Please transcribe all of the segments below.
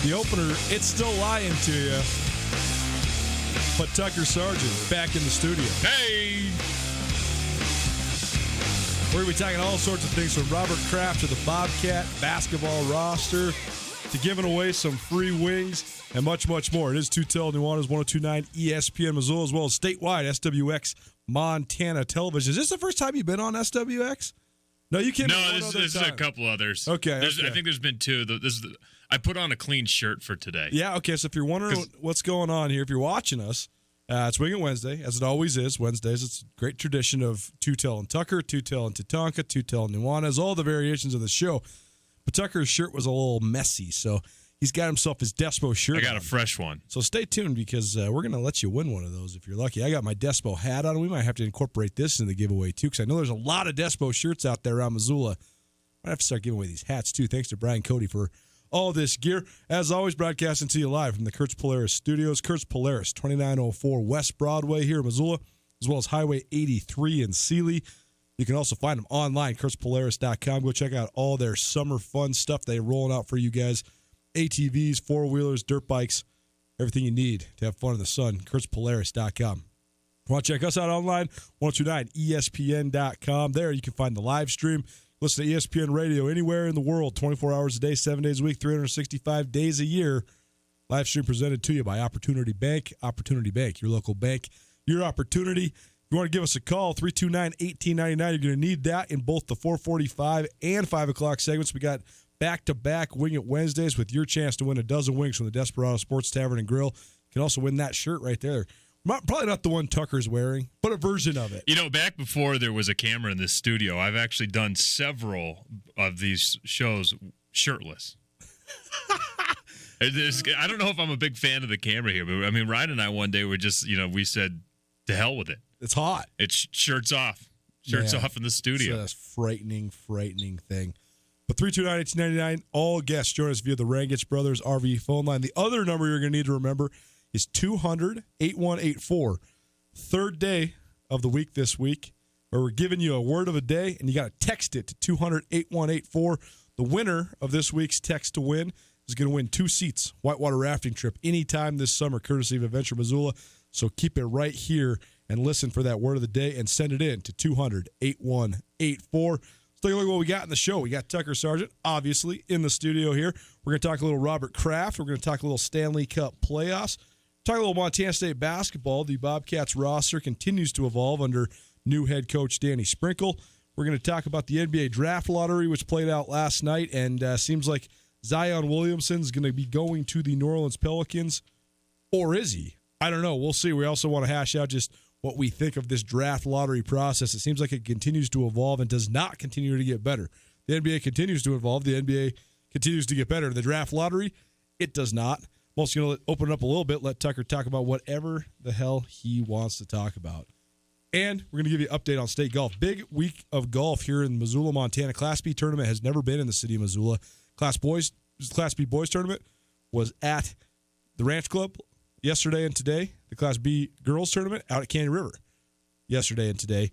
The opener, it's still lying to you. But Tucker Sargent back in the studio. Hey! We're going to be talking all sorts of things from Robert Kraft to the Bobcat basketball roster to giving away some free wings and much, much more. It is Tutel Nuanez 102.9 ESPN Missoula, as well as statewide SWX Montana Television. Is this the first time you've been on SWX? No, you can't. No, this is a couple others. Okay, I think there's been two. I put on a clean shirt for today. Yeah, okay, so if you're wondering what's going on here, if you're watching us, it's Wing It Wednesday, as it always is. Wednesdays, it's a great tradition of Tutel and Tucker, Tutel and Tatanka, Tutel and Nuanez, all the variations of the show. But Tucker's shirt was a little messy, so he's got himself his Despo shirt I got on. a fresh one. So stay tuned because we're going to let you win one of those if you're lucky. I got my Despo hat on. We might have to incorporate this in the giveaway, too, because I know there's a lot of Despo shirts out there around Missoula. Might have to start giving away these hats, too. Thanks to Brian Cody for all this gear. As always, broadcasting to you live from the Kurtz Polaris Studios. Kurtz Polaris, 2904 West Broadway here in Missoula, as well as Highway 83 in Sealy. You can also find them online, KurtzPolaris.com. Go check out all their summer fun stuff they're rolling out for you guys. ATVs, four-wheelers, dirt bikes, everything you need to have fun in the sun, KurtzPolaris.com. Want to check us out online? 1029ESPN.com. There you can find the live stream. Listen to ESPN Radio anywhere in the world, 24 hours a day, 7 days a week, 365 days a year. Live stream presented to you by Opportunity Bank. Opportunity Bank, your local bank, your opportunity. If you want to give us a call, 329-1899. You're going to need that in both the 4:45 and 5 o'clock segments. We got back-to-back Wing It Wednesdays with your chance to win a dozen wings from the Desperado Sports Tavern and Grill. You can also win that shirt right there. Probably not the one Tucker's wearing, but a version of it. You know, back before there was a camera in this studio, I've actually done several of these shows shirtless. I don't know if I'm a big fan of the camera here, but I mean, Ryan and I one day were just, we said, to hell with it. It's hot. It's shirts off. Shirts off in the studio. It's a frightening thing. But 329-1899, all guests join us via the Rangitsch Brothers RV phone line. The other number you're going to need to remember is 200-8184. Third day of the week this week, where we're giving you a word of a day, and you got to text it to 200-8184. The winner of this week's text to win is going to win 2 seats, whitewater rafting trip, anytime this summer, courtesy of Adventure Missoula. So keep it right here and listen for that word of the day and send it in to 200-8184. Let's take a look at what we got in the show. We got Tucker Sargent, obviously, in the studio here. We're going to talk a little Robert Kraft. We're going to talk a little Stanley Cup playoffs. Talk a little Montana State basketball. The Bobcats roster continues to evolve under new head coach Danny Sprinkle. We're going to talk about the NBA draft lottery, which played out last night, and seems like Zion Williamson is going to be going to the New Orleans Pelicans. Or is he? I don't know. We'll see. We also want to hash out just what we think of this draft lottery process. It seems like it continues to evolve and does not continue to get better. The NBA continues to evolve. The NBA continues to get better. The draft lottery, it does not. I'm also going to open it up a little bit, let Tucker talk about whatever the hell he wants to talk about. And we're going to give you an update on state golf. Big week of golf here in Missoula, Montana. Class B tournament has never been in the city of Missoula. Class B boys tournament was at the Ranch Club yesterday and today. The Class B girls tournament out at Canyon River yesterday and today.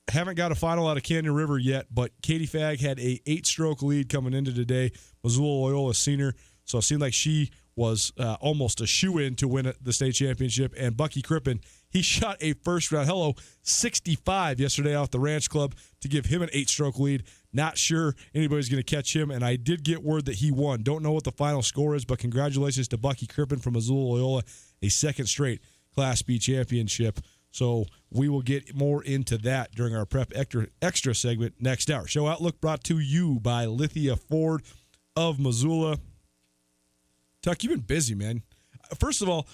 Haven't got a final out of Canyon River yet, but Katie Fagg had a 8-stroke lead coming into today. Missoula Loyola senior. So it seemed like she was almost a shoo-in to win the state championship. And Bucky Crippen, he shot a first-round 65 yesterday off the Ranch Club to give him an 8-stroke lead. Not sure anybody's going to catch him, and I did get word that he won. Don't know what the final score is, but congratulations to Bucky Crippen from Missoula Loyola, a second straight Class B championship. So we will get more into that during our Prep Extra segment next hour. Show Outlook brought to you by Lithia Ford of Missoula. Tuck, you've been busy, man. First of all,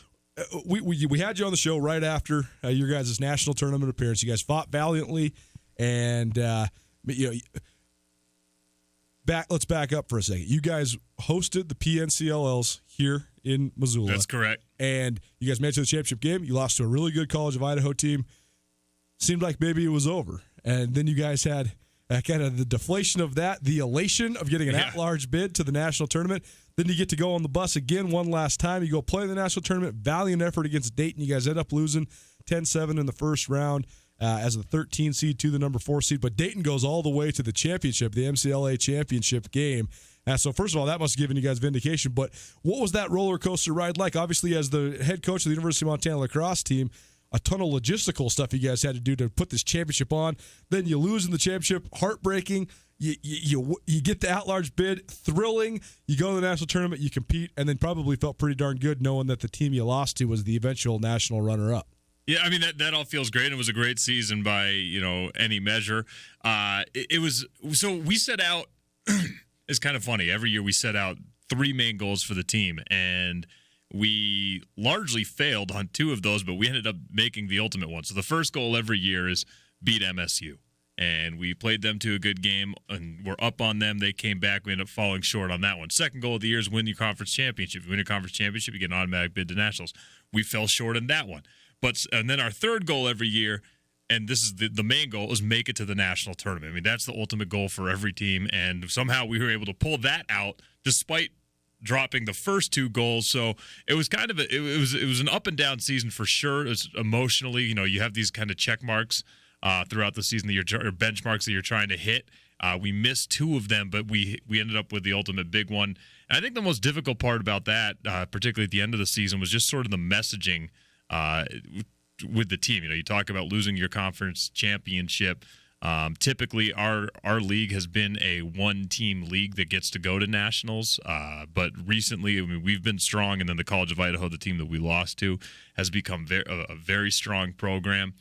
we had you on the show right after your guys' national tournament appearance. You guys fought valiantly, and let's back up for a second. You guys hosted the PNCLLs here in Missoula. That's correct. And you guys made it to the championship game. You lost to a really good College of Idaho team. Seemed like maybe it was over. And then you guys had kind of the deflation of that, the elation of getting an at-large bid to the national tournament. Then you get to go on the bus again one last time. You go play in the national tournament, valiant effort against Dayton. You guys end up losing 10-7 in the first round. as the 13 seed to the number 4 seed. But Dayton goes all the way to the championship, the MCLA championship game. So first of all, that must have given you guys vindication. But what was that roller coaster ride like? Obviously, as the head coach of the University of Montana lacrosse team, a ton of logistical stuff you guys had to do to put this championship on. Then you lose in the championship, heartbreaking. You get the at-large bid, thrilling. You go to the national tournament, you compete, and then probably felt pretty darn good knowing that the team you lost to was the eventual national runner-up. Yeah, I mean, that all feels great. It was a great season by, any measure. It was, so we set out, it's kind of funny. Every year we set out 3 main goals for the team, and we largely failed on 2 of those, but we ended up making the ultimate one. So the first goal every year is beat MSU. And we played them to a good game, and we're up on them. They came back. We ended up falling short on that one. Second goal of the year is win your conference championship. If you win your conference championship, you get an automatic bid to nationals. We fell short in that one. And then our third goal every year, and this is the main goal, is make it to the national tournament. I mean, that's the ultimate goal for every team, and somehow we were able to pull that out despite dropping the first 2 goals. So it was kind of it was an up and down season for sure. It was emotionally, you have these kind of check marks throughout the season or benchmarks that you're trying to hit. We missed 2 of them, but we ended up with the ultimate big one. And I think the most difficult part about that, particularly at the end of the season, was just sort of the messaging with the team. You talk about losing your conference championship. Typically, our league has been a 1-team league that gets to go to nationals. But recently, I mean, we've been strong, and then the College of Idaho, the team that we lost to, has become a very strong program.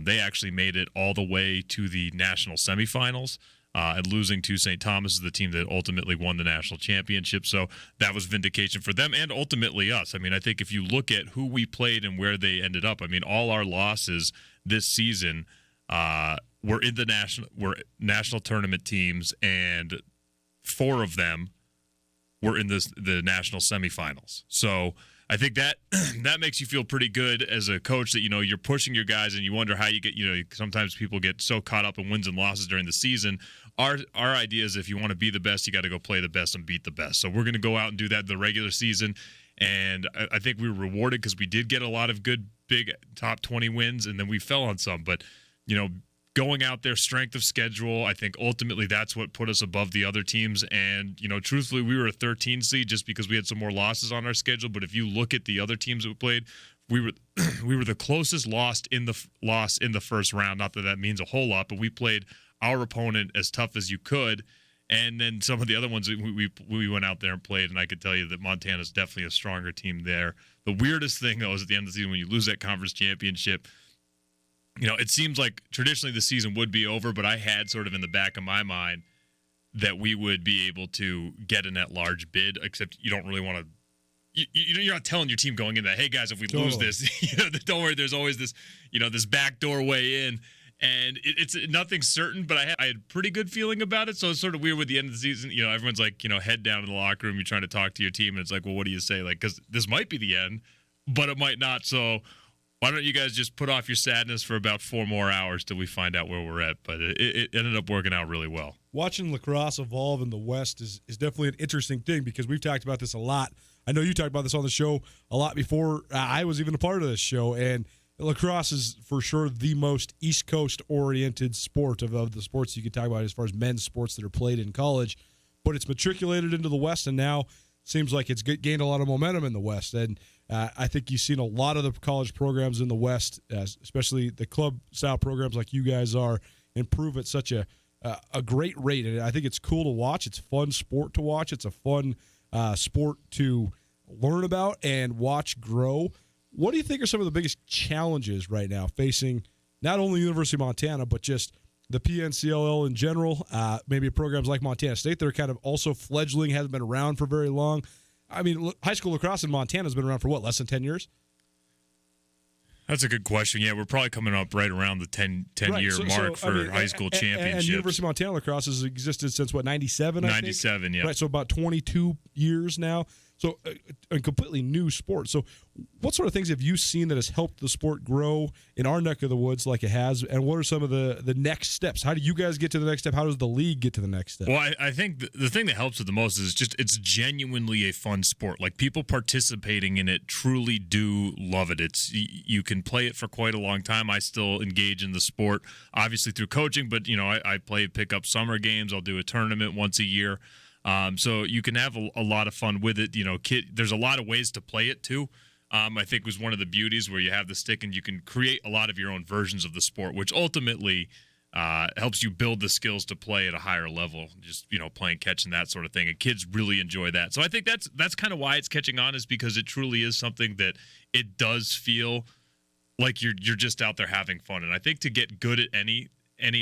They actually made it all the way to the national semifinals, and losing to St. Thomas is the team that ultimately won the national championship. So that was vindication for them and ultimately us. I mean, I think if you look at who we played and where they ended up, I mean, all our losses this season were in were national tournament teams, and 4 of them were in the national semifinals. So I think that makes you feel pretty good as a coach that, you're pushing your guys, and you wonder how you get, sometimes people get so caught up in wins and losses during the season. Our idea is if you want to be the best, you got to go play the best and beat the best. So we're going to go out and do that in the regular season. And I think we were rewarded because we did get a lot of good, big top 20 wins, and then we fell on some. But, going out there, strength of schedule, I think ultimately that's what put us above the other teams. And, truthfully, we were a 13 seed just because we had some more losses on our schedule. But if you look at the other teams that we played, we were the closest loss in the first round. Not that that means a whole lot, but we played our opponent as tough as you could. And then some of the other ones we went out there and played, and I could tell you that Montana's definitely a stronger team there. The weirdest thing, though, is at the end of the season when you lose that conference championship, it seems like traditionally the season would be over, but I had sort of in the back of my mind that we would be able to get an at-large bid, except you don't really want to you're not telling your team going in that, hey, guys, if we lose this, don't worry, there's always this, this backdoor way in. And it's nothing certain, but I had a pretty good feeling about it. So it's sort of weird with the end of the season. Everyone's like, head down in the locker room. You're trying to talk to your team, and it's like, well, what do you say? Like, because this might be the end, but it might not. So why don't you guys just put off your sadness for about 4 more hours till we find out where we're at? But it ended up working out really well. Watching lacrosse evolve in the West is definitely an interesting thing because we've talked about this a lot. I know you talked about this on the show a lot before I was even a part of this show, and lacrosse is for sure the most East Coast-oriented sport of the sports you could talk about as far as men's sports that are played in college. But it's matriculated into the West, and now seems like it's gained a lot of momentum in the West. And I think you've seen a lot of the college programs in the West, especially the club-style programs like you guys are, improve at such a great rate. And I think it's cool to watch. It's a fun sport to watch. It's a fun sport to learn about and watch grow. What do you think are some of the biggest challenges right now facing not only the University of Montana, but just the PNCLL in general, maybe programs like Montana State that are kind of also fledgling, haven't been around for very long? I mean, high school lacrosse in Montana has been around for, less than 10 years? That's a good question. Yeah, we're probably coming up right around the 10-year mark for high school championships. And University of Montana lacrosse has existed since, 97, I think? 97, yeah. Right, so about 22 years now. So a completely new sport. So what sort of things have you seen that has helped the sport grow in our neck of the woods like it has? And what are some of the next steps? How do you guys get to the next step? How does the league get to the next step? Well, I think the thing that helps it the most is just it's genuinely a fun sport. Like, people participating in it truly do love it. You can can play it for quite a long time. I still engage in the sport, obviously through coaching, but I play pickup summer games. I'll do a tournament once a year. So you can have a lot of fun with it. There's a lot of ways to play it too. I think was one of the beauties where you have the stick and you can create a lot of your own versions of the sport, which ultimately helps you build the skills to play at a higher level, just, playing catch and that sort of thing. And kids really enjoy that. So I think that's kind of why it's catching on, is because it truly is something that it does feel like you're just out there having fun. And I think to get good at any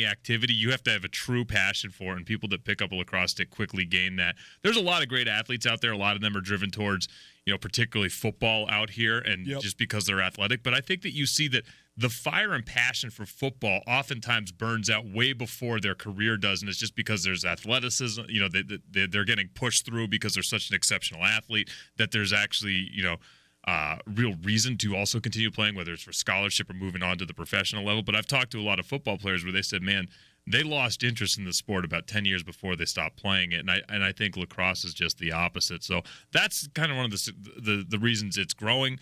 activity, you have to have a true passion for it, and people that pick up a lacrosse stick quickly gain that. There's a lot of great athletes out there. A lot of them are driven towards, particularly football out here, and just because they're athletic. But I think that you see that the fire and passion for football oftentimes burns out way before their career does, and it's just because there's athleticism. They're getting pushed through because they're such an exceptional athlete that there's actually, real reason to also continue playing, whether it's for scholarship or moving on to the professional level. But I've talked to a lot of football players where they said, man, they lost interest in the sport about 10 years before they stopped playing it. And I think lacrosse is just the opposite. So that's kind of one of the reasons it's growing.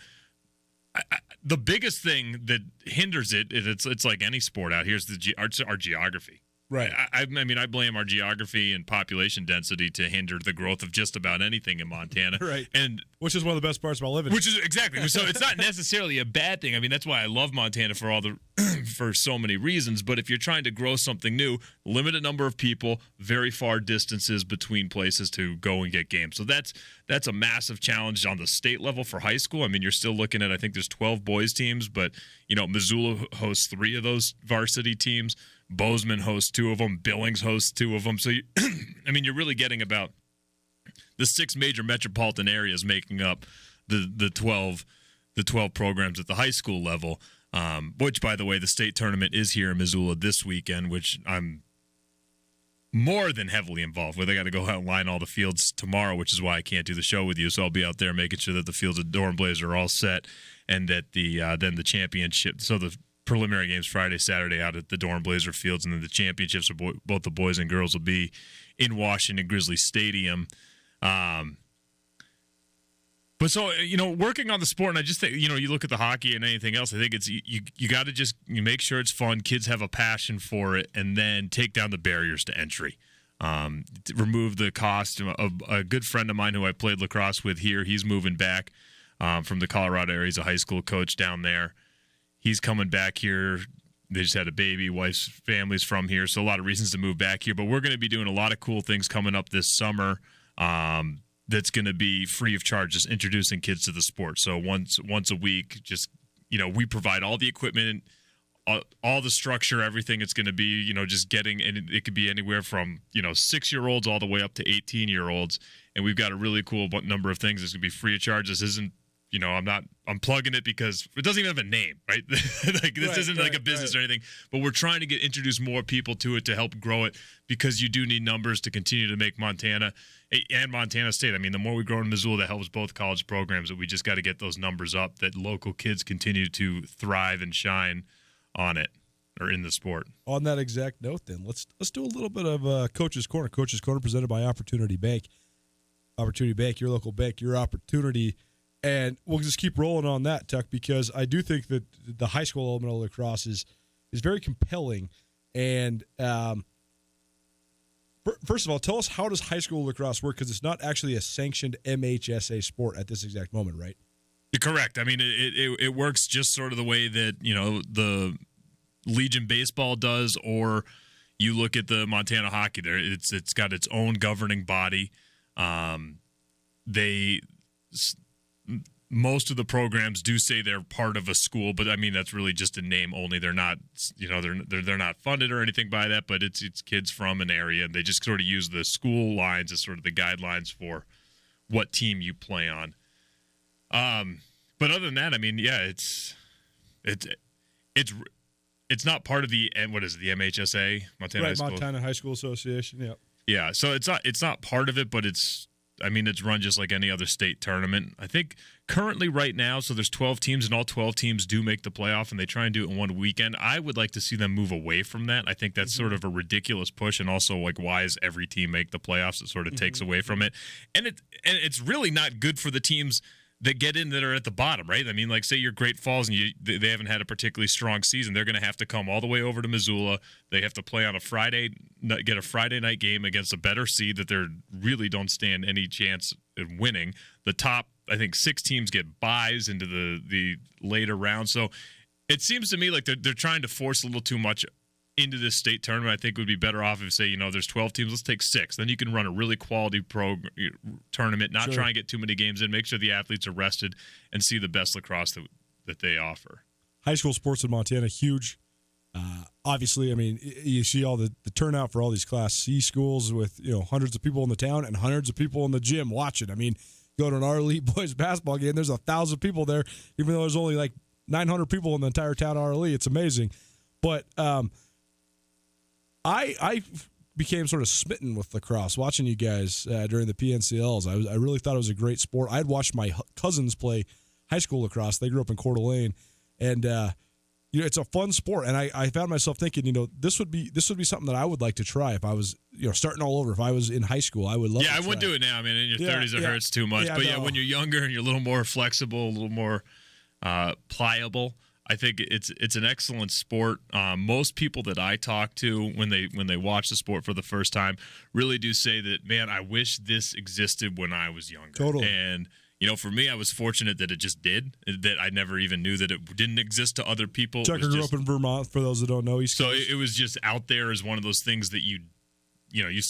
The biggest thing that hinders it's like any sport out here, is our geography. Right. I mean, I blame our geography and population density to hinder the growth of just about anything in Montana. Right. And which is one of the best parts about living. Which is exactly. So it's not necessarily a bad thing. I mean, that's why I love Montana for so many reasons. But if you're trying to grow something new, limited number of people, very far distances between places to go and get games. So that's a massive challenge on the state level for high school. I mean, you're still looking at, I think there's 12 boys teams, but Missoula hosts 3 of those varsity teams. Bozeman hosts 2 of them. Billings hosts 2 of them. So, you're really getting about the 6 major metropolitan areas making up the 12 programs at the high school level. Which, by the way, the state tournament is here in Missoula this weekend, which I'm more than heavily involved with. I got to go out and line all the fields tomorrow, which is why I can't do the show with you. So I'll be out there making sure that the fields at Durham Blaze are all set, and that then the championship. So the preliminary games Friday, Saturday out at the Durham Blazer Fields, and then the championships of both the boys and girls will be in Washington Grizzly Stadium. But so, working on the sport, and I just think, you look at the hockey and anything else, I think it's you got to just make sure it's fun, kids have a passion for it, and then take down the barriers to entry. Remove the cost. A good friend of mine who I played lacrosse with here, he's moving back from the Colorado area. He's a high school coach down there. He's coming back here. They just had a baby. Wife's family's from here, so a lot of reasons to move back here. But we're going to be doing a lot of cool things coming up this summer. That's going to be free of charge, just introducing kids to the sport. So once a week, just we provide all the equipment, all the structure, everything. It's going to be just getting, and it could be anywhere from 6-year-olds all the way up to 18-year-olds. And we've got a really cool number of things that's going to be free of charge. This isn't. I'm plugging it because it doesn't even have a name, right? This isn't like a business or anything, but we're trying to introduce more people to it to help grow it, because you do need numbers to continue to make Montana and Montana State. I mean, the more we grow in Missoula, that helps both college programs, that we just got to get those numbers up, that local kids continue to thrive and shine on it, or in the sport. On that exact note, then, let's do a little bit of Coach's Corner. Coach's Corner presented by Opportunity Bank. Opportunity Bank, your local bank, your opportunity. And we'll just keep rolling on that, Tuck, because I do think that the high school element of lacrosse is very compelling. And first of all, tell us, how does high school lacrosse work? Because it's not actually a sanctioned MHSA sport at this exact moment, right? You're correct. I mean, it works just sort of the way that the Legion baseball does, or you look at the Montana hockey. There, it's got its own governing body. Most of the programs do say they're part of a school, but I mean, that's really just a name only. They're not, they're not funded or anything by that, but it's kids from an area, and they just sort of use the school lines as sort of the guidelines for what team you play on. But other than that, I mean, yeah, it's not part of the, what is it, the MHSA, Montana High School? Montana High School Association. Yeah. Yeah. So it's not part of it, but it's run just like any other state tournament. I think currently right now, so there's 12 teams, and all 12 teams do make the playoff, and they try and do it in one weekend. I would like to see them move away from that. I think that's sort of a ridiculous push, and also, like, why is every team make the playoffs? It sort of takes away from it. And it's really not good for the teams that get in that are at the bottom, right? I mean, like say you're Great Falls and they haven't had a particularly strong season. They're going to have to come all the way over to Missoula. They have to play on a Friday, get a Friday night game against a better seed that they really don't stand any chance of winning. The top, I think, 6 teams get buys into the later round. So it seems to me like they're trying to force a little too much into this state tournament. I think it would be better off if, say, there's 12 teams, let's take 6. Then you can run a really quality tournament, not try and get too many games in, make sure the athletes are rested, and see the best lacrosse that they offer. High school sports in Montana, huge. Obviously, I mean, you see all the turnout for all these Class C schools with, hundreds of people in the town and hundreds of people in the gym watching. I mean, go to an our elite boys basketball game, there's 1,000 people there, even though there's only like 900 people in the entire town of our elite. It's amazing. But I became sort of smitten with lacrosse watching you guys during the PNCLs. I really thought it was a great sport. I'd watched my cousins play high school lacrosse. They grew up in Coeur d'Alene, and it's a fun sport. And I found myself thinking, this would be something that I would like to try if I was starting all over. If I was in high school, I would love. Yeah, I wouldn't do it now. I mean, in your 30s, it hurts too much. But when you're younger and you're a little more flexible, a little more pliable, I think it's an excellent sport. Most people that I talk to when they watch the sport for the first time really do say that, man, I wish this existed when I was younger. Totally. And for me, I was fortunate that it just did. That I never even knew that it didn't exist to other people. Tucker grew up in Vermont. For those that don't know, so it was just out there as one of those things that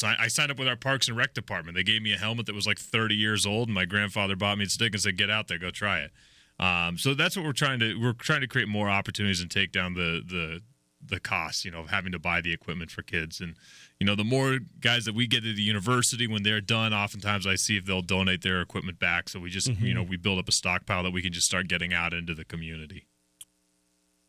I signed up with our Parks and Rec department. They gave me a helmet that was like 30 years old, and my grandfather bought me a stick and said, "Get out there, go try it." So that's what we're trying to create more opportunities and take down the costs, of having to buy the equipment for kids. And, the more guys that we get to the university when they're done, oftentimes I see if they'll donate their equipment back. So we just, we build up a stockpile that we can just start getting out into the community.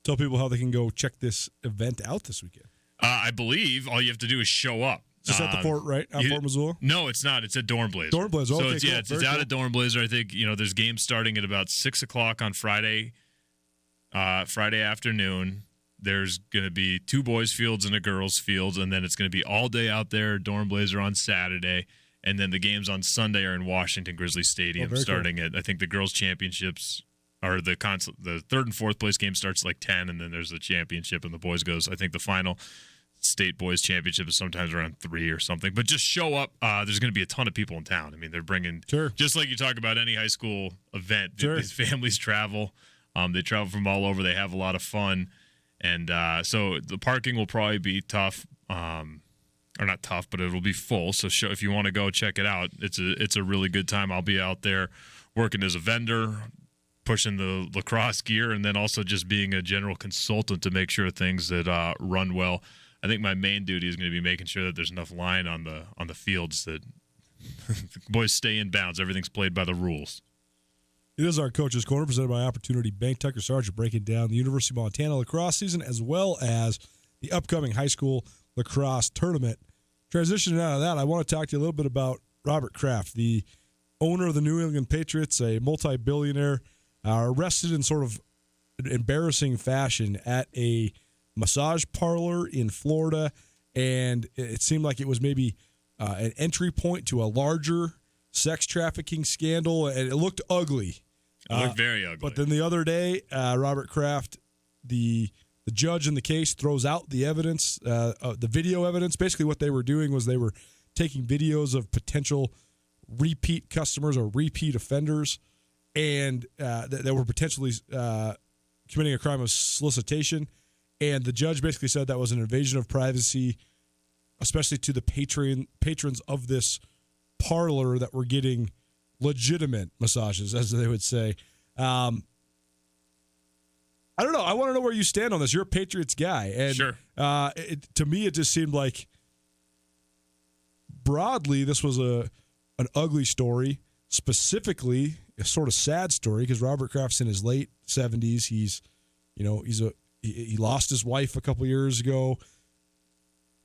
Tell people how they can go check this event out this weekend. I believe all you have to do is show up. It's at the Fort, right? Fort Missoula? No, it's not. It's at Dornblazer. Dornblazer. So okay, it's out at Dornblazer. I think, there's games starting at about 6 o'clock on Friday afternoon. There's going to be 2 boys' fields and a girls' fields, and then it's going to be all day out there at Dornblazer on Saturday. And then the games on Sunday are in Washington Grizzly Stadium, starting at, I think, the girls' championships, or the 3rd and 4th place game starts like 10, and then there's the championship, and the boys goes, I think the final state boys championship is sometimes around 3 or something. But just show up. There's going to be a ton of people in town. I mean, they're bringing, just like you talk about any high school event, these families travel. They travel from all over. They have a lot of fun. And so the parking will probably be tough, or not tough, but it'll be full. So if you want to go check it out, it's a really good time. I'll be out there working as a vendor, pushing the lacrosse gear, and then also just being a general consultant to make sure things that run well. I think my main duty is going to be making sure that there's enough line on the fields that boys stay in bounds. Everything's played by the rules. It is our Coach's Corner, presented by Opportunity Bank. Tucker Sargent breaking down the University of Montana lacrosse season as well as the upcoming high school lacrosse tournament. Transitioning out of that, I want to talk to you a little bit about Robert Kraft, the owner of the New England Patriots, a multi-billionaire, arrested in sort of embarrassing fashion at a massage parlor in Florida, and it seemed like it was maybe an entry point to a larger sex trafficking scandal, and it looked ugly. It looked very ugly. But then the other day, Robert Kraft, the judge in the case, throws out the evidence, the video evidence. Basically what they were doing was they were taking videos of potential repeat customers or repeat offenders, and that were potentially committing a crime of solicitation. And the judge basically said that was an invasion of privacy, especially to the patrons of this parlor that were getting legitimate massages, as they would say. I don't know. I want to know where you stand on this. You're a Patriots guy. And sure. To me, it just seemed like broadly this was an ugly story, specifically a sort of sad story because Robert Kraft's in his late 70s. He lost his wife a couple years ago.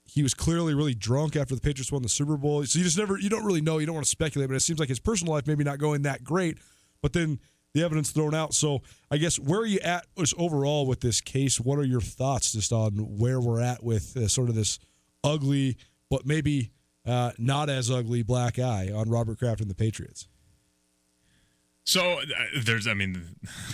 He was clearly really drunk after the Patriots won the Super Bowl. So you don't really know. You don't want to speculate, but it seems like his personal life maybe not going that great. But then the evidence thrown out. So I guess where are you at just overall with this case? What are your thoughts just on where we're at with sort of this ugly, but maybe not as ugly black eye on Robert Kraft and the Patriots? So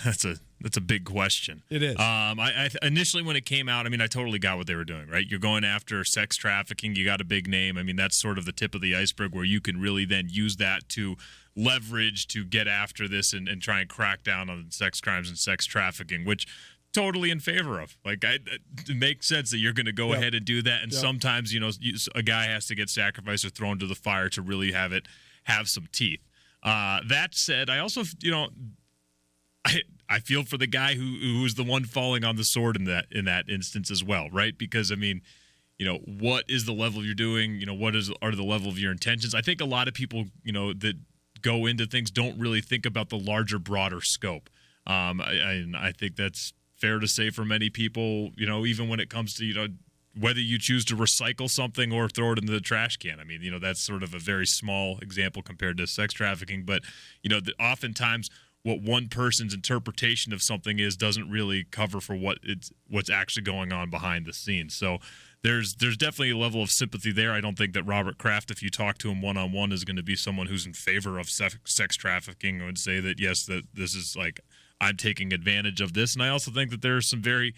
that's a big question. It is. I initially when it came out, I totally got what they were doing, right? You're going after sex trafficking. You got a big name. That's sort of the tip of the iceberg where you can really then use that to leverage to get after this and try and crack down on sex crimes and sex trafficking, which totally in favor of. It makes sense that you're going to go ahead and do that. And sometimes, a guy has to get sacrificed or thrown to the fire to really have some teeth. That said, I also, I feel for the guy who's the one falling on the sword in that instance as well, right? Because what is the level you're doing? What are the level of your intentions? I think a lot of people, that go into things don't really think about the larger, broader scope. I think that's fair to say for many people. Even when it comes to whether you choose to recycle something or throw it into the trash can. That's sort of a very small example compared to sex trafficking. But, oftentimes what one person's interpretation of something is doesn't really cover for what's actually going on behind the scenes. So there's definitely a level of sympathy there. I don't think that Robert Kraft, if you talk to him one-on-one, is going to be someone who's in favor of sex trafficking. I would say that, yes, that this is I'm taking advantage of this. And I also think that there's some very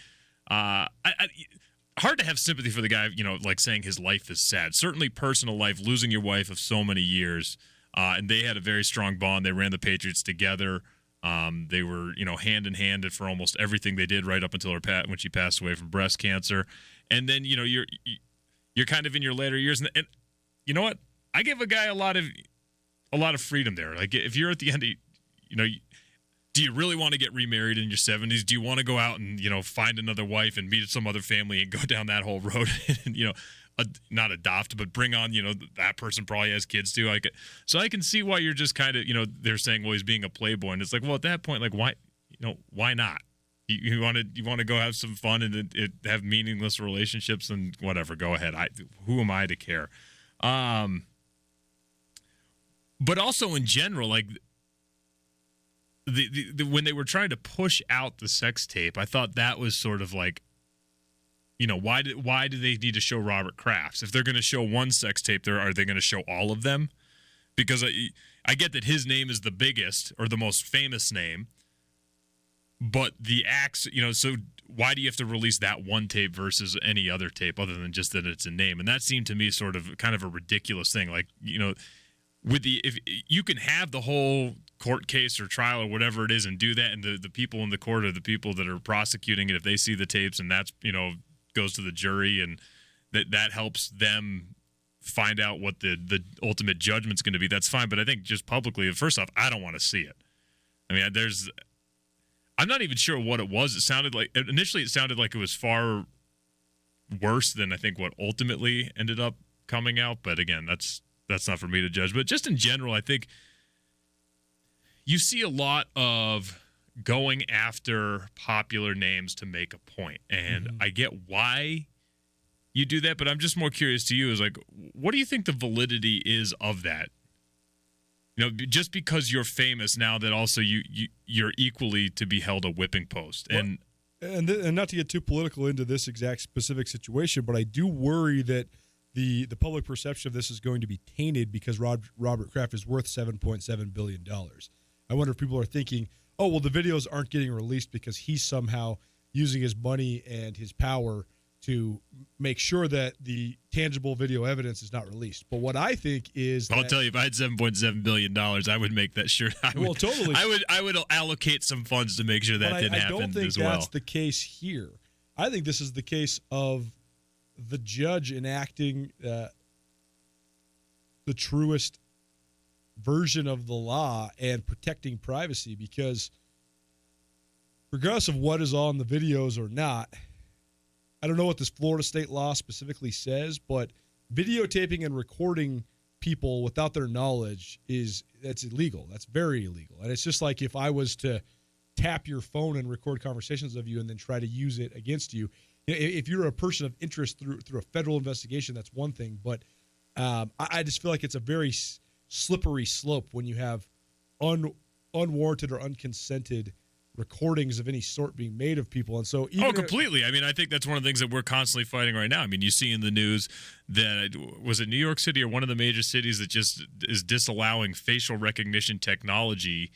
hard to have sympathy for the guy, saying his life is sad. Certainly personal life, losing your wife of so many years. And they had a very strong bond. They ran the Patriots together. They were, hand in hand for almost everything they did right up until when she passed away from breast cancer. And then, you're kind of in your later years. And you know what? I give a guy a lot of freedom there. If you're at the end of, do you really want to get remarried in your 70s? Do you want to go out and, find another wife and meet some other family and go down that whole road and, not adopt, but bring on, that person probably has kids too. So I can see why you're just kind of, they're saying, well, he's being a playboy. And it's well, at that point, why not? You want to go have some fun and have meaningless relationships and whatever, go ahead. Who am I to care? But also in general, when they were trying to push out the sex tape, I thought that was sort of why do they need to show Robert Kraft's? If they're going to show one sex tape, are they going to show all of them? Because I get that his name is the biggest or the most famous name, but the acts, so why do you have to release that one tape versus any other tape other than just that it's a name? And that seemed to me sort of kind of a ridiculous thing. If you can have the whole court case or trial or whatever it is and do that, and the people in the court are the people that are prosecuting it, if they see the tapes and that's, goes to the jury and that helps them find out what the ultimate judgment's going to be, that's fine. But I think just publicly, first off, I don't want to see it. I'm not even sure what it was. Initially it sounded like it was far worse than I think what ultimately ended up coming out. But again, that's not for me to judge. But just in general, I think you see a lot of going after popular names to make a point. And I get why you do that, but I'm just more curious to you is what do you think the validity is of that? Just because you're famous now that also you're equally to be held a whipping post. And not to get too political into this exact specific situation, but I do worry that the public perception of this is going to be tainted because Robert Kraft is worth $7.7 billion. I wonder if people are thinking, oh, well, the videos aren't getting released because he's somehow using his money and his power to make sure that the tangible video evidence is not released. But what I think is I'll tell you, if I had $7.7 billion, I would make that sure. Totally. I would allocate some funds to make sure that didn't happen as well. I don't think that's the case here. I think this is the case of the judge enacting the truest version of the law and protecting privacy, because regardless of what is on the videos or not, I don't know what this Florida state law specifically says, but videotaping and recording people without their knowledge that's illegal. That's very illegal. And it's just like if I was to tap your phone and record conversations of you and then try to use it against you. If you're a person of interest through a federal investigation, that's one thing. But I just feel like it's a very slippery slope when you have unwarranted or unconsented recordings of any sort being made of people. And so completely. I think that's one of the things that we're constantly fighting right now. You see in the news that, was it New York City or one of the major cities that just is disallowing facial recognition technology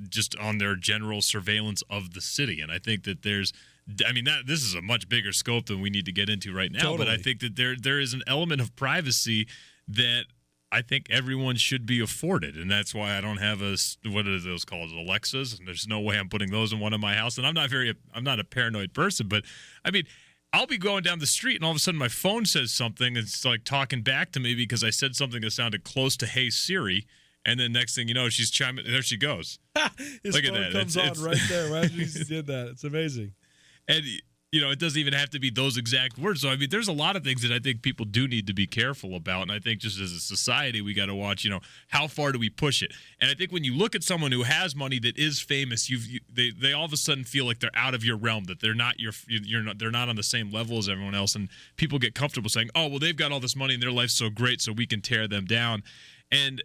just on their general surveillance of the city. And I think that this is a much bigger scope than we need to get into right now. Totally. But I think that there is an element of privacy that I think everyone should be afforded, and that's why I don't have what are those called, Alexas, and there's no way I'm putting those in one of my house. And I'm not a paranoid person, but I mean, I'll be going down the street and all of a sudden my phone says something, and it's like talking back to me because I said something that sounded close to "Hey Siri," and then next thing you know, she's chiming. There she goes. His Look phone at that. comes on right there. Imagine he did that. It's amazing. And it doesn't even have to be those exact words. So, I mean, there's a lot of things that I think people do need to be careful about. And I think just as a society, we got to watch, how far do we push it? And I think when you look at someone who has money that is famous, they all of a sudden feel like they're out of your realm, that they're not they're not on the same level as everyone else. And people get comfortable saying, oh, well, they've got all this money and their life's so great, so we can tear them down. And,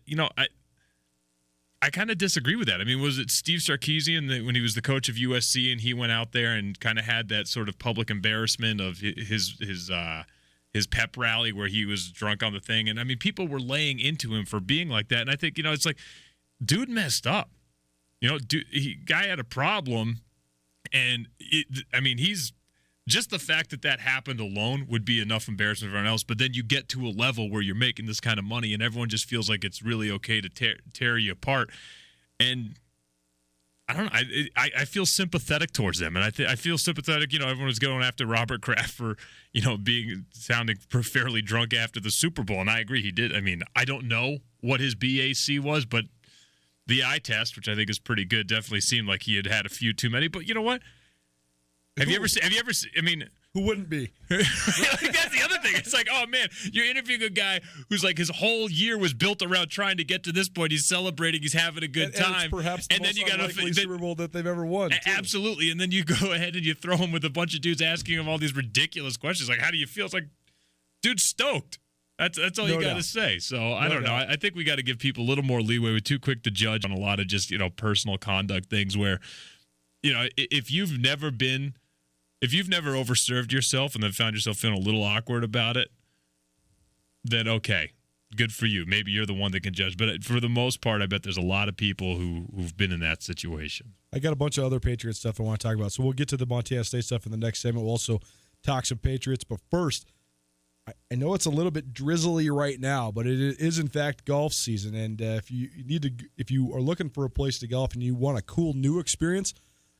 I kind of disagree with that. I mean, was it Steve Sarkisian when he was the coach of USC and he went out there and kind of had that sort of public embarrassment of his pep rally where he was drunk on the thing? And I mean, people were laying into him for being like that. And I think, it's like, dude messed up. Guy had a problem, and he's just the fact that happened alone would be enough embarrassment for everyone else. But then you get to a level where you're making this kind of money and everyone just feels like it's really okay to tear you apart. And I don't know. I feel sympathetic towards them. And I feel sympathetic. Everyone was going after Robert Kraft for, sounding fairly drunk after the Super Bowl. And I agree he did. I mean, I don't know what his BAC was, but the eye test, which I think is pretty good, definitely seemed like he had a few too many. But you know what? Have you ever seen, I mean, who wouldn't be? That's the other thing. It's like, oh man, you're interviewing a guy who's like his whole year was built around trying to get to this point. He's celebrating, he's having a good time. And it's perhaps the most unlikely Super Bowl that they've ever won. Absolutely. And then you go ahead and you throw him with a bunch of dudes asking him all these ridiculous questions. Like, how do you feel? It's like, dude's stoked. That's all you got to say. So I don't know. I think we got to give people a little more leeway. We're too quick to judge on a lot of just, personal conduct things where, if you've never overserved yourself and then found yourself feeling a little awkward about it, then okay, good for you. Maybe you're the one that can judge. But for the most part, I bet there's a lot of people who've been in that situation. I got a bunch of other Patriots stuff I want to talk about. So we'll get to the Montana State stuff in the next segment. We'll also talk some Patriots. But first, I know it's a little bit drizzly right now, but it is in fact golf season. And if you are looking for a place to golf and you want a cool new experience,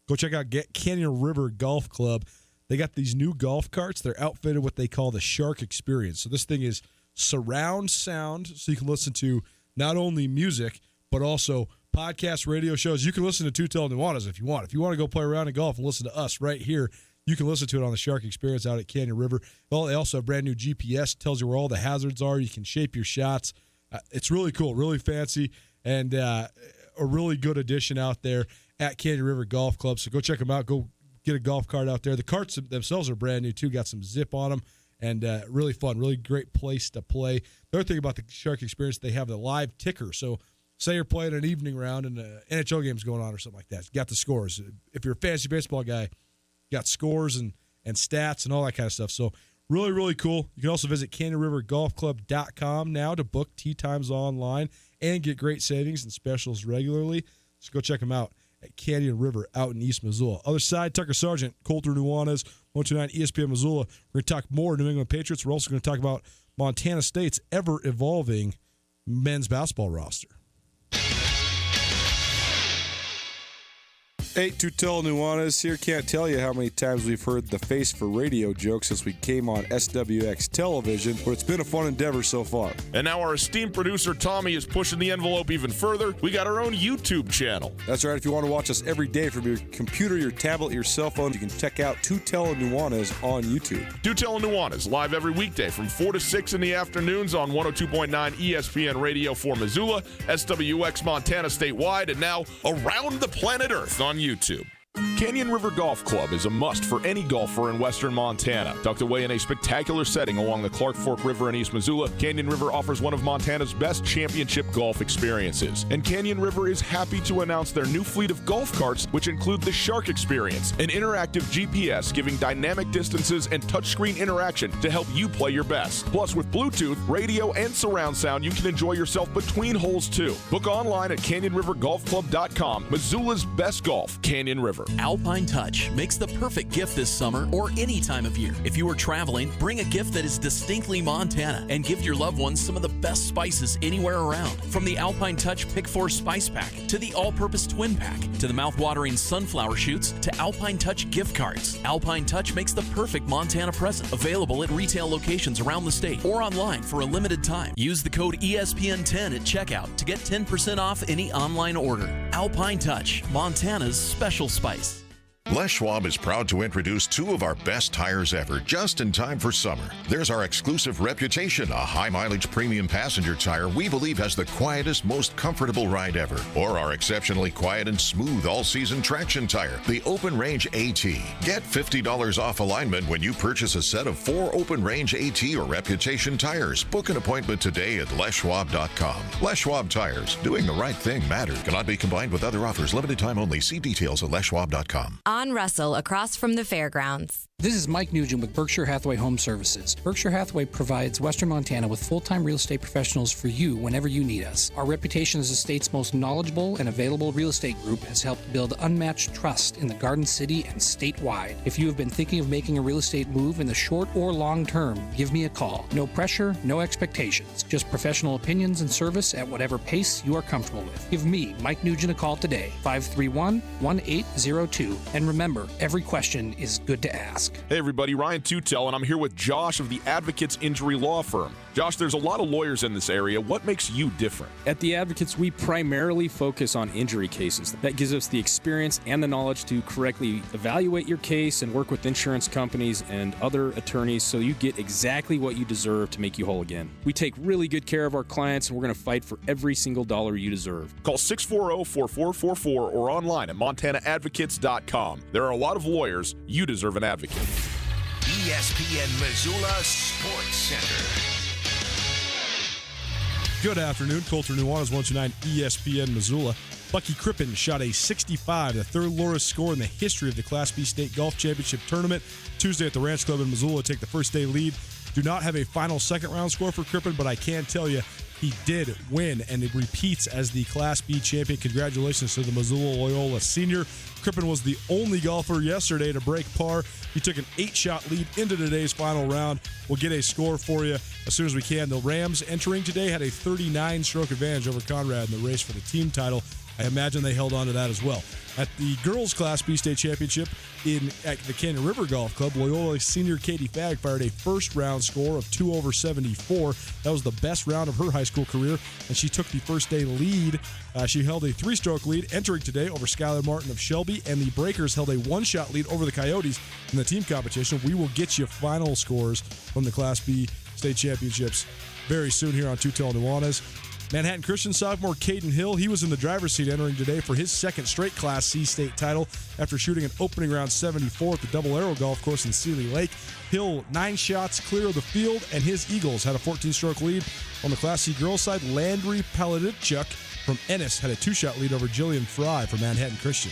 go check out Canyon River Golf Club. They got these new golf carts. They're outfitted with what they call the Shark Experience. So this thing is surround sound, so you can listen to not only music, but also podcasts, radio shows. You can listen to Two Tell Nuanez if you want. If you want to go play around in golf and listen to us right here, you can listen to it on the Shark Experience out at Canyon River. Well, they also have brand new GPS, tells you where all the hazards are. You can shape your shots. It's really cool, really fancy, and a really good addition out there at Canyon River Golf Club. So go check them out. Go get a golf cart out there. The carts themselves are brand new, too. Got some zip on them, and really fun, really great place to play. The other thing about the Shark Experience, they have the live ticker. So say you're playing an evening round and an NHL game's going on or something like that. You got the scores. If you're a fantasy baseball guy, you got scores and stats and all that kind of stuff. So really, really cool. You can also visit CanyonRiverGolfClub.com now to book tee times online and get great savings and specials regularly. So go check them out at Canyon River out in East Missoula. Other side, Tucker Sargent, Colter Nuanez, 129 ESPN Missoula. We're going to talk more New England Patriots. We're also going to talk about Montana State's ever-evolving men's basketball roster. 8-2-tell Nuanez here. Can't tell you how many times we've heard the face for radio joke since we came on SWX television, but it's been a fun endeavor so far. And now our esteemed producer Tommy is pushing the envelope even further. We got our own YouTube channel. That's right. If you want to watch us every day from your computer, your tablet, your cell phone, you can check out 2Tell Nuanez on YouTube. 2Tell Nuanez, live every weekday from 4 to 6 in the afternoons on 102.9 ESPN Radio for Missoula, SWX Montana statewide, and now around the planet Earth on YouTube. Canyon River Golf Club is a must for any golfer in western Montana. Tucked away in a spectacular setting along the Clark Fork River in East Missoula, Canyon River offers one of Montana's best championship golf experiences. And Canyon River is happy to announce their new fleet of golf carts, which include the Shark Experience, an interactive GPS giving dynamic distances and touchscreen interaction to help you play your best. Plus, with Bluetooth, radio, and surround sound, you can enjoy yourself between holes too. Book online at CanyonRiverGolfClub.com. Missoula's best golf, Canyon River. Alpine Touch makes the perfect gift this summer or any time of year. If you are traveling, bring a gift that is distinctly Montana and give your loved ones some of the best spices anywhere around. From the Alpine Touch Pick 4 Spice Pack to the All-Purpose Twin Pack to the mouth-watering sunflower shoots to Alpine Touch gift cards. Alpine Touch makes the perfect Montana present. Available at retail locations around the state or online for a limited time. Use the code ESPN10 at checkout to get 10% off any online order. Alpine Touch, Montana's special spice. Les Schwab is proud to introduce two of our best tires ever, just in time for summer. There's our exclusive Reputation, a high-mileage premium passenger tire we believe has the quietest, most comfortable ride ever. Or our exceptionally quiet and smooth all-season traction tire, the Open Range AT. Get $50 off alignment when you purchase a set of 4 Open Range AT or Reputation tires. Book an appointment today at leschwab.com. Les Schwab Tires. Doing the right thing matters. Cannot be combined with other offers. Limited time only. See details at leschwab.com. On Russell, across from the fairgrounds. This is Mike Nugent with Berkshire Hathaway Home Services. Berkshire Hathaway provides Western Montana with full-time real estate professionals for you whenever you need us. Our reputation as the state's most knowledgeable and available real estate group has helped build unmatched trust in the Garden City and statewide. If you have been thinking of making a real estate move in the short or long term, give me a call. No pressure, no expectations. Just professional opinions and service at whatever pace you are comfortable with. Give me, Mike Nugent, a call today, 531-1802. And remember, every question is good to ask. Hey everybody, Ryan Tutel, and I'm here with Josh of the Advocates Injury Law Firm. Josh, there's a lot of lawyers in this area. What makes you different? At the Advocates, we primarily focus on injury cases. That gives us the experience and the knowledge to correctly evaluate your case and work with insurance companies and other attorneys so you get exactly what you deserve to make you whole again. We take really good care of our clients, and we're going to fight for every single dollar you deserve. Call 640-4444 or online at montanaadvocates.com. There are a lot of lawyers. You deserve an advocate. ESPN Missoula Sports Center. Good afternoon. Colter Nuanez, 129 ESPN Missoula. Bucky Crippen shot a 65, the third lowest score in the history of the Class B State Golf Championship Tournament. Tuesday at the Ranch Club in Missoula, take the first day lead. Do not have a final second round score for Crippen, but I can tell you he did win, and it repeats as the Class B champion. Congratulations to the Missoula Loyola senior. Crippen was the only golfer yesterday to break par. He took an 8-shot lead into today's final round. We'll get a score for you as soon as we can. The Rams entering today had a 39-stroke advantage over Conrad in the race for the team title. I imagine they held on to that as well. At the girls' Class B state championship at the Canyon River Golf Club, Loyola senior Katie Fagg fired a first-round score of 2 over 74. That was the best round of her high school career, and she took the first-day lead. She held a 3-stroke lead entering today over Skylar Martin of Shelby, and the Breakers held a 1-shot lead over the Coyotes in the team competition. We will get you final scores from the Class B state championships very soon here on Tutel Nuanez. Manhattan Christian sophomore Caden Hill, he was in the driver's seat entering today for his second straight Class C state title after shooting an opening round 74 at the Double Arrow Golf Course in Seeley Lake. Hill, 9 shots clear of the field, and his Eagles had a 14-stroke lead. On the Class C girls side, Landry Paladichuk from Ennis had a 2-shot lead over Jillian Fry from Manhattan Christian.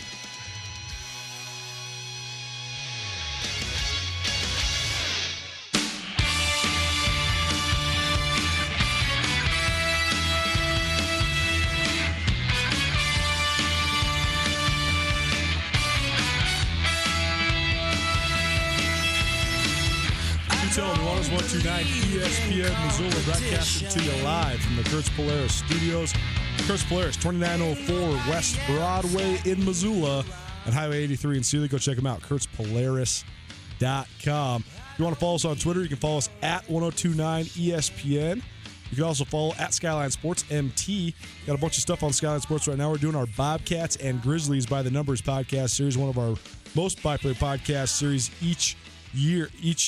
Nuanez 129 ESPN Missoula, broadcasting to you live from the Kurtz Polaris studios. Kurtz Polaris, 2904 West Broadway in Missoula and Highway 83 in Seeley. Go check them out, kurtzpolaris.com. If you want to follow us on Twitter, you can follow us at 1029 ESPN. You can also follow at Skyline Sports MT. Got a bunch of stuff on Skyline Sports right now. We're doing our Bobcats and Grizzlies by the Numbers podcast series, one of our most popular podcast series each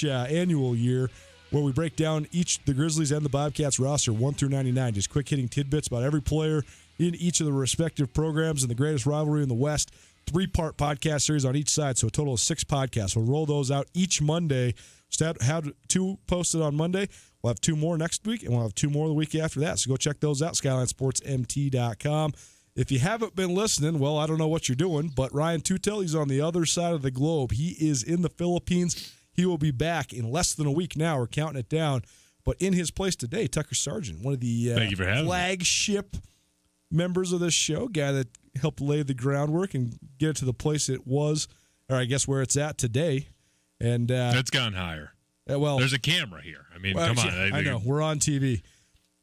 annual year, where we break down the Grizzlies and the Bobcats roster 1 through 99. Just quick hitting tidbits about every player in each of the respective programs and the greatest rivalry in the West. 3-part podcast series on each side, so a total of 6 podcasts. We'll roll those out each Monday. Just have 2 posted on Monday. We'll have 2 more next week, and we'll have 2 more the week after that. So go check those out, SkylineSportsMT.com. If you haven't been listening, well, I don't know what you're doing, but Ryan Tutel, he's on the other side of the globe. He is in the Philippines. He will be back in less than a week now. We're counting it down. But in his place today, Tucker Sargent, one of the Thank you for having flagship members of this show, guy that helped lay the groundwork and get it to the place it was, or I guess where it's at today. And it's gone higher. Well, there's a camera here. I mean, come on. I know. We're on TV.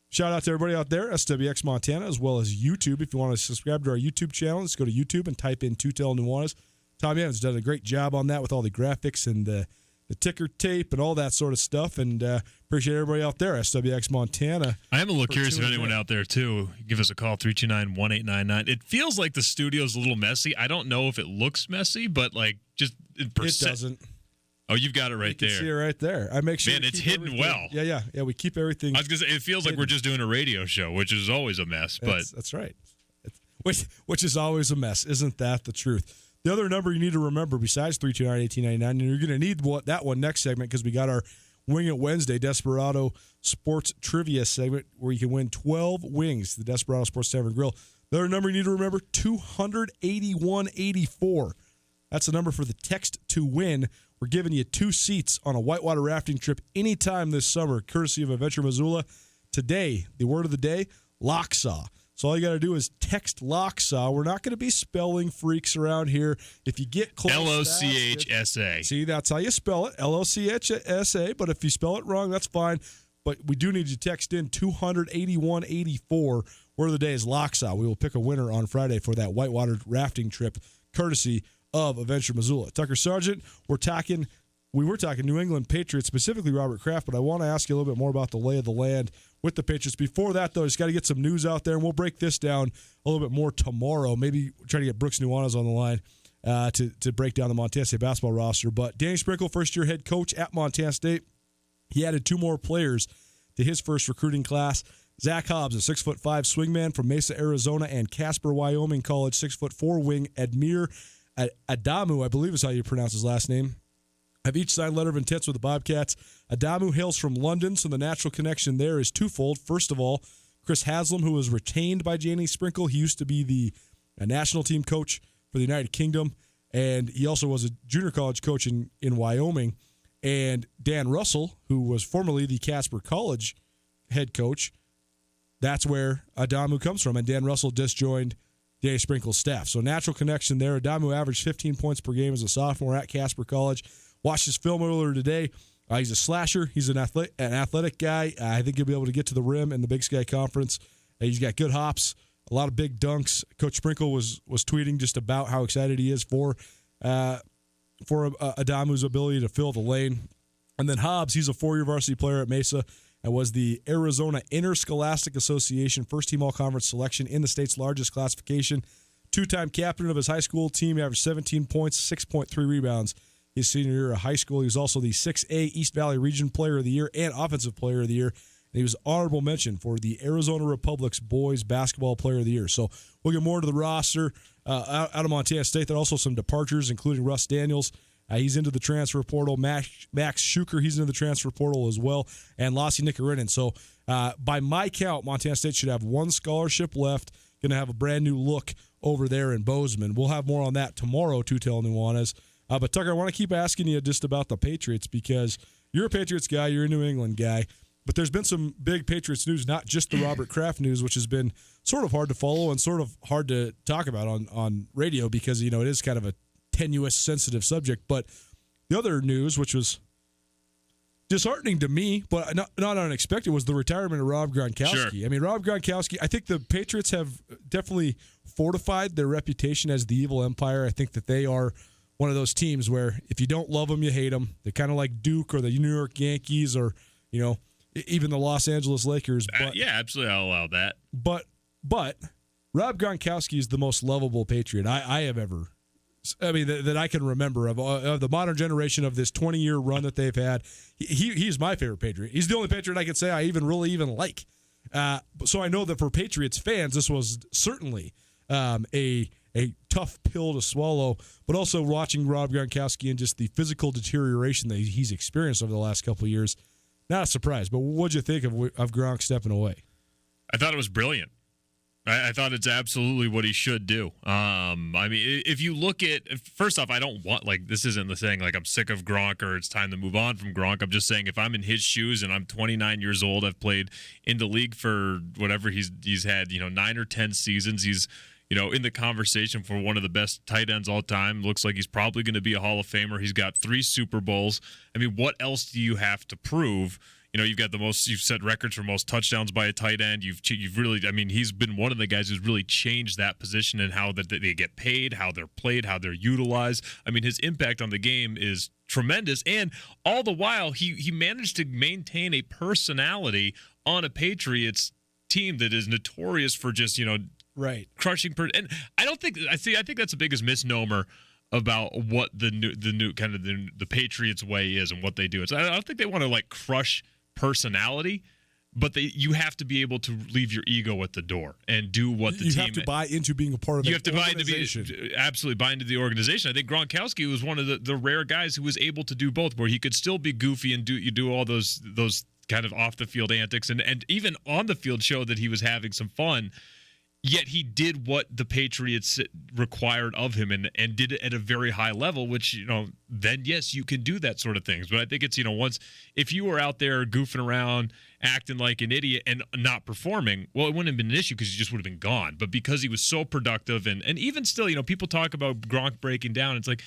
Shout out to everybody out there, SWX Montana, as well as YouTube. If you want to subscribe to our YouTube channel, just go to YouTube and type in Tutel Nuanez. Tom Evans done a great job on that with all the graphics and the ticker tape and all that sort of stuff. And appreciate everybody out there, SWX Montana. I am a little curious if anyone out there, too. Give us a call, 329-1899. It feels like the studio's a little messy. I don't know if it looks messy, but like just in percent. It doesn't. Oh, you've got it right there. You can see it right there. I make sure. Man, it's hidden well. Yeah. We keep everything. I was gonna say, it feels like we're just doing a radio show, which is always a mess. But that's right. Which is always a mess. Isn't that the truth? The other number you need to remember, besides 329-1899, and you're going to need that one next segment because we got our Wing It Wednesday Desperado Sports Trivia segment where you can win 12 wings, the Desperado Sports Tavern Grill. The other number you need to remember, 281-84. That's the number for the text to win. We're giving you 2 seats on a whitewater rafting trip anytime this summer, courtesy of Adventure Missoula. Today, the word of the day, Locksaw. So all you got to do is text Locksaw. We're not going to be spelling freaks around here. If you get close, Lochsa. See, that's how you spell it, Lochsa. But if you spell it wrong, that's fine. But we do need you to text in 281-84. Word of the day is Locksaw. We will pick a winner on Friday for that whitewater rafting trip, courtesy of Adventure Missoula. Tucker Sargent, we were talking New England Patriots, specifically Robert Kraft, but I want to ask you a little bit more about the lay of the land with the Patriots. Before that, though, just got to get some news out there, and we'll break this down a little bit more tomorrow. Maybe try to get Brooks Nuanez on the line to break down the Montana State basketball roster. But Danny Sprinkle, first-year head coach at Montana State, he added 2 more players to his first recruiting class. Zach Hobbs, a 6'5" swingman from Mesa, Arizona, and Casper, Wyoming College, 6'4" wing Admir Adamu, I believe is how you pronounce his last name, have each signed letter of intents with the Bobcats. Adamu hails from London, so the natural connection there is twofold. First of all, Chris Haslam, who was retained by Danny Sprinkle, he used to be the national team coach for the United Kingdom, and he also was a junior college coach in Wyoming. And Dan Russell, who was formerly the Casper College head coach, that's where Adamu comes from, and Dan Russell just joined Danny Sprinkle's staff. So natural connection there. Adamu averaged 15 points per game as a sophomore at Casper College. Watched his film earlier today. He's a slasher. He's an athletic guy. I think he'll be able to get to the rim in the Big Sky Conference. He's got good hops, a lot of big dunks. Coach Sprinkle was tweeting just about how excited he is for Adamu's ability to fill the lane. And then Hobbs, he's a 4-year varsity player at Mesa and was the Arizona Interscholastic Association first-team all-conference selection in the state's largest classification. 2-time captain of his high school team, averaged 17 points, 6.3 rebounds his senior year of high school. He was also the 6A East Valley Region Player of the Year and Offensive Player of the Year. And he was honorable mention for the Arizona Republic's Boys Basketball Player of the Year. So we'll get more to the roster out of Montana State. There are also some departures, including Russ Daniels. He's into the transfer portal. Max Schuker, he's into the transfer portal as well. And Lassi Nikarinen. So by my count, Montana State should have 1 scholarship left. Going to have a brand new look over there in Bozeman. We'll have more on that tomorrow, Tutel Nuanez. But Tucker, I want to keep asking you just about the Patriots because you're a Patriots guy, you're a New England guy. But there's been some big Patriots news, not just the Robert Kraft news, which has been sort of hard to follow and sort of hard to talk about on radio because, it is kind of a tenuous, sensitive subject. But the other news, which was disheartening to me, but not unexpected, was the retirement of Rob Gronkowski. Sure. I mean, Rob Gronkowski, I think the Patriots have definitely fortified their reputation as the evil empire. I think that they are one of those teams where if you don't love them, you hate them. They're kind of like Duke or the New York Yankees or, even the Los Angeles Lakers. But, yeah, absolutely. I'll allow that. But Rob Gronkowski is the most lovable Patriot I have ever, that I can remember of the modern generation of this 20-year run that they've had. He's my favorite Patriot. He's the only Patriot I can say I really like. So I know that for Patriots fans, this was certainly a a tough pill to swallow, but also watching Rob Gronkowski and just the physical deterioration that he's experienced over the last couple of years, not a surprise. But what'd you think of Gronk stepping away? I thought it was brilliant. I thought it's absolutely what he should do. I mean, if you look at, first off, I don't want, like, this isn't the saying, like, I'm sick of Gronk or it's time to move on from Gronk. I'm just saying if I'm in his shoes and I'm 29 years old, I've played in the league for whatever he's had, 9 or 10 seasons. He's, in the conversation for one of the best tight ends all time. Looks like he's probably going to be a Hall of Famer. He's got 3 Super Bowls. I mean, what else do you have to prove? You've got you've set records for most touchdowns by a tight end. You've really, I mean, he's been one of the guys who's really changed that position and how that they get paid, how they're played, how they're utilized. I mean, his impact on the game is tremendous. And all the while, he managed to maintain a personality on a Patriots team that is notorious for just, right, crushing. And I think that's the biggest misnomer about what the new kind of the Patriots way is and what they do. I don't think they want to like crush personality, but you have to be able to leave your ego at the door and do what the team. You have to buy into being a part of the organization. Absolutely buy into the organization. I think Gronkowski was one of the rare guys who was able to do both, where he could still be goofy and do all those kind of off the field antics and even on the field show that he was having some fun. Yet he did what the Patriots required of him and did it at a very high level, which, then, yes, you can do that sort of things. But I think it's, if you were out there goofing around, acting like an idiot and not performing, well, it wouldn't have been an issue because you just would have been gone. But because he was so productive and even still, people talk about Gronk breaking down. It's like,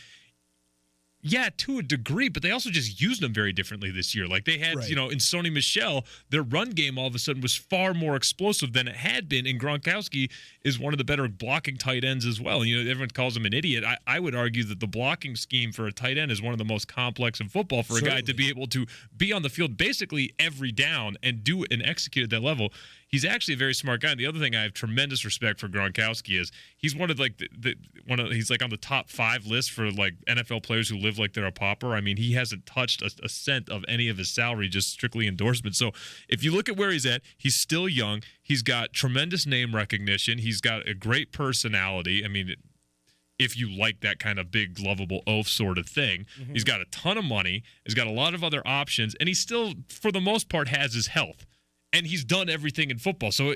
yeah, to a degree, but they also just used them very differently this year. Like they had, right, in Sony Michel, their run game all of a sudden was far more explosive than it had been. And Gronkowski is one of the better blocking tight ends as well. Everyone calls him an idiot. I would argue that the blocking scheme for a tight end is one of the most complex in football for a guy to be able to be on the field basically every down and do it and execute at that level. He's actually a very smart guy. And the other thing I have tremendous respect for Gronkowski is he's one of like he's like on the top 5 list for like NFL players who live like they're a pauper. I mean, he hasn't touched a cent of any of his salary, just strictly endorsement. So if you look at where he's at, he's still young. He's got tremendous name recognition. He's got a great personality. I mean, if you like that kind of big, lovable oaf sort of thing. Mm-hmm. He's got a ton of money. He's got a lot of other options. And he still, for the most part, has his health. And he's done everything in football. So,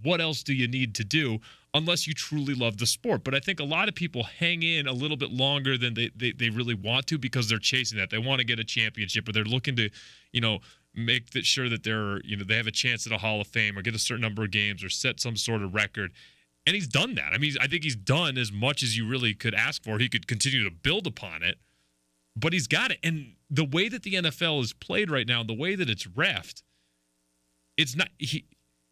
what else do you need to do unless you truly love the sport? But I think a lot of people hang in a little bit longer than they really want to because they're chasing that. They want to get a championship or they're looking to, make sure that they're, they have a chance at a Hall of Fame or get a certain number of games or set some sort of record. And he's done that. I mean, I think he's done as much as you really could ask for. He could continue to build upon it, but he's got it. And the way that the NFL is played right now, the way that it's reffed, it's not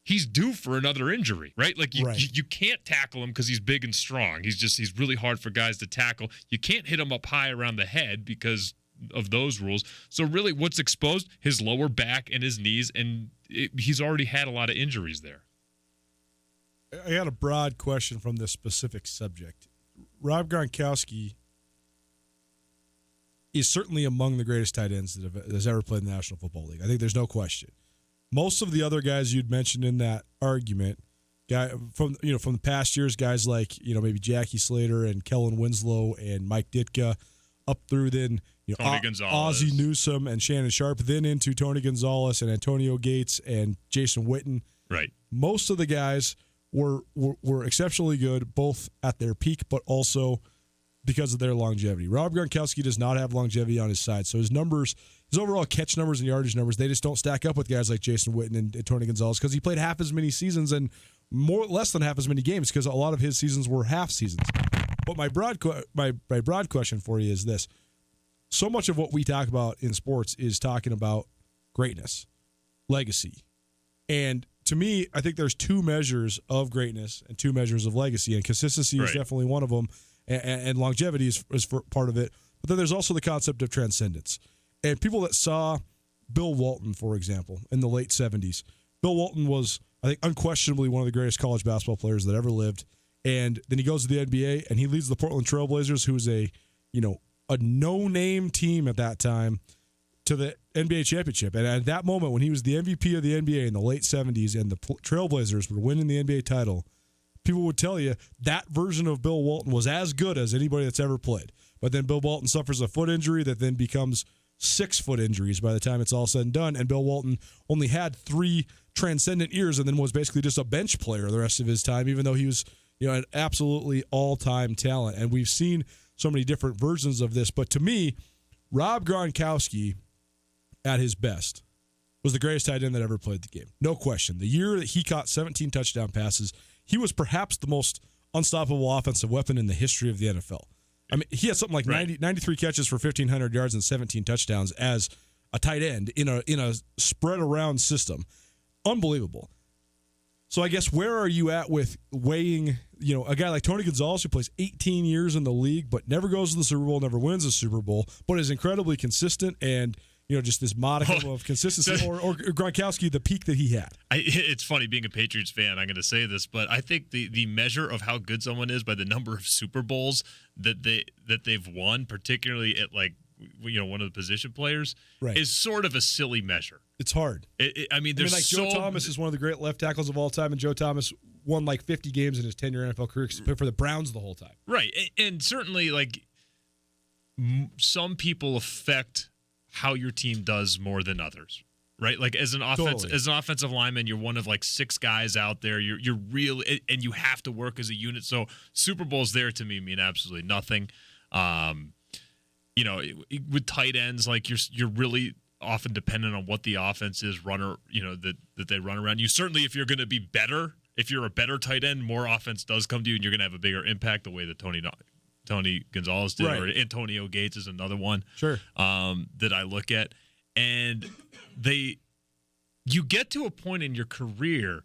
he's due for another injury, right? Like you can't tackle him because he's big and strong. He's really hard for guys to tackle. You can't hit him up high around the head because of those rules. So really what's exposed? His lower back and his knees, and he's already had a lot of injuries there. I got a broad question from this specific subject. Rob Gronkowski is certainly among the greatest tight ends that has ever played in the National Football League. I think there's no question. Most of the other guys you'd mentioned in that argument, from the past years, guys like maybe Jackie Slater and Kellen Winslow and Mike Ditka, up through then Tony Gonzalez, Ozzie Newsome and Shannon Sharp, then into Tony Gonzalez and Antonio Gates and Jason Witten. Right. Most of the guys were exceptionally good, both at their peak, but also because of their longevity. Rob Gronkowski does not have longevity on his side, so his overall catch numbers and yardage numbers, they just don't stack up with guys like Jason Witten and Tony Gonzalez because he played half as many seasons and less than half as many games because a lot of his seasons were half seasons. But my broad question for you is this. So much of what we talk about in sports is talking about greatness, legacy. And to me, I think there's 2 measures of greatness and 2 measures of legacy, and consistency is definitely one of them, and longevity is for part of it. But then there's also the concept of transcendence. And people that saw Bill Walton, for example, in the late 70s, Bill Walton was, I think, unquestionably one of the greatest college basketball players that ever lived. And then he goes to the NBA, and he leads the Portland Trail Blazers, who was a no-name team at that time, to the NBA championship. And at that moment, when he was the MVP of the NBA in the late 70s and the Trailblazers were winning the NBA title, people would tell you that version of Bill Walton was as good as anybody that's ever played. But then Bill Walton suffers a foot injury that then becomes 6 foot injuries by the time it's all said and done. And Bill Walton only had 3 transcendent years and then was basically just a bench player the rest of his time, even though he was, an absolutely all-time talent. And we've seen so many different versions of this. But to me, Rob Gronkowski at his best was the greatest tight end that ever played the game. No question. The year that he caught 17 touchdown passes, he was perhaps the most unstoppable offensive weapon in the history of the NFL. I mean, he had something like 93 catches for 1,500 yards and 17 touchdowns as a tight end in a spread around system. Unbelievable. So I guess where are you at with weighing, a guy like Tony Gonzalez who plays 18 years in the league but never goes to the Super Bowl, never wins a Super Bowl, but is incredibly consistent and just this modicum of consistency, or Gronkowski, the peak that he had. It's funny being a Patriots fan. I'm going to say this, but I think the measure of how good someone is by the number of Super Bowls that they've won, particularly at one of the position players, is sort of a silly measure. It's hard. Joe Thomas is one of the great left tackles of all time, and Joe Thomas won 50 games in his 10-year NFL career for the Browns the whole time. Right, and certainly some people affect how your team does more than others, right? Like as an offensive lineman, you're one of 6 guys out there. You're real, and you have to work as a unit. So Super Bowls there to me mean absolutely nothing. With tight ends, you're really often dependent on what the offense is that they run around. You certainly, if you're going to be better, if you're a better tight end, more offense does come to you, and you're going to have a bigger impact the way that Tony Gonzalez did, or Antonio Gates is another one. Sure. That I look at, and you get to a point in your career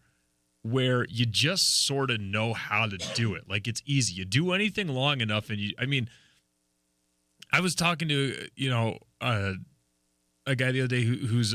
where you just sort of know how to do it. It's easy. You do anything long enough, and I was talking to a guy the other day who's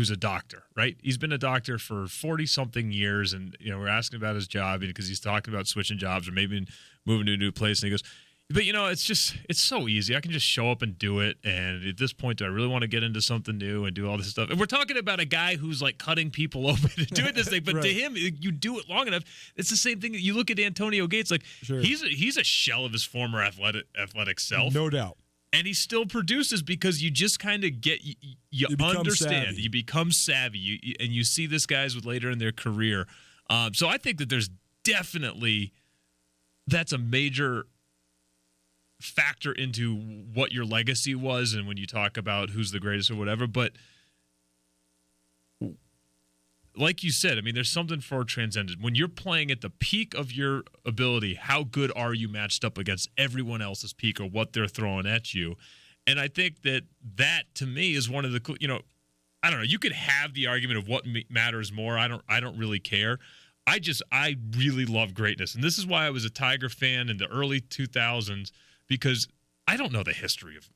a doctor, right? He's been a doctor for 40-something years, and we're asking about his job because he's talking about switching jobs or maybe moving to a new place, and he goes, but it's so easy. I can just show up and do it. And at this point, do I really want to get into something new and do all this stuff? And we're talking about a guy who's cutting people open and doing this thing. But to him, you do it long enough. It's the same thing that you look at Antonio Gates. Sure. He's a shell of his former athletic self. No doubt. And he still produces because you just kind of get you understand. Savvy. You become savvy. And you see this guys with later in their career. So I think that there's definitely that's a major factor into what your legacy was and when you talk about who's the greatest or whatever. But like you said, there's something for transcendent. When you're playing at the peak of your ability, how good are you matched up against everyone else's peak or what they're throwing at you? And I think that to me is one of the I don't know, you could have the argument of what matters more. I don't really care. I really love greatness. And this is why I was a Tiger fan in the early 2000s, because I don't know the history of.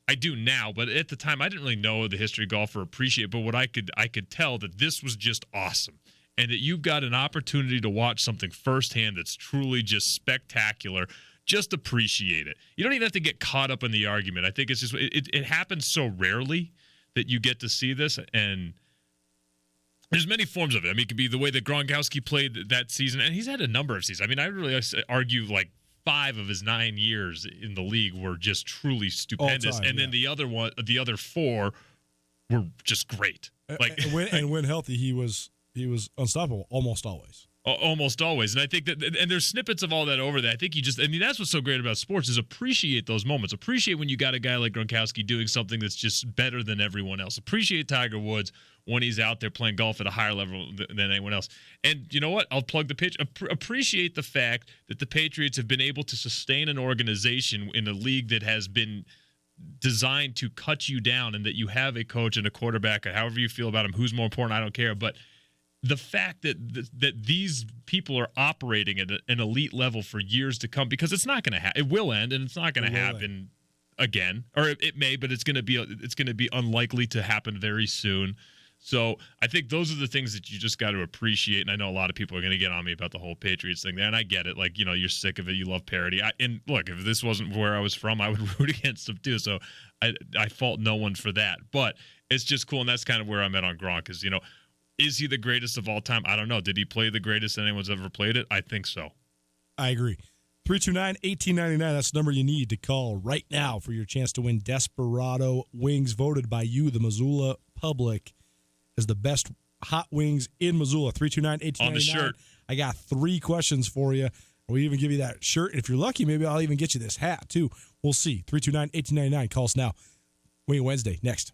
I do now, but at the time I didn't really know the history of golf or appreciate it. But what I could tell that this was just awesome, and that you've got an opportunity to watch something firsthand that's truly just spectacular. Just appreciate it. You don't even have to get caught up in the argument. I think it's just it happens so rarely that you get to see this, and there's many forms of it. It could be the way that Gronkowski played that season, and he's had a number of seasons. I really argue 5 of his 9 years in the league were just truly stupendous, and then the other 4 were just great. And when healthy, he was unstoppable almost always. Almost always. And I think that, and there's snippets of all that over there. I think that's what's so great about sports is appreciate those moments. Appreciate when you got a guy like Gronkowski doing something that's just better than everyone else. Appreciate Tiger Woods when he's out there playing golf at a higher level than anyone else. And you know what? I'll plug the pitch. Appreciate the fact that the Patriots have been able to sustain an organization in a league that has been designed to cut you down, and that you have a coach and a quarterback, however you feel about him, who's more important, I don't care. But the fact that these people are operating at an elite level for years to come, because it's not going to happen. It will end, and it's not going to happen again, or it may, but it's going to be unlikely to happen very soon. So I think those are the things that you just got to appreciate. And I know a lot of people are going to get on me about the whole Patriots thing there, and I get it. You're sick of it. You love parody. And look, if this wasn't where I was from, I would root against them too. So I fault no one for that. But it's just cool, and that's kind of where I'm at on Gronk, because Is he the greatest of all time? I don't know. Did he play the greatest anyone's ever played it? I think so. I agree. 329-1899, that's the number you need to call right now for your chance to win Desperado Wings, voted by you, the Missoula public, as the best hot wings in Missoula. 329-1899. On the shirt. I got 3 questions for you. We'll even give you that shirt. And if you're lucky, maybe I'll even get you this hat, too. We'll see. 329-1899. Call us now. Wing Wednesday, next.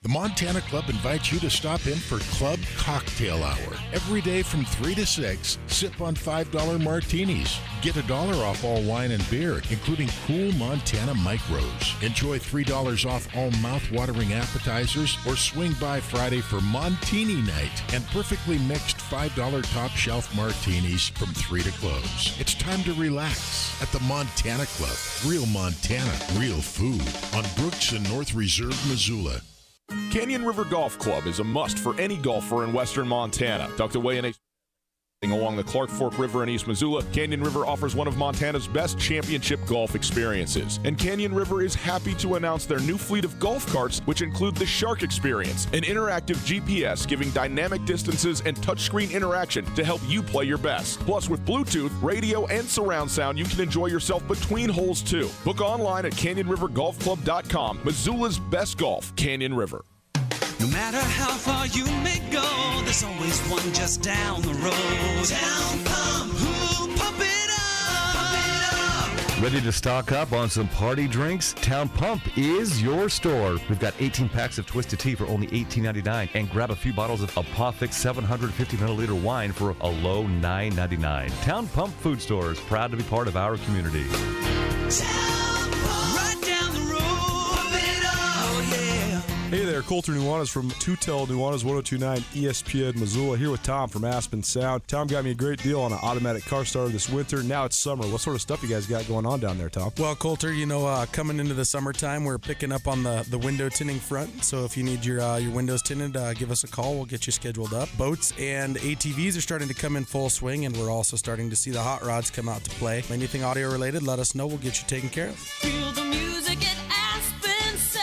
The Montana Club invites you to stop in for Club Cocktail Hour. Every day from 3 to 6, sip on $5 martinis. Get $1 off all wine and beer, including cool Montana micros. Enjoy $3 off all mouth-watering appetizers, or swing by Friday for Montini Night and perfectly mixed $5 top shelf martinis from 3 to close. It's time to relax at the Montana Club. Real Montana, real food on Brooks and North Reserve, Missoula. Canyon River Golf Club is a must for any golfer in western Montana. Tucked away in a along the Clark Fork River in East Missoula, Canyon River offers one of Montana's best championship golf experiences. And Canyon River is happy to announce their new fleet of golf carts, which include the Shark Experience, an interactive GPS giving dynamic distances and touchscreen interaction to help you play your best. Plus, with Bluetooth, radio, and surround sound, you can enjoy yourself between holes too. Book online at CanyonRiverGolfClub.com. Missoula's best golf, Canyon River. No matter how far you may go, there's always one just down the road. Town Pump, ooh, pump it up, pump it up. Ready to stock up on some party drinks? Town Pump is your store. We've got 18 packs of Twisted Tea for only $18.99, and grab a few bottles of Apothic 750 milliliter wine for a low $9.99. Town Pump Food Store is proud to be part of our community. Town Pump, right down the road, pump it up, oh yeah. Hey there, Colter Nuanez from Tutel Nuanez 1029 ESPN Missoula, here with Tom from Aspen Sound. Tom got me a great deal on an automatic car starter this winter. Now it's summer. What sort of stuff you guys got going on down there, Tom? Well, Colter, coming into the summertime, we're picking up on the window tinting front. So if you need your windows tinted, give us a call. We'll get you scheduled up. Boats and ATVs are starting to come in full swing, and we're also starting to see the hot rods come out to play. Anything audio related, let us know. We'll get you taken care of. Feel the music at Aspen Sound.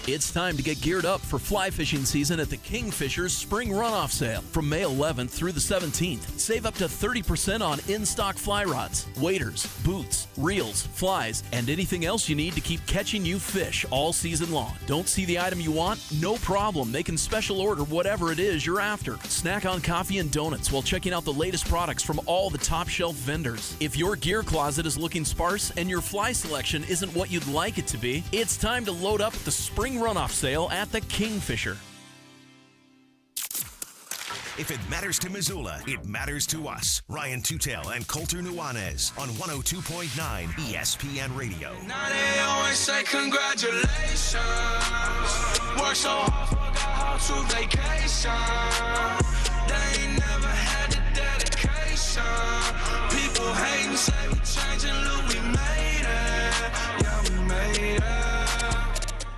It's time to get geared up for fly fishing season at the Kingfisher's Spring Runoff Sale. From May 11th through the 17th, save up to 30% on in-stock fly rods, waders, boots, reels, flies, and anything else you need to keep catching you fish all season long. Don't see the item you want? No problem. They can special order whatever it is you're after. Snack on coffee and donuts while checking out the latest products from all the top shelf vendors. If your gear closet is looking sparse and your fly selection isn't what you'd like it to be, it's time to load up at the Spring Runoff Sale at the Kingfisher. If it matters to Missoula, it matters to us. Ryan Tutel and Colter Nuanez on 102.9 ESPN Radio. Now they always say congratulations. Work so hard, forgot how to vacation. They ain't never had the dedication. People hate and say we changing, look, we made it. Yeah, we made it.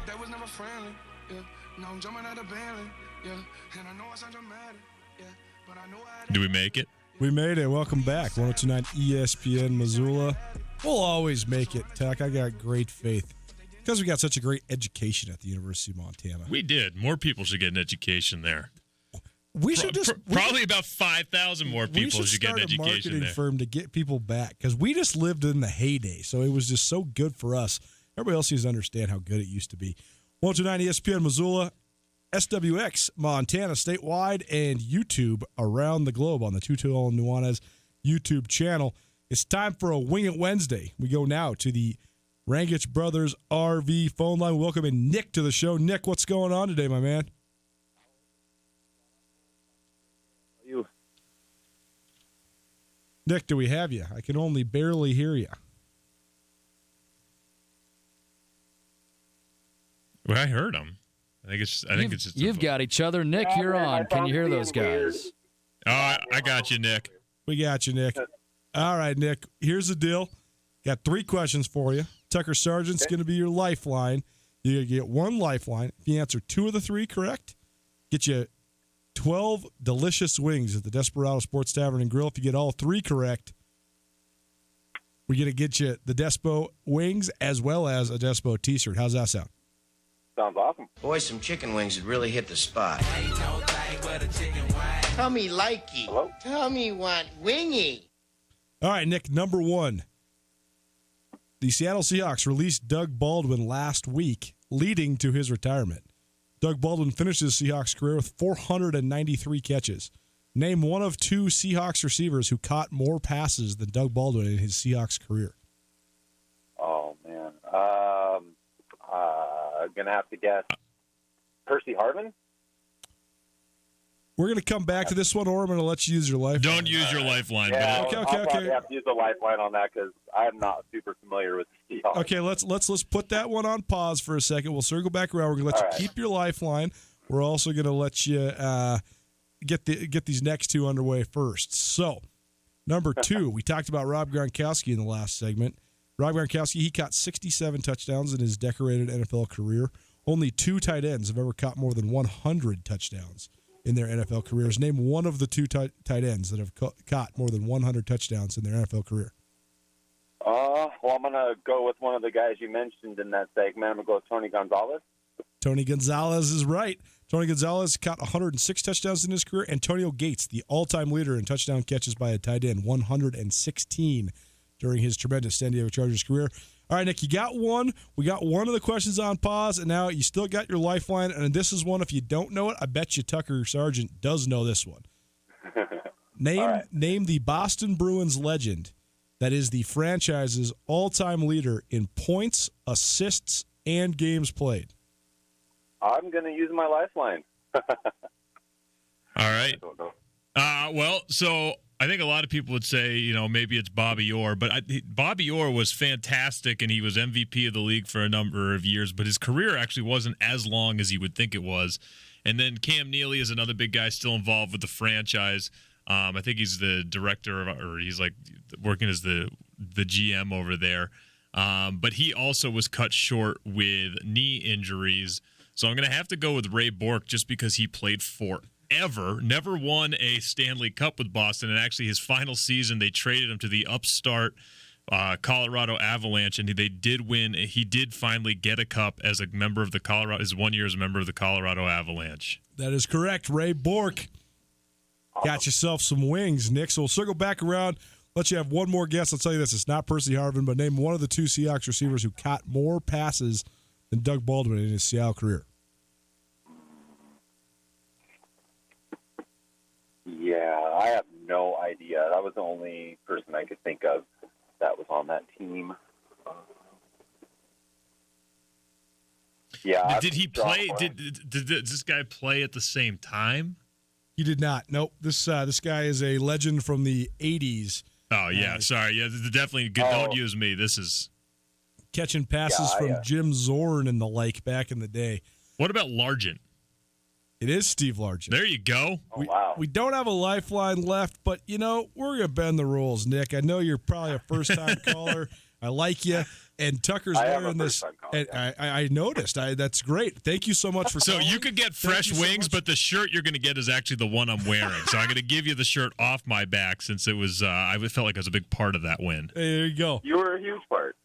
They was never friendly, yeah. Now I'm jumping out of Bentley, yeah. And I know I sound dramatic, yeah. But I know I Do we make it? We made it. Welcome back. 1029 ESPN Missoula. We'll always make it, Tech. I got great faith. Because we got such a great education at the University of Montana. We did. More people should get an education there. We should probably about 5,000 more people should get an education there. We should start a marketing there. firm to get people back, because we just lived in the heyday, so it was just so good for us. Everybody else needs to understand how good it used to be. 1029 ESPN Missoula, SWX Montana statewide, and YouTube around the globe on the Tutel Nuanez YouTube channel. It's time for a Wing It Wednesday. We go now to the Rangich Brothers RV phone line. We welcome in Nick to the show. Nick, what's going on today, my man? You. Nick, do we have you? I can only barely hear you. Well, I heard him. I think it's just. You've got each other, Nick. You're on. Can you hear those guys? Oh, I got you, Nick. We got you, Nick. All right, Nick. Here's the deal. Got 3 questions for you. Tucker Sargent's going to be your lifeline. You get 1 lifeline. If you answer 2 of the 3 correct, get you 12 delicious wings at the Desperado Sports Tavern and Grill. If you get all 3 correct, we're going to get you the Despo wings as well as a Despo t-shirt. How's that sound? sounds awesome. Boy, some chicken wings would really hit the spot. Tommy likey. Hello? Tommy want wingy. All right, Nick, number one. The Seattle Seahawks released Doug Baldwin last week, leading to his retirement. Doug Baldwin finished his Seahawks career with 493 catches. Name one of two Seahawks receivers who caught more passes than Doug Baldwin in his Seahawks career. Oh, man. Going to have to guess Percy Harvin? We're going to come back to this one, or I'm going to let you use your lifeline. Don't use your lifeline. Yeah, but I'll probably have to use the lifeline on that because I'm not super familiar with the Seahawks. Okay, let's put that one on pause for a second. We'll circle back around. We're going to let you keep your lifeline. We're also going to let you get these next two underway first. So, number two, we talked about Rob Gronkowski in the last segment. Rob Gronkowski, he caught 67 touchdowns in his decorated NFL career. Only two tight ends have ever caught more than 100 touchdowns in their NFL careers. Name one of the two tight ends that have caught more than 100 touchdowns in their NFL career. Well, I'm going to go with one of the guys you mentioned in that segment. I'm going to go with Tony Gonzalez. Tony Gonzalez is right. Tony Gonzalez caught 106 touchdowns in his career. Antonio Gates, the all-time leader in touchdown catches by a tight end, 116 during his tremendous San Diego Chargers career. All right, Nick, you got one. We got one of the questions on pause, and now you still got your lifeline. And this is one, if you don't know it, I bet you Tucker Sargent does know this one. Name the Boston Bruins legend that is the franchise's all-time leader in points, assists, and games played. I'm going to use my lifeline. All right. Well, so I think a lot of people would say, maybe it's Bobby Orr, but Bobby Orr was fantastic, and he was MVP of the league for a number of years, but his career actually wasn't as long as you would think it was. And then Cam Neely is another big guy still involved with the franchise. I think he's the director, or he's like working as the GM over there. But he also was cut short with knee injuries. So I'm going to have to go with Ray Bourque just because he played forever, never won a Stanley Cup with Boston, and actually his final season they traded him to the upstart Colorado Avalanche, and they did win. He did finally get a cup as a member of his 1 year as a member of the Colorado Avalanche. That is correct. Ray Bourque. Got yourself some wings, Nick. So we'll circle back around. Let you have one more guess. I'll tell you this. It's not Percy Harvin, but name one of the two Seahawks receivers who caught more passes than Doug Baldwin in his Seattle career. Yeah, I have no idea. That was the only person I could think of that was on that team. Yeah. Did he play? Did this guy play at the same time? He did not. Nope. This guy is a legend from the 80s. Oh, yeah. Sorry. Yeah, definitely. Don't use me. This is catching passes from Jim Zorn and the like back in the day. What about Largent? It is Steve Largent. There you go. Wow. We don't have a lifeline left, but, we're going to bend the rules, Nick. I know you're probably a first-time caller. I like you. And Tucker's wearing this. And I noticed. That's great. Thank you so much for calling. So you could get fresh wings, but the shirt you're going to get is actually the one I'm wearing. So I'm going to give you the shirt off my back since it was. I felt like it was a big part of that win. Hey, there you go. You were a huge part.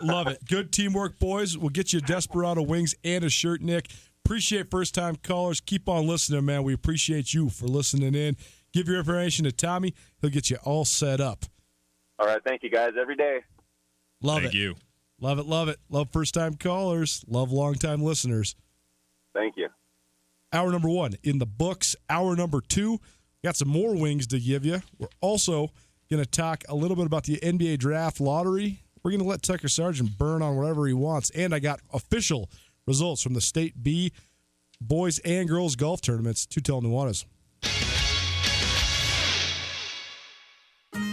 Love it. Good teamwork, boys. We'll get you Desperado wings and a shirt, Nick. Appreciate first-time callers. Keep on listening, man. We appreciate you for listening in. Give your information to Tommy. He'll get you all set up. All right. Thank you, guys. Every day. Love it. Thank you. Love it, love it. Love first-time callers. Love long-time listeners. Thank you. Hour number one in the books. Hour number two, got some more wings to give you. We're also going to talk a little bit about the NBA Draft Lottery. We're going to let Tucker Sargent burn on whatever he wants. And I got official results from the State B boys and girls golf tournaments. Tutel Nuanez.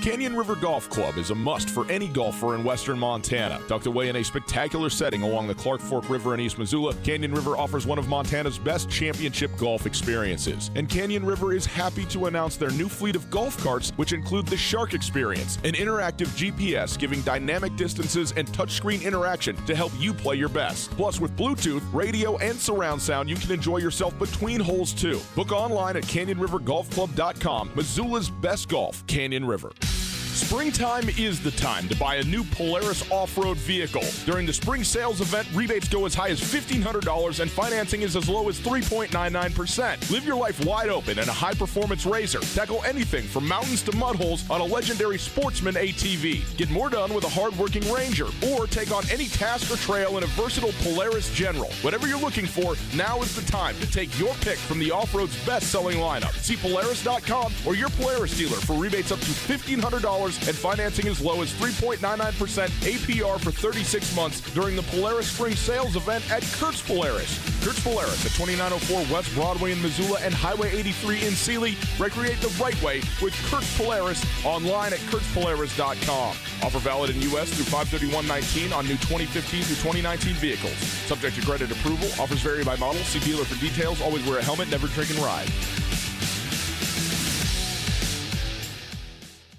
Canyon River Golf Club is a must for any golfer in western Montana. Tucked away in a spectacular setting along the Clark Fork River in East Missoula, Canyon River offers one of Montana's best championship golf experiences. And Canyon River is happy to announce their new fleet of golf carts, which include the Shark Experience, an interactive GPS giving dynamic distances and touchscreen interaction to help you play your best. Plus, with Bluetooth, radio, and surround sound, you can enjoy yourself between holes too. Book online at CanyonRiverGolfClub.com. Missoula's best golf, Canyon River. Springtime is the time to buy a new Polaris off-road vehicle. During the spring sales event, rebates go as high as $1,500 and financing is as low as 3.99%. Live your life wide open in a high-performance racer. Tackle anything from mountains to mud holes on a legendary Sportsman ATV. Get more done with a hard-working Ranger, or take on any task or trail in a versatile Polaris General. Whatever you're looking for, now is the time to take your pick from the off-road's best-selling lineup. See Polaris.com or your Polaris dealer for rebates up to $1,500 and financing as low as 3.99% APR for 36 months during the Polaris Spring Sales event at Kurtz Polaris. Kurtz Polaris at 2904 West Broadway in Missoula and Highway 83 in Sealy. Recreate the right way with Kurtz Polaris, online at kurtzpolaris.com. Offer valid in U.S. through 5/31/19 on new 2015 through 2019 vehicles. Subject to credit approval. Offers vary by model. See dealer for details. Always wear a helmet. Never drink and ride.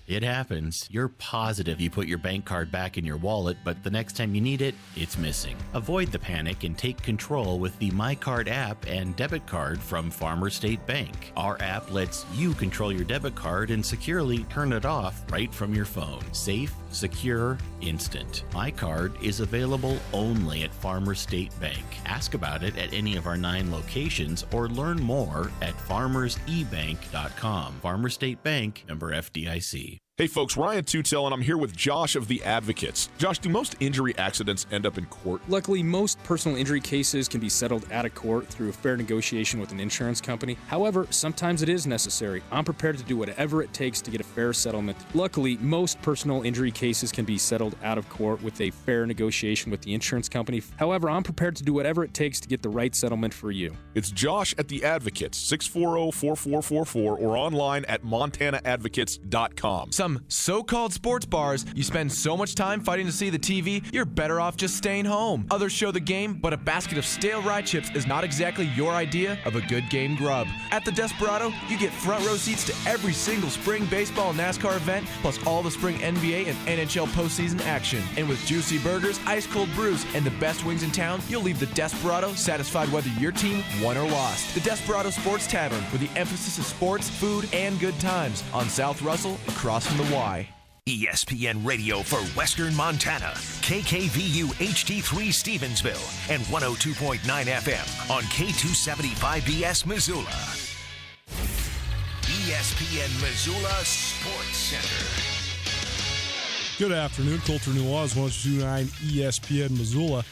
It happens. You're positive you put your bank card back in your wallet, but the next time you need it, it's missing. Avoid the panic and take control with the MyCard app and debit card from Farmers State Bank. Our app lets you control your debit card and securely turn it off right from your phone. Safe, secure, instant. MyCard is available only at Farmers State Bank. Ask about it at any of our 9 locations or learn more at farmersebank.com. Farmers State Bank, member FDIC. Hey folks, Ryan Tutel, and I'm here with Josh of The Advocates. Josh, do most injury accidents end up in court? Luckily, most personal injury cases can be settled out of court through a fair negotiation with an insurance company. However, sometimes it is necessary. I'm prepared to do whatever it takes to get a fair settlement. Luckily, most personal injury cases can be settled out of court with a fair negotiation with the insurance company. However, I'm prepared to do whatever it takes to get the right settlement for you. It's Josh at The Advocates, 640-4444, or online at montanaadvocates.com. Some so-called sports bars, you spend so much time fighting to see the TV, you're better off just staying home. Others show the game, but a basket of stale rye chips is not exactly your idea of a good game grub. At the Desperado, you get front row seats to every single spring baseball and NASCAR event, plus all the spring NBA and NHL postseason action. And with juicy burgers, ice-cold brews, and the best wings in town, you'll leave the Desperado satisfied whether your team won or lost. The Desperado Sports Tavern, with the emphasis of sports, food, and good times, on South Russell, across from the Y. ESPN Radio for Western Montana. KKVU HD3 Stevensville and 102.9 FM on K275BS Missoula. ESPN Missoula Sports Center. Good afternoon. Coulter Nuanez, 102.9 ESPN Missoula.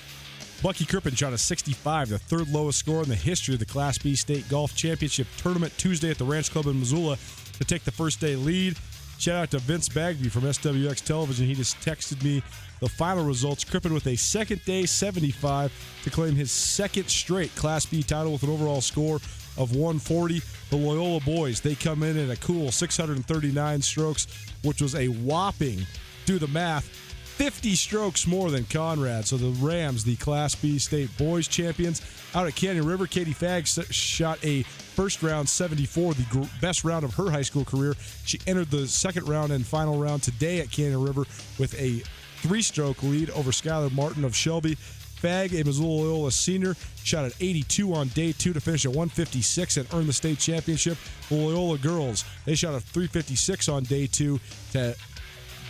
Bucky Crippen shot a 65, the third lowest score in the history of the Class B State Golf Championship Tournament Tuesday at the Ranch Club in Missoula to take the first day lead. Shout out to Vince Bagby from SWX Television. He just texted me the final results. Crippen with a second day 75 to claim his second straight Class B title with an overall score of 140. The Loyola boys, they come in at a cool 639 strokes, which was a whopping, do the math, 50 strokes more than Conrad. So the Rams, the Class B State Boys champions. Out at Canyon River, Katie Fagg shot a first round 74, the best round of her high school career. She entered the second round and final round today at Canyon River with a 3-stroke lead over Skylar Martin of Shelby. Fagg, a Missoula Loyola senior, shot at 82 on day 2 to finish at 156 and earn the state championship. The Loyola girls, they shot a 356 on day 2 to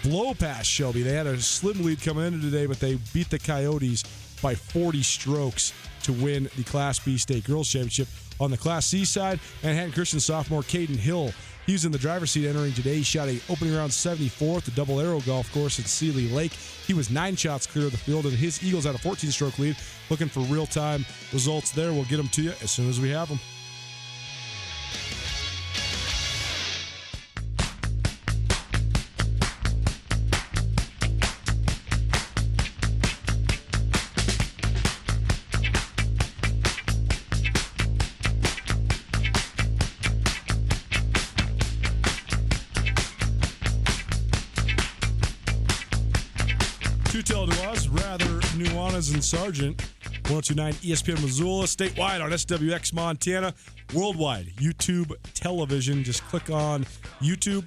blow past Shelby. They had a slim lead coming into today, but they beat the Coyotes by 40 strokes to win the Class B State Girls Championship. On the Class C side, Manhattan Christian sophomore Caden Hill, he's in the driver's seat entering today. He shot a opening round 74 at the Double Arrow Golf Course at Sealy Lake. He was 9 shots clear of the field, and his Eagles had a 14-stroke lead. Looking for real-time results there. We'll get them to you as soon as we have them. And Sargent, 102.9 ESPN Missoula, statewide on SWX Montana, worldwide, YouTube television. Just click on YouTube,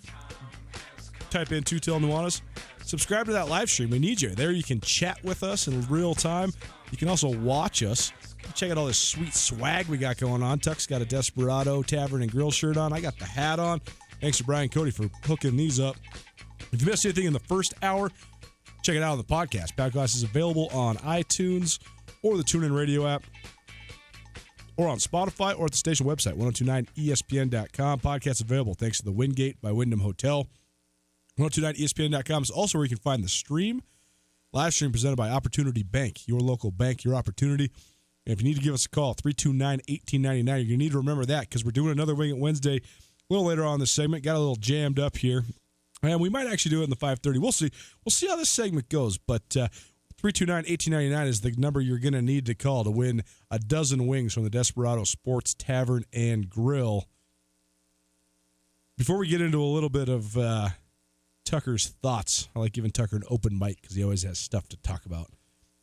type in Tutel Nuanez, subscribe to that live stream. We need you. There you can chat with us in real time. You can also watch us. Check out all this sweet swag we got going on. Tuck's got a Desperado Tavern and Grill shirt on. I got the hat on. Thanks to Brian Cody for hooking these up. If you missed anything in the first hour, check it out on the podcast. Podcast is available on iTunes or the TuneIn Radio app, or on Spotify, or at the station website, 1029ESPN.com. Podcast available thanks to the Wingate by Wyndham Hotel. 1029ESPN.com is also where you can find the stream. Live stream presented by Opportunity Bank, your local bank, your opportunity. And if you need to give us a call, 329-1899. You're going to need to remember that because we're doing another Wing It Wednesday a little later on in this segment. Got a little jammed up here. And we might actually do it in the 5:30. We'll see. We'll see how this segment goes. But 329-1899 is the number you're going to need to call to win a dozen wings from the Desperado Sports Tavern and Grill. Before we get into a little bit of Tucker's thoughts, I like giving Tucker an open mic because he always has stuff to talk about.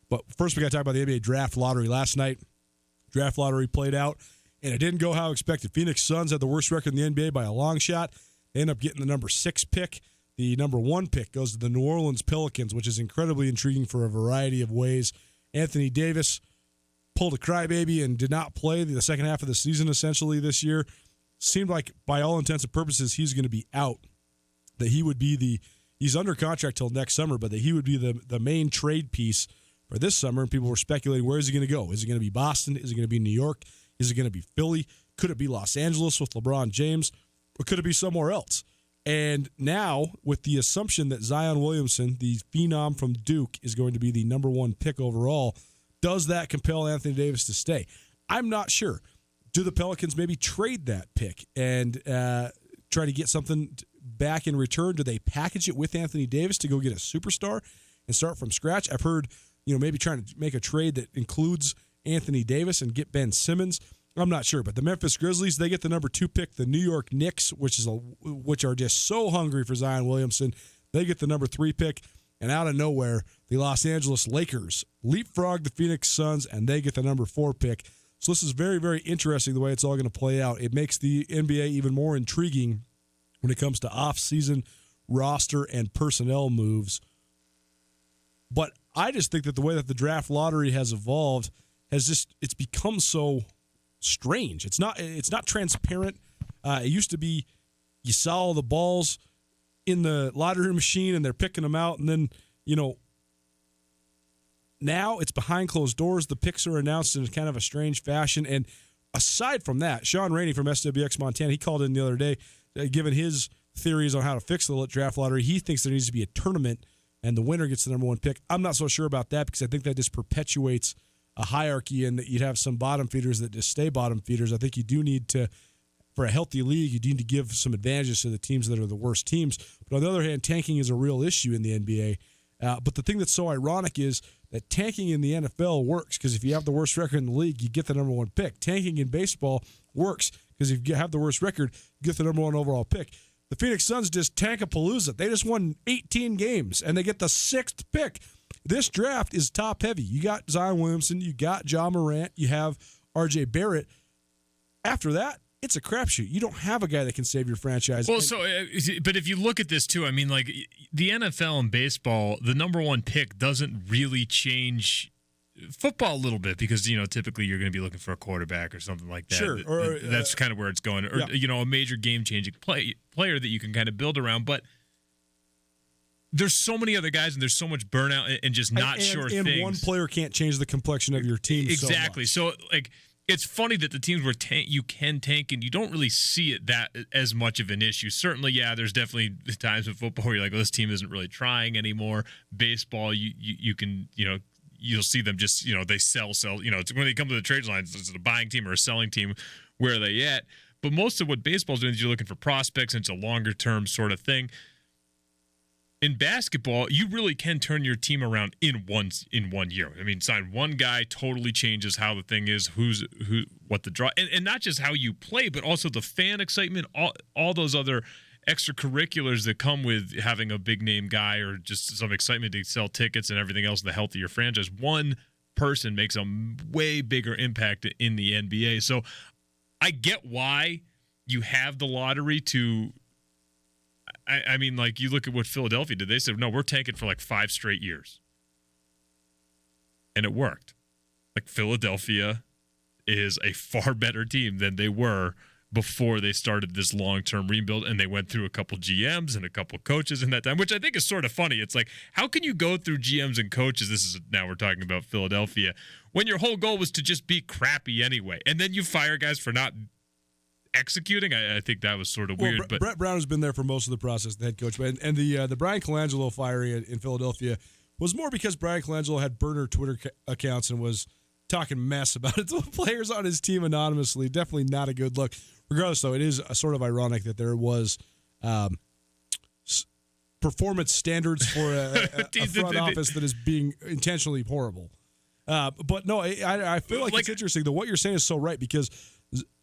But first, we got to talk about the NBA Draft Lottery last night. Draft Lottery played out, and it didn't go how expected. Phoenix Suns had the worst record in the NBA by a long shot. They end up getting the number 6 pick. The number 1 pick goes to the New Orleans Pelicans, which is incredibly intriguing for a variety of ways. Anthony Davis pulled a crybaby and did not play the second half of the season, essentially, this year. Seemed like, by all intents and purposes, he's going to be out. That he would be he's under contract till next summer, but that he would be the main trade piece for this summer. And people were speculating, where is he going to go? Is it going to be Boston? Is it going to be New York? Is it going to be Philly? Could it be Los Angeles with LeBron James? Or could it be somewhere else? And now, with the assumption that Zion Williamson, the phenom from Duke, is going to be the number 1 pick overall, does that compel Anthony Davis to stay? I'm not sure. Do the Pelicans maybe trade that pick and try to get something back in return? Do they package it with Anthony Davis to go get a superstar and start from scratch? I've heard, maybe trying to make a trade that includes Anthony Davis and get Ben Simmons. I'm not sure, but the Memphis Grizzlies, they get the number 2 pick. The New York Knicks, which are just so hungry for Zion Williamson, they get the number 3 pick. And out of nowhere, the Los Angeles Lakers leapfrog the Phoenix Suns, and they get the number 4 pick. So this is very, very interesting the way it's all going to play out. It makes the NBA even more intriguing when it comes to off-season roster and personnel moves. But I just think that the way that the draft lottery has evolved it's become so strange. It's not transparent. It used to be you saw all the balls in the lottery machine and they're picking them out, and then now it's behind closed doors. The picks are announced in kind of a strange fashion. And aside from that, Sean Rainey from SWX Montana, he called in the other day, given his theories on how to fix the draft lottery. He thinks there needs to be a tournament and the winner gets the number 1 pick. I'm not so sure about that because I think that just perpetuates a hierarchy and that you'd have some bottom feeders that just stay bottom feeders. I think you do need to, for a healthy league, you need to give some advantages to the teams that are the worst teams. But on the other hand, tanking is a real issue in the NBA. But the thing that's so ironic is that tanking in the NFL works because if you have the worst record in the league, you get the number 1 pick. Tanking in baseball works because if you have the worst record, you get the number 1 overall pick. The Phoenix Suns just tank-a-palooza. They just won 18 games, and they get the 6th pick. This draft is top-heavy. You got Zion Williamson. You got Ja Morant. You have R.J. Barrett. After that, it's a crapshoot. You don't have a guy that can save your franchise. Well, but if you look at this, too, I mean, like, the NFL and baseball, the number 1 pick doesn't really change football a little bit because, typically you're going to be looking for a quarterback or something like that. Sure. That's kind of where it's going. Or, a major game-changing player that you can kind of build around. But there's so many other guys and there's so much burnout and just not sure things. And one player can't change the complexion of your team exactly. So like, it's funny that the teams where you can tank and you don't really see it that as much of an issue. Certainly, yeah, there's definitely times in football where you're like, well, this team isn't really trying anymore. Baseball, you can, you'll see them just, they sell. It's when they come to the trade lines, it's a buying team or a selling team. Where are they at? But most of what baseball's doing is you're looking for prospects, and it's a longer-term sort of thing. In basketball, you really can turn your team around in one year. I mean, sign one guy totally changes how the thing is, what the draw, and not just how you play, but also the fan excitement, all those other extracurriculars that come with having a big name guy or just some excitement to sell tickets and everything else in the health of your franchise. One person makes a way bigger impact in the NBA. So I get why you have the lottery to. I mean, like, you look at what Philadelphia did. They said, no, we're tanking for like 5 straight years. And it worked. Like, Philadelphia is a far better team than they were before they started this long-term rebuild, and they went through a couple GMs and a couple coaches in that time, which I think is sort of funny. It's like, how can you go through GMs and coaches? This is now we're talking about Philadelphia, when your whole goal was to just be crappy anyway, and then you fire guys for not executing. I think that was sort of weird. But Brett Brown has been there for most of the process, the head coach, and the Brian Colangelo firing in Philadelphia was more because Brian Colangelo had burner Twitter accounts and was talking mess about it to players on his team anonymously. Definitely not a good look. Regardless, though, it is sort of ironic that there was performance standards for a front office that is being intentionally horrible. But no, I feel like it's interesting that what you're saying is so right, because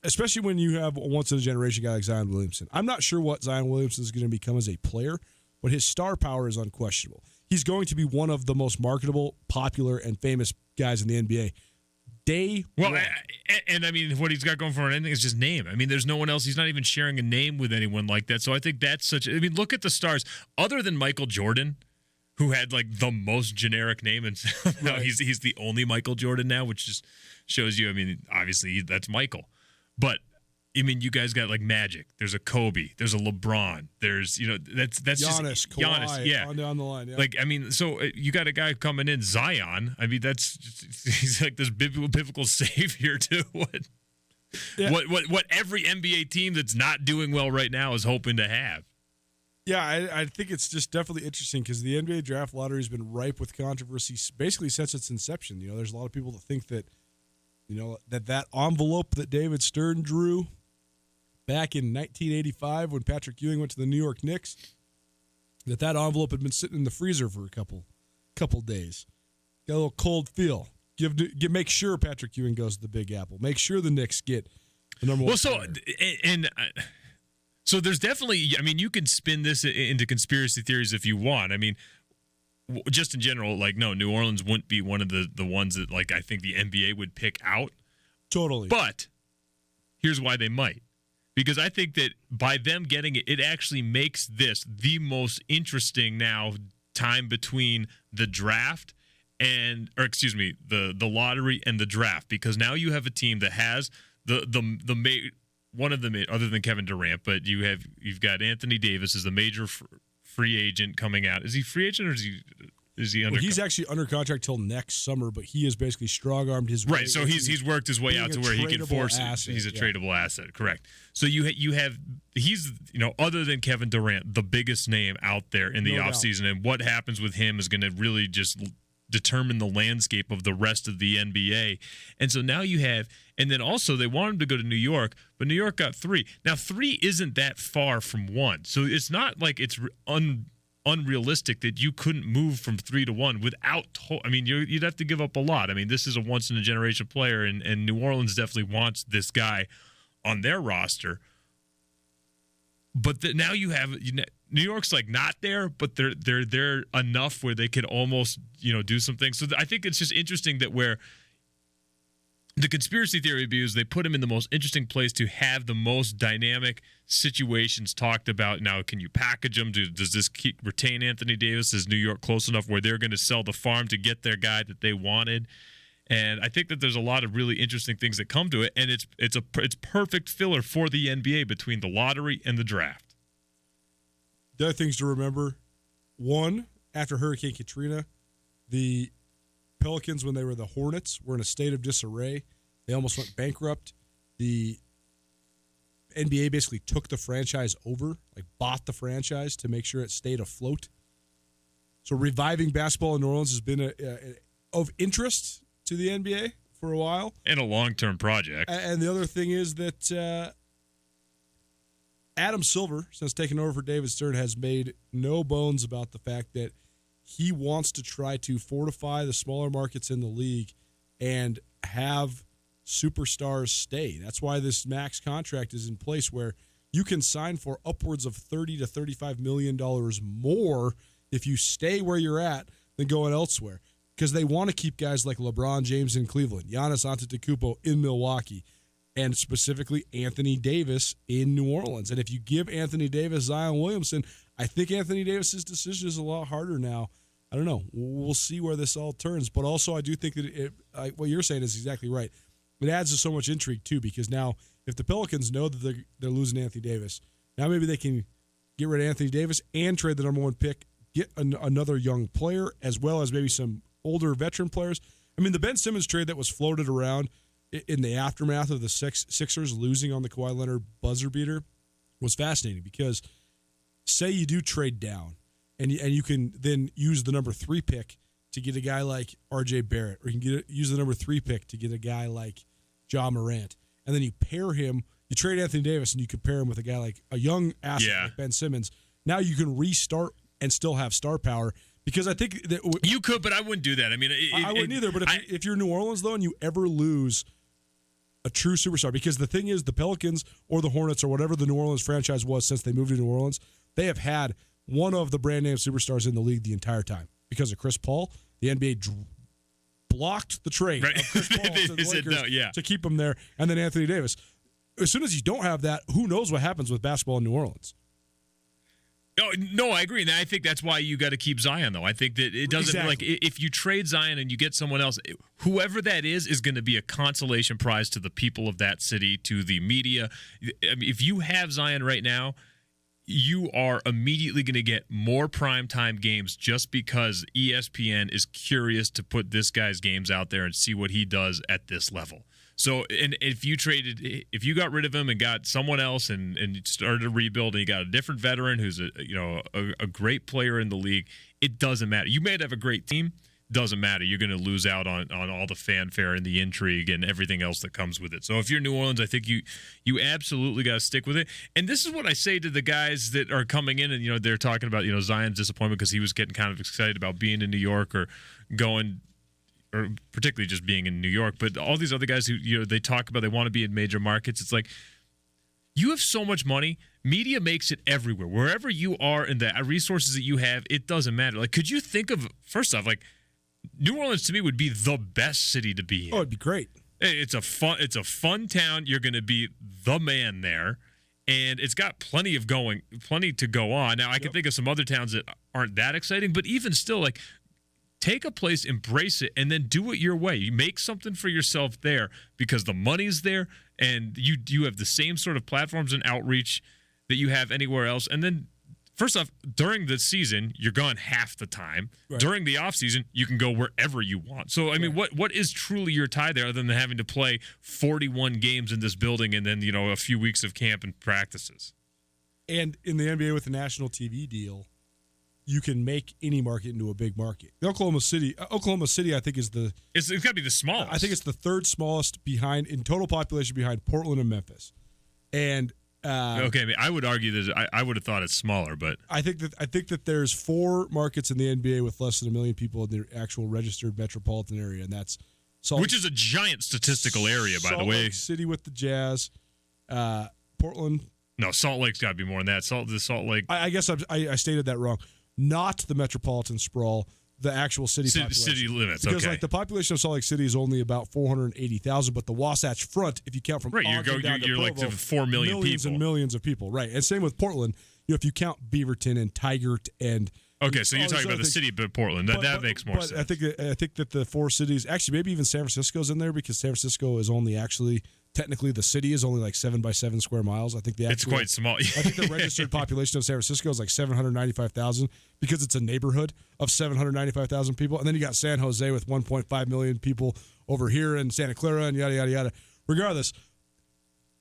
especially when you have a once-in-a-generation guy like Zion Williamson. I'm not sure what Zion Williamson is going to become as a player, but his star power is unquestionable. He's going to be one of the most marketable, popular, and famous guys in the NBA. And I mean, what he's got going for him is just name. I mean, there's no one else. He's not even sharing a name with anyone like that. So I think that's I mean, look at the stars. Other than Michael Jordan, who had like the most generic name, and now he's the only Michael Jordan now, which just shows you. I mean, obviously that's Michael, but I mean, you guys got like Magic. There's a Kobe. There's a LeBron. There's that's Giannis, just Giannis. Yeah, on down the line. Yeah. Like, I mean, so you got a guy coming in, Zion. I mean, he's like this biblical savior too. What every NBA team that's not doing well right now is hoping to have. Yeah, I think it's just definitely interesting because the NBA draft lottery has been ripe with controversy basically since its inception. There's a lot of people that think that, that envelope that David Stern drew back in 1985 when Patrick Ewing went to the New York Knicks, that envelope had been sitting in the freezer for a couple days. Got a little cold feel. Make sure Patrick Ewing goes to the Big Apple. Make sure the Knicks get the number one player. So there's definitely, I mean, you can spin this into conspiracy theories if you want. I mean, just in general, like, no, New Orleans wouldn't be one of the ones that, like, I think the NBA would pick out. Totally. But here's why they might. Because I think that by them getting it, it actually makes this the most interesting now time between the draft the lottery and the draft. Because now you have a team that has one of the other than Kevin Durant, but you've got Anthony Davis as the major free agent coming out. Is he free agent or is he under? Well, he's actually under contract till next summer, but he has basically strong-armed his way. Right, so he's worked his way out to where he can force it. He's a tradable asset, correct. So you have he's other than Kevin Durant, the biggest name out there in the offseason, and what happens with him is going to really just determine the landscape of the rest of the NBA. And so now you have, and then also they want him to go to New York, but New York got 3. Now 3 isn't that far from 1, so it's not like it's unrealistic that you couldn't move from 3 to 1 without. I mean, you'd have to give up a lot. I mean, this is a once in a generation player, and New Orleans definitely wants this guy on their roster. But now you have New York's like not there, but they're there enough where they could almost do some things. So I think it's just interesting that where the conspiracy theory views, they put him in the most interesting place to have the most dynamic situations talked about. Now, can you package them? Does this retain Anthony Davis? Is New York close enough where they're going to sell the farm to get their guy that they wanted? And I think that there's a lot of really interesting things that come to it, and it's perfect filler for the NBA between the lottery and the draft. The other things to remember: 1, after Hurricane Katrina, the Pelicans, when they were the Hornets, were in a state of disarray. They almost went bankrupt. The NBA basically took the franchise over, like bought the franchise to make sure it stayed afloat. So reviving basketball in New Orleans has been of interest to the NBA for a while. And a long-term project. And the other thing is that Adam Silver, since taking over for David Stern, has made no bones about the fact that he wants to try to fortify the smaller markets in the league and have superstars stay. That's why this max contract is in place, where you can sign for upwards of $30 to $35 million more if you stay where you're at than going elsewhere. Because they want to keep guys like LeBron James in Cleveland, Giannis Antetokounmpo in Milwaukee, and specifically Anthony Davis in New Orleans. And if you give Anthony Davis Zion Williamson, I think Anthony Davis's decision is a lot harder now. I don't know. We'll see where this all turns. But also, I do think that what you're saying is exactly right. It adds to so much intrigue, too, because now if the Pelicans know that they're losing Anthony Davis, now maybe they can get rid of Anthony Davis and trade the number 1 pick, get another young player, as well as maybe some older veteran players. I mean, the Ben Simmons trade that was floated around in the aftermath of the Sixers losing on the Kawhi Leonard buzzer beater was fascinating because say you do trade down and you can then use the number 3 pick to get a guy like R.J. Barrett, or you can use the number 3 pick to get a guy like Ja Morant, and then you trade Anthony Davis and you compare him with a guy like a young asset like Ben Simmons. Now you can restart and still have star power. Because I think that you could, but I wouldn't do that. I mean, I wouldn't either. But if you're New Orleans, though, and you ever lose a true superstar, because the thing is, the Pelicans or the Hornets or whatever the New Orleans franchise was since they moved to New Orleans, they have had one of the brand name superstars in the league the entire time. Because of Chris Paul, the NBA blocked the trade of Chris Paul to the Lakers to keep him there, and then Anthony Davis. As soon as you don't have that, who knows what happens with basketball in New Orleans? No, I agree. And I think that's why you got to keep Zion, though. I think that it doesn't like if you trade Zion and you get someone else, whoever that is going to be a consolation prize to the people of that city, to the media. I mean, if you have Zion right now, you are immediately going to get more primetime games just because ESPN is curious to put this guy's games out there and see what he does at this level. So, and if you got rid of him and got someone else and started a rebuild and you got a different veteran who's a great player in the league, it doesn't matter. You may have a great team, doesn't matter. You're going to lose out on all the fanfare and the intrigue and everything else that comes with it. So if you're New Orleans, I think you absolutely got to stick with it. And this is what I say to the guys that are coming in and they're talking about Zion's disappointment because he was getting kind of excited about being in New York or going. Or particularly just being in New York, but all these other guys who they talk about they want to be in major markets. It's like you have so much money. Media makes it everywhere. Wherever you are in the resources that you have, it doesn't matter. Like, could you think of first off, like New Orleans to me would be the best city to be in. Oh, it'd be great. It's a fun town. You're going to be the man there, and it's got plenty to go on. Now I can think of some other towns that aren't that exciting, but even still, like. Take a place, embrace it, and then do it your way. You make something for yourself there because the money's there, and you have the same sort of platforms and outreach that you have anywhere else. And then, first off, during the season, you're gone half the time. Right. During the offseason, you can go wherever you want. So, I mean, what is truly your tie there other than having to play 41 games in this building and then, a few weeks of camp and practices? And in the NBA with the national TV deal, you can make any market into a big market. Oklahoma City, I think is it's got to be the smallest. I think it's the third smallest in total population behind Portland and Memphis. And okay, I would argue that I would have thought it's smaller, but I think that there's 4 markets in the NBA with less than 1 million people in the actual registered metropolitan area, and that's which is a giant statistical area, by the way. Salt Lake City with the Jazz, Portland. No, Salt Lake's got to be more than that. The Salt Lake. I guess I stated that wrong. Not the metropolitan sprawl, the actual city population. City limits, because okay. Like the population of Salt Lake City is only about 480,000, but the Wasatch Front, if you count from Ogden down to Provo, like to 4 million millions people. And millions of people, right? And same with Portland. If you count Beaverton and Tigert and okay, so you're talking about the city of Portland. That makes more sense. I think that the 4 cities, actually maybe even San Francisco's in there because San Francisco is only actually. Technically, the city is only like 7 by 7 square miles. I think it's quite small. I think the registered population of San Francisco is like 795,000 because it's a neighborhood of 795,000 people. And then you got San Jose with 1.5 million people over here and Santa Clara and yada, yada, yada. Regardless,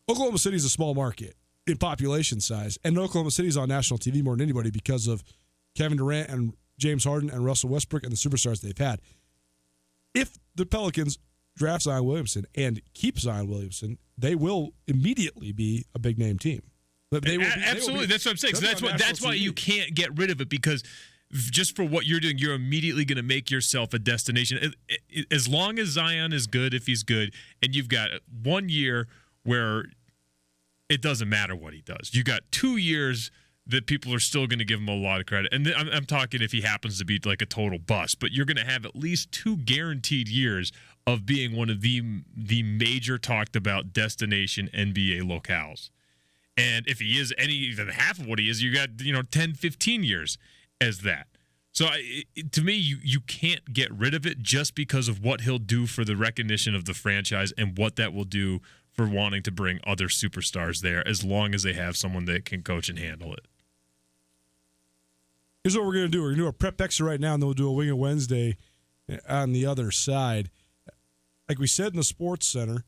Oklahoma City is a small market in population size. And Oklahoma City is on national TV more than anybody because of Kevin Durant and James Harden and Russell Westbrook and the superstars they've had. If the Pelicans draft Zion Williamson and keep Zion Williamson, they will immediately be a big name team. Absolutely, that's what I'm saying. So that's why you can't get rid of it because just for what you're doing, you're immediately going to make yourself a destination. As long as Zion is good, if he's good, and you've got 1 year where it doesn't matter what he does. You got 2 years that people are still going to give him a lot of credit. And I'm talking if he happens to be like a total bust, but you're going to have at least 2 guaranteed years of being one of the major talked about destination NBA locales. And if he is even half of what he is, you got 10, 15 years as that. So to me, you can't get rid of it just because of what he'll do for the recognition of the franchise and what that will do for wanting to bring other superstars there as long as they have someone that can coach and handle it. Here's what we're going to do. We're going to do a prep extra right now, and then we'll do a Wing It Wednesday on the other side. Like we said in the Sports Center,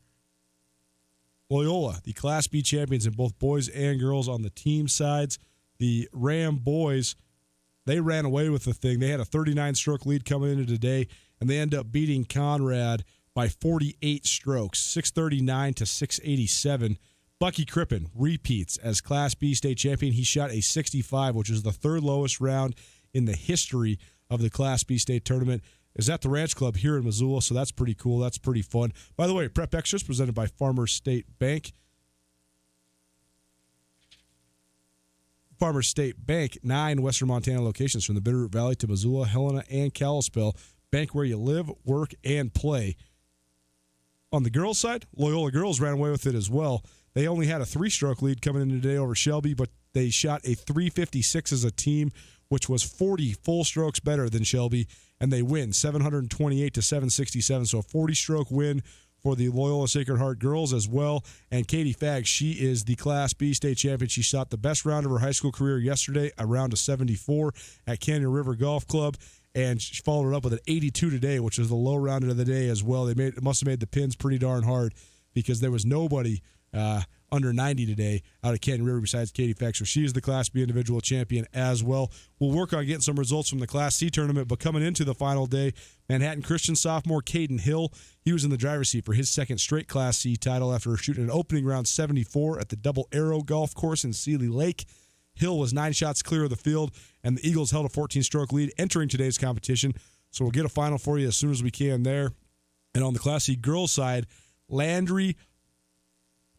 Loyola, the Class B champions in both boys and girls on the team sides. The Ram boys, they ran away with the thing. They had a 39-stroke lead coming into today, and they end up beating Conrad by 48 strokes, 639 to 687. Bucky Crippen repeats as Class B state champion. He shot a 65, which is the third lowest round in the history of the Class B state tournament. Is at the Ranch Club here in Missoula, so that's pretty cool. That's pretty fun. By the way, Prep Extras presented by Farmers State Bank. Farmers State Bank, 9 Western Montana locations from the Bitterroot Valley to Missoula, Helena, and Kalispell. Bank where you live, work, and play. On the girls' side, Loyola girls ran away with it as well. They only had a 3-stroke lead coming in today over Shelby, but they shot a 356 as a team, which was 40 full strokes better than Shelby, and they win 728 to 767. So a 40-stroke win for the Loyola Sacred Heart girls as well. And Katie Fagg, she is the Class B state champion. She shot the best round of her high school career yesterday, a round of 74 at Canyon River Golf Club, and she followed it up with an 82 today, which was the low round of the day as well. They must have made the pins pretty darn hard because there was nobody under 90 today out of Canyon River besides Katie Fagg. So she is the Class B individual champion as well. We'll work on getting some results from the Class C tournament, but coming into the final day, Manhattan Christian sophomore Caden Hill, he was in the driver's seat for his second straight Class C title after shooting an opening round 74 at the Double Arrow Golf Course in Seeley Lake. Hill was 9 shots clear of the field, and the Eagles held a 14-stroke lead entering today's competition. So we'll get a final for you as soon as we can there. And on the Class C girls side, Landry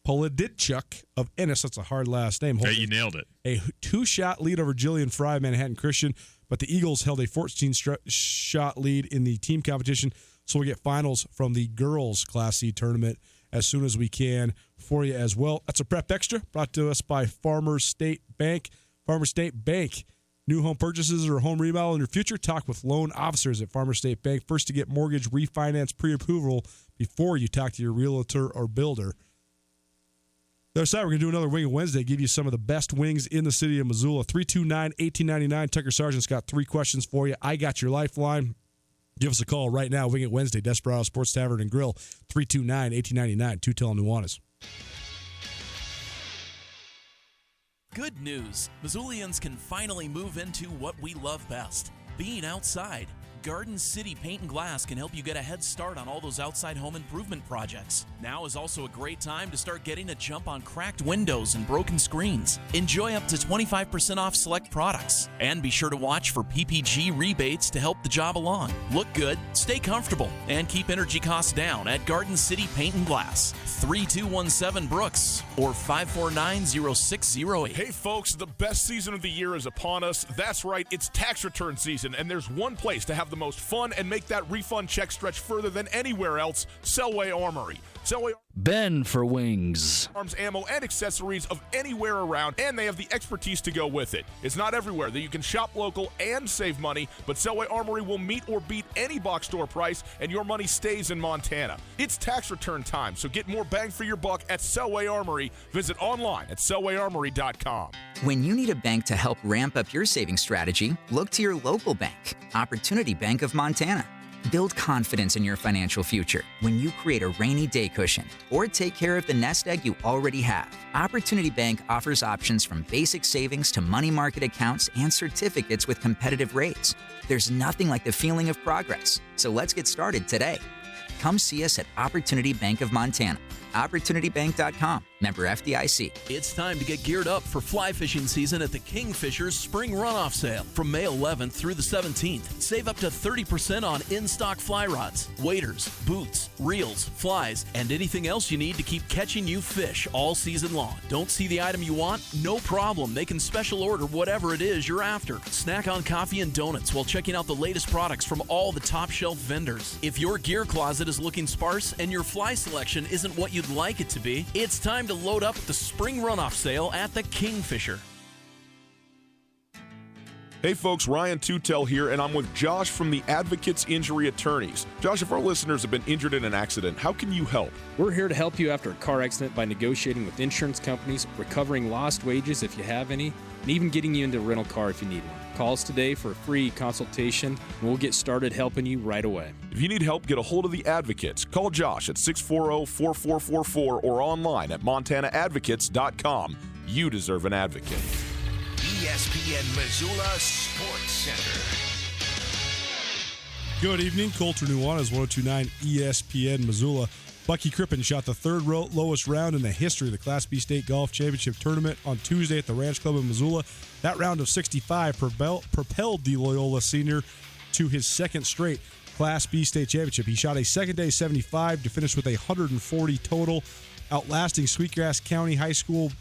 Poliditchuk of Ennis, that's a hard last name. Hey, you nailed it. A 2-shot lead over Jillian Fry of Manhattan Christian, but the Eagles held a 14-shot lead in the team competition. So we'll get finals from the girls Class C tournament as soon as we can for you as well. That's a Prep Extra brought to us by Farmers State Bank. Farmers State Bank. New home purchases or home remodel in your future? Talk with loan officers at Farmers State Bank. First to get mortgage refinance pre-approval before you talk to your realtor or builder. The other side, we're going to do another Wing It Wednesday, give you some of the best wings in the city of Missoula. 329-1899. Tucker Sargent's got 3 questions for you. I got your lifeline. Give us a call right now. Wing It Wednesday, Desperado Sports Tavern and Grill, 329-1899. Tutel, Nuanez. Good news. Missoulians can finally move into what we love best, being outside. Garden City Paint and Glass can help you get a head start on all those outside home improvement projects. Now is also a great time to start getting a jump on cracked windows and broken screens. Enjoy up to 25% off select products. And be sure to watch for PPG rebates to help the job along. Look good, stay comfortable, and keep energy costs down at Garden City Paint and Glass. 3217 Brooks or 549-0608. Hey folks, the best season of the year is upon us. That's right, it's tax return season, and there's one place to have the most fun and make that refund check stretch further than anywhere else: Selway Armory. Selway Ben for wings. Arms, ammo, and accessories of anywhere around, and they have the expertise to go with it. It's not everywhere that you can shop local and save money, but Selway Armory will meet or beat any box store price, and your money stays in Montana. It's tax return time, so get more bang for your buck at Selway Armory. Visit online at selwayarmory.com. When you need a bank to help ramp up your savings strategy, look to your local bank, Opportunity Bank of Montana. Build confidence in your financial future when you create a rainy day cushion or take care of the nest egg you already have. Opportunity Bank offers options from basic savings to money market accounts and certificates with competitive rates. There's nothing like the feeling of progress. So let's get started today. Come see us at Opportunity Bank of Montana. OpportunityBank.com. Member FDIC. It's time to get geared up for fly fishing season at the Kingfisher's Spring Runoff Sale. From May 11th through the 17th, save up to 30% on in-stock fly rods, waders, boots, reels, flies, and anything else you need to keep catching you fish all season long. Don't see the item you want? No problem. They can special order whatever it is you're after. Snack on coffee and donuts while checking out the latest products from all the top shelf vendors. If your gear closet is looking sparse and your fly selection isn't what you'd like it to be, it's time to load up the Spring Runoff Sale at the Kingfisher. Hey folks, Ryan Tutel here, and I'm with Josh from the Advocates Injury Attorneys. Josh, if our listeners have been injured in an accident, how can you help? We're here to help you after a car accident by negotiating with insurance companies, recovering lost wages if you have any, and even getting you into a rental car if you need one. Call us today for a free consultation, and we'll get started helping you right away. If you need help, get a hold of the Advocates. Call Josh at 640-4444 or online at montanaadvocates.com. You deserve an advocate. ESPN Missoula Sports Center. Good evening. Colter Nuanez, 102.9 ESPN Missoula. Bucky Crippen shot the third lowest round in the history of the Class B State Golf Championship Tournament on Tuesday at the Ranch Club in Missoula. That round of 65 propelled the Loyola senior to his second straight Class B State Championship. He shot a second day 75 to finish with 140 total, outlasting Sweetgrass County High School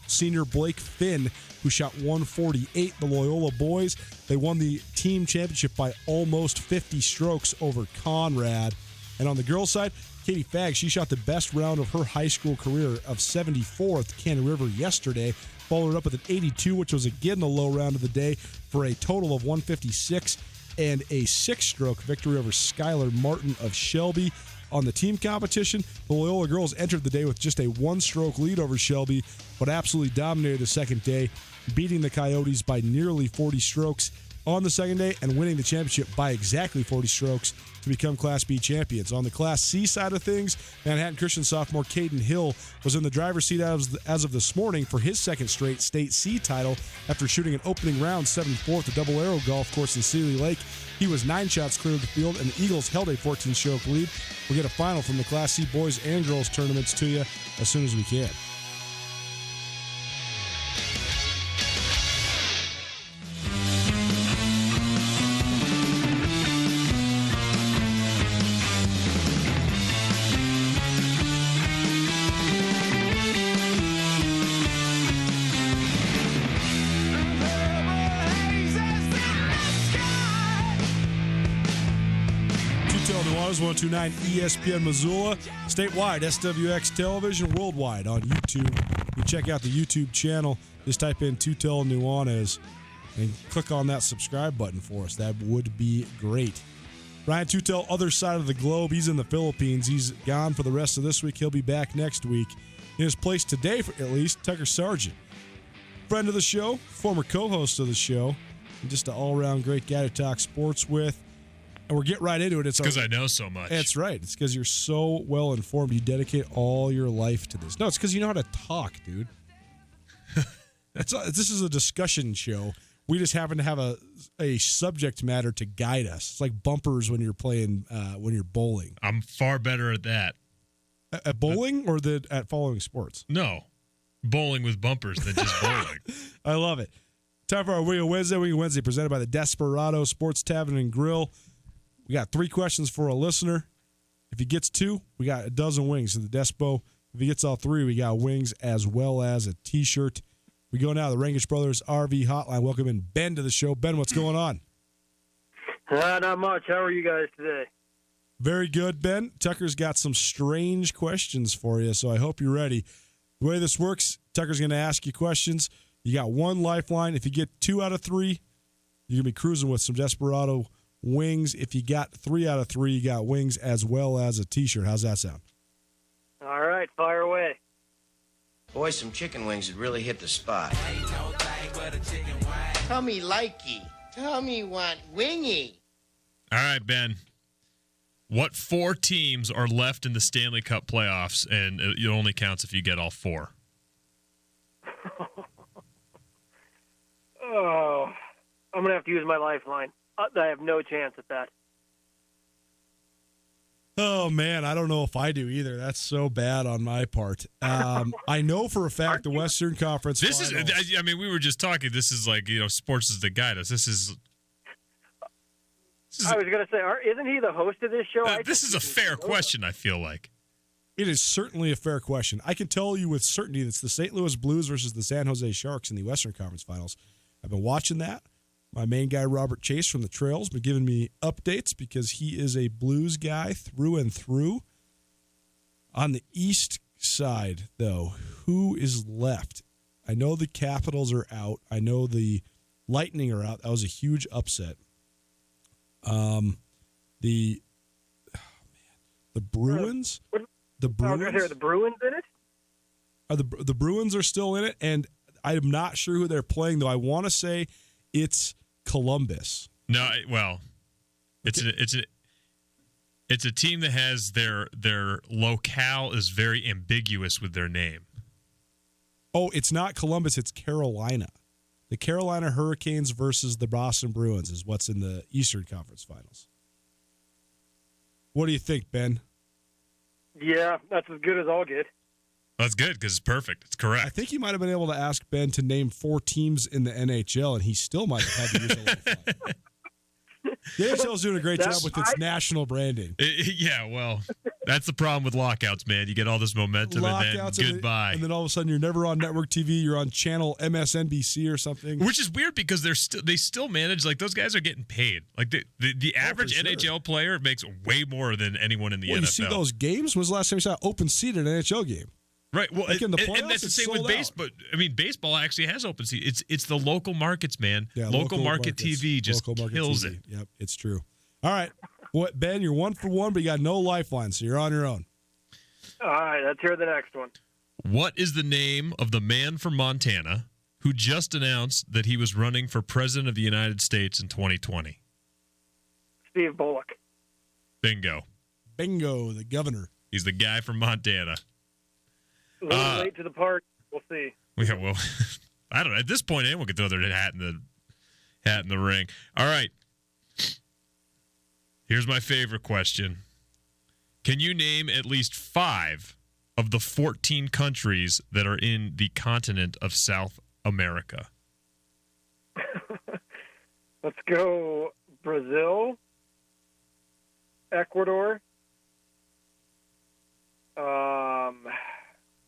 senior Blake Finn, who shot 148. The Loyola boys, they won the team championship by almost 50 strokes over Conrad. And on the girls' side, Katie Fagg, she shot the best round of her high school career of 74th Cannon River yesterday, followed up with an 82, which was again the low round of the day, for a total of 156 and a 6-stroke victory over Skylar Martin of Shelby. On the team competition, the Loyola girls entered the day with just a 1-stroke lead over Shelby, but absolutely dominated the second day, beating the Coyotes by nearly 40 strokes on the second day and winning the championship by exactly 40 strokes to become Class B champions. On the Class C side of things, Manhattan Christian sophomore Caden Hill was in the driver's seat as of this morning for his second straight State C title after shooting an opening round 74th at Double Arrow Golf Course in Sealy Lake. He was 9 shots clear of the field, and the Eagles held a 14-stroke lead. We'll get a final from the Class C boys and girls tournaments to you as soon as we can. Nuanez, 102.9 ESPN Missoula, statewide, SWX Television, worldwide on YouTube. You check out the YouTube channel. Just type in Tutel Nuanez and click on that subscribe button for us. That would be great. Ryan Tutel, other side of the globe. He's in the Philippines. He's gone for the rest of this week. He'll be back next week. In his place today, at least, Tucker Sargent. Friend of the show, former co-host of the show, and just an all-around great guy to talk sports with. And we'll get right into it. It's because I know so much. That's right. It's because you're so well informed. You dedicate all your life to this. No, it's because you know how to talk, dude. This is a discussion show. We just happen to have a subject matter to guide us. It's like bumpers when you're playing when you're bowling. I'm far better at that. At bowling or at following sports? No, bowling with bumpers than just bowling. I love it. Time for our Wing Wednesday. Wing Wednesday presented by the Desperado Sports Tavern and Grill. We got 3 questions for a listener. If he gets 2, we got a dozen wings to the Despo. If he gets all 3, we got wings as well as a T-shirt. We go now to the Rangich Brothers RV Hotline. Welcome in Ben to the show. Ben, what's going on? Not much. How are you guys today? Very good, Ben. Tucker's got some strange questions for you, so I hope you're ready. The way this works, Tucker's going to ask you questions. You got 1 lifeline. If you get 2 out of 3, you're going to be cruising with some Desperado wings. If you got 3 out of 3, you got wings as well as a T-shirt. How's that sound? All right, fire away. Boy, some chicken wings would really hit the spot. Tell me likey. Tell me want wingy. All right, Ben. What 4 teams are left in the Stanley Cup playoffs, and it only counts if you get all 4? Oh, I'm going to have to use my lifeline. I have no chance at that. Oh, man, I don't know if I do either. That's so bad on my part. I know for a fact the Western Conference Finals. I mean, we were just talking. This is like, sports is the guide us. This is I was going to say, isn't he the host of this show? This is a fair question, I feel like. It is certainly a fair question. I can tell you with certainty that it's the St. Louis Blues versus the San Jose Sharks in the Western Conference Finals. I've been watching that. My main guy, Robert Chase from the Trails, been giving me updates because he is a Blues guy through and through. On the East side, though, who is left? I know the Capitals are out. I know the Lightning are out. That was a huge upset. The Bruins. The Bruins. Are the Bruins in it? The Bruins are still in it, and I'm not sure who they're playing, though. I want to say it's Columbus. No, well, it's a team that has their locale is very ambiguous with their name. Oh, it's not Columbus. It's Carolina. The Carolina Hurricanes versus the Boston Bruins is what's in the Eastern Conference Finals. What do you think, Ben? Yeah, that's as good as I'll get. That's good because it's perfect. It's correct. I think you might have been able to ask Ben to name 4 teams in the NHL, and he still might have had to use a lifeline. The NHL is doing a great job with its national branding. Yeah, well, that's the problem with lockouts, man. You get all this momentum Lockouts and then goodbye. And then all of a sudden you're never on network TV. You're on channel MSNBC or something. Which is weird because they still manage, like, those guys are getting paid. Like the average NHL player makes way more than anyone in the NFL. You see those games? When was the last time you saw an open seat at an NHL game? Right. Well, like in the playoffs, and that's the same with sold baseball. I mean, baseball actually has open seat. It's the local markets, man. Yeah, local market markets. TV just Local market kills TV. it. Yep, it's true. All right. Well, Ben, you're 1 for 1, but you got no lifeline, so you're on your own. All right, let's hear the next one. What is the name of the man from Montana who just announced that he was running for president of the United States in 2020? Steve Bullock. Bingo. Bingo, the governor. He's the guy from Montana. A little late to the party. We'll see. Yeah, well, I don't know. At this point, anyone can throw their hat in the ring. All right. Here's my favorite question. Can you name at least 5 of the 14 countries that are in the continent of South America? Let's go Brazil, Ecuador,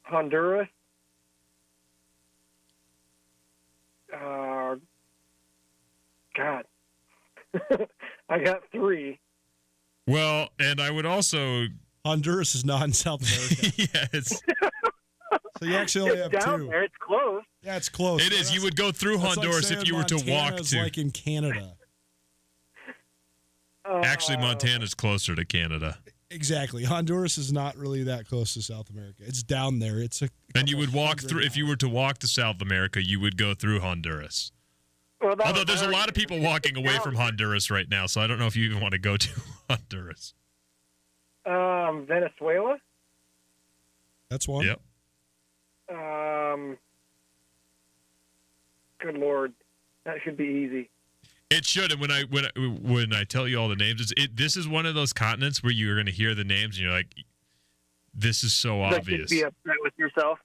Honduras, God, I got 3. Well, and I would also... Honduras is not in South America. Yeah, it's... So you actually only It's have down 2. there. It's close. Yeah, it's close. It is. You would go through That's like Honduras saying if you were to walk Montana's to... like in Canada. Actually, Montana's closer to Canada. Exactly. Honduras is not really that close to South America. It's down there. It's And you would walk through... If you were to walk to South America, you would go through Honduras. Well, although there's a lot of people walking away from Honduras right now, so I don't know if you even want to go to Honduras. Venezuela. That's one. Yep. Good Lord, that should be easy. It should. And when I tell you all the names, this is one of those continents where you're going to hear the names and you're like, this is so obvious. Be upset with yourself.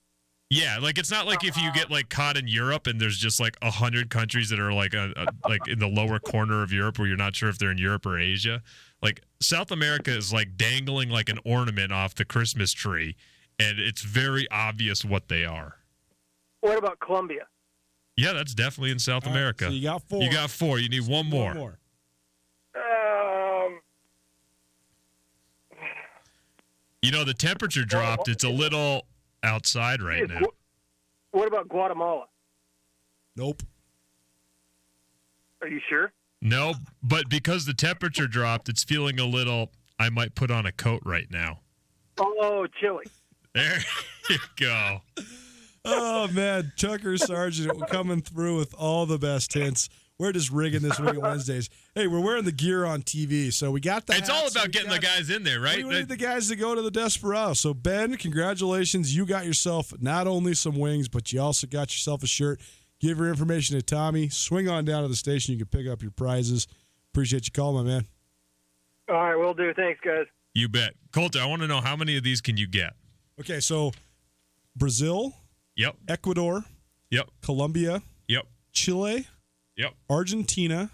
Yeah, like it's not like if you get like caught in Europe and there's just like 100 countries that are like like in the lower corner of Europe where you're not sure if they're in Europe or Asia. Like South America is like dangling like an ornament off the Christmas tree, and it's very obvious what they are. What about Colombia? Yeah, that's definitely in South America. So you got 4. You got 4. You need one more. You know, the temperature dropped. It's a little outside right now. What about Guatemala? Nope. Are you sure? No, but because the temperature dropped, it's feeling a little, I might put on a coat right now. Oh, Chile. There you go. Oh, man. Tucker Sargent coming through with all the best hints. We're just rigging this Ring Wednesdays. Hey, we're wearing the gear on TV, so we got that. It's all about getting the guys in there, right? We need the guys to go to the Desperado. So, Ben, congratulations. You got yourself not only some wings, but you also got yourself a shirt. Give your information to Tommy. Swing on down to the station. You can pick up your prizes. Appreciate you calling, my man. All right, will do. Thanks, guys. You bet. Colter, I want to know how many of these can you get? Okay, so Brazil. Yep. Ecuador. Yep. Colombia. Yep. Chile. Yep. Argentina.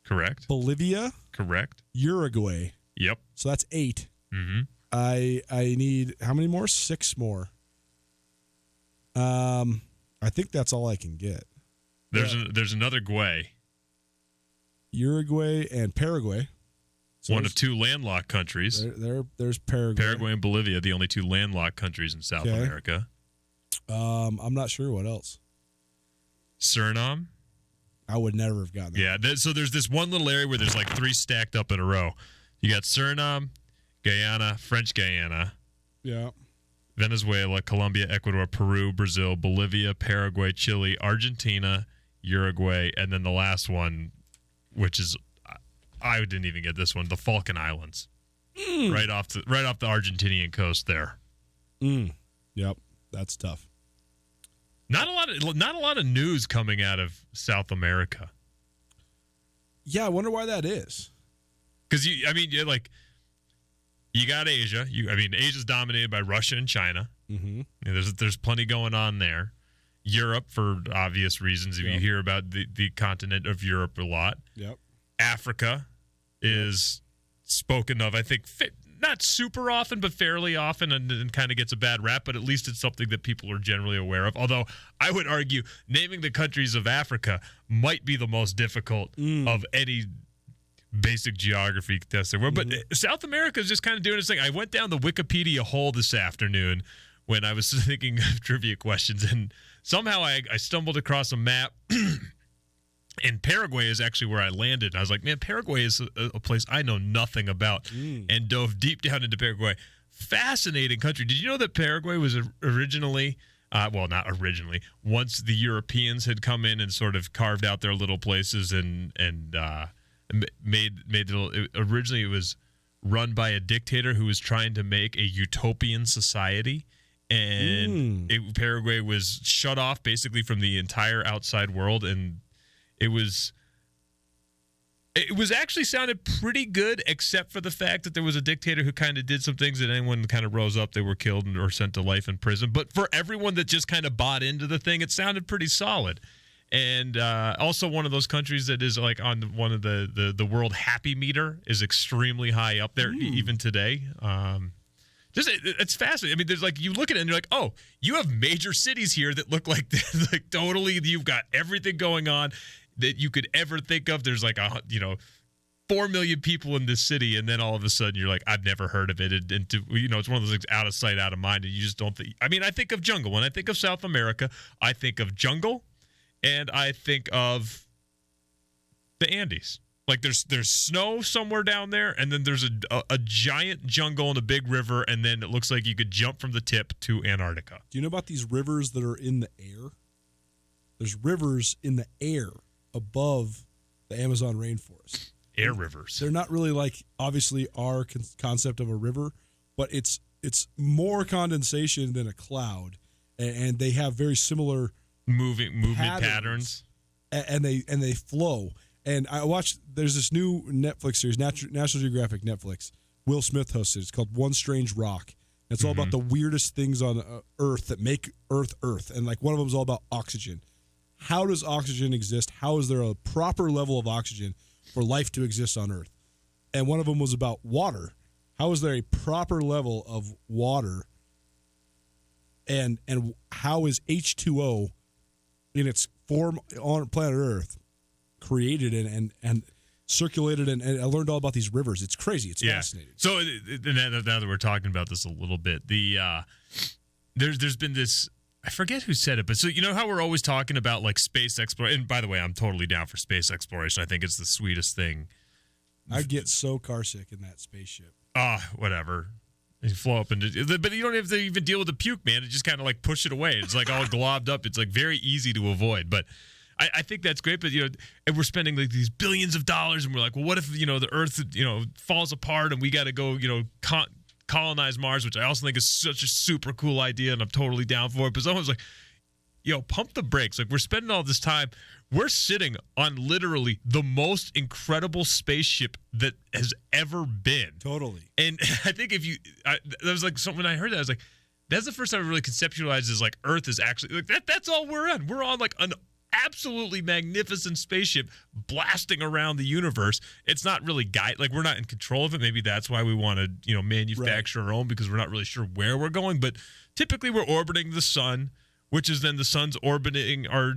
Correct. Bolivia. Correct. Uruguay. Yep. So that's 8. Mm-hmm. I need how many more? 6 more. I think that's all I can get. There's another Guay. Uruguay and Paraguay. So one of 2 landlocked countries. There's Paraguay. Paraguay and Bolivia, the only 2 landlocked countries in South America. I'm not sure what else. Suriname. I would never have gotten that. Yeah, so there's this one little area where there's like 3 stacked up in a row. You got Suriname, Guyana, French Guyana. Yeah. Venezuela, Colombia, Ecuador, Peru, Brazil, Bolivia, Paraguay, Chile, Argentina, Uruguay, and then the last one, which is I didn't even get this one, the Falkland Islands, right off the Argentinian coast there. Yep, that's tough. Not a lot of news coming out of South America. Yeah, I wonder why that is. Because you got Asia. Asia's dominated by Russia and China. Mm-hmm. There's plenty going on there. Europe, for obvious reasons, if you hear about the continent of Europe a lot. Yep. Africa is spoken of, I think, not super often, but fairly often, and kind of gets a bad rap, but at least it's something that people are generally aware of. Although I would argue naming the countries of Africa might be the most difficult of any basic geography test there were. But South America is just kind of doing its thing. I went down the Wikipedia hole this afternoon when I was thinking of trivia questions, and somehow I stumbled across a map. And Paraguay is actually where I landed. And I was like, man, Paraguay is a place I know nothing about, and dove deep down into Paraguay. Fascinating country. Did you know that Paraguay was originally, not originally, once the Europeans had come in and sort of carved out their little places and made originally it was run by a dictator who was trying to make a utopian society. And Paraguay was shut off basically from the entire outside world, and it was actually sounded pretty good, except for the fact that there was a dictator who kind of did some things that anyone kind of rose up, they were killed or sent to life in prison. But for everyone that just kind of bought into the thing, it sounded pretty solid. And also one of those countries that is like on one of the world happy meter is extremely high up there even today. It's fascinating. I mean, there's like, you look at it and you're like, oh, you have major cities here that look like like totally, you've got everything going on that you could ever think of. There's like 4 million people in this city, and then all of a sudden you're like, I've never heard of it. And it's one of those things, out of sight, out of mind, and you just don't think. I mean, I think of jungle. When I think of South America, I think of jungle, and I think of the Andes. Like there's snow somewhere down there, and then there's a giant jungle and a big river, and then it looks like you could jump from the tip to Antarctica. Do you know about these rivers that are in the air? There's rivers in the air above the Amazon rainforest. Air rivers. They're not really like, obviously, our concept of a river, but it's more condensation than a cloud, and they have very similar movement patterns. And they flow. And I watched, there's this new Netflix series, National Geographic Netflix. Will Smith hosted it. It's called One Strange Rock. And it's all about the weirdest things on Earth that make Earth. And like one of them is all about oxygen. How does oxygen exist? How is there a proper level of oxygen for life to exist on Earth? And one of them was about water. How is there a proper level of water? And how is H2O in its form on planet Earth created and circulated, and I learned all about these rivers. It's crazy. It's fascinating. So now that we're talking about this a little bit, there's been this, I forget who said it, but so you know how we're always talking about like space exploration. And by the way, I'm totally down for space exploration. I think it's the sweetest thing. I get so carsick in that spaceship. Whatever. You flow up into, but you don't have to even deal with the puke, man. It just kind of like push it away. It's like all globbed up. It's like very easy to avoid, but I think that's great. But and we're spending like these billions of dollars, and we're like, well, what if the Earth falls apart and we got to go colonize Mars, which I also think is such a super cool idea, and I'm totally down for it. But someone's like, pump the brakes. Like, we're spending all this time. We're sitting on literally the most incredible spaceship that has ever been. Totally. And I think that was like something when I heard that, I was like, that's the first time I really conceptualized is like Earth is actually like that's all we're on. We're on like an absolutely magnificent spaceship blasting around the universe. It's not really we're not in control of it. Maybe that's why we want to, manufacture our own, because we're not really sure where we're going. But typically we're orbiting the sun, which is then the sun's orbiting our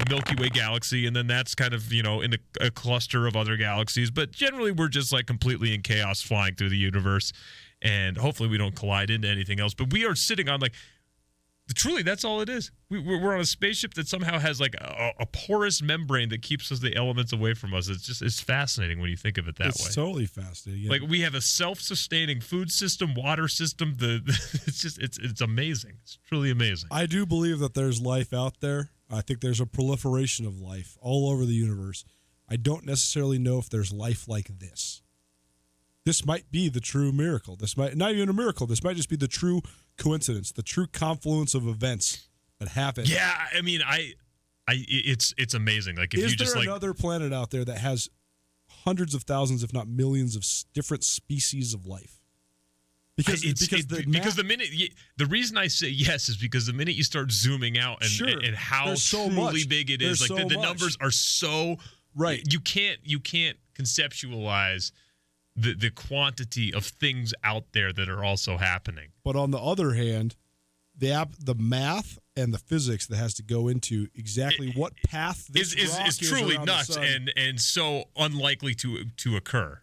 Milky Way galaxy, and then that's kind of, in a cluster of other galaxies. But generally we're just like completely in chaos flying through the universe, and hopefully we don't collide into anything else. But we are sitting on like Truly, that's all it is. We're on a spaceship that somehow has like a porous membrane that keeps the elements away from us. It's fascinating when you think of it that way. It's totally fascinating. Like we have a self-sustaining food system, water system. It's amazing. It's truly amazing. I do believe that there's life out there. I think there's a proliferation of life all over the universe. I don't necessarily know if there's life like this. This might be the true miracle. This might not even a miracle. This might just be the true coincidence, the true confluence of events that happen. Yeah, I mean, it's amazing. Like, if is you just there another planet out there that has hundreds of thousands, if not millions, of different species of life? Because the minute the reason I say yes is because the minute you start zooming out and how truly big it is, like the numbers are so right. You can't conceptualize the quantity of things out there that are also happening. But on the other hand, the math and the physics that has to go into exactly what path this rock is truly nuts and so unlikely to occur.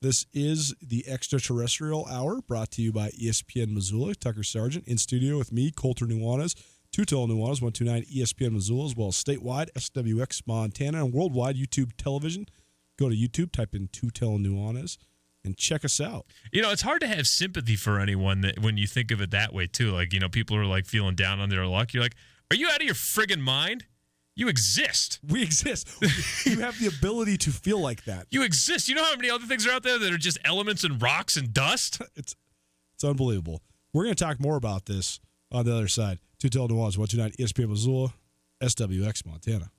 This is the Extraterrestrial Hour, brought to you by ESPN Missoula. Tucker Sargent in studio with me, Colter Nuanez, Tutel Nuanez, 129 ESPN Missoula, as well as statewide, SWX Montana, and worldwide YouTube television. Go to YouTube, type in Tutel Nuanez, and check us out. You know, it's hard to have sympathy for anyone that when you think of it that way, too. Like, you know, people are, like, feeling down on their luck. You're like, are you out of your friggin' mind? You exist. We exist. You have the ability to feel like that. You exist. You know how many other things are out there that are just elements and rocks and dust? It's unbelievable. We're going to talk more about this on the other side. Tutel Nuanez, 129 ESPN Missoula, SWX Montana.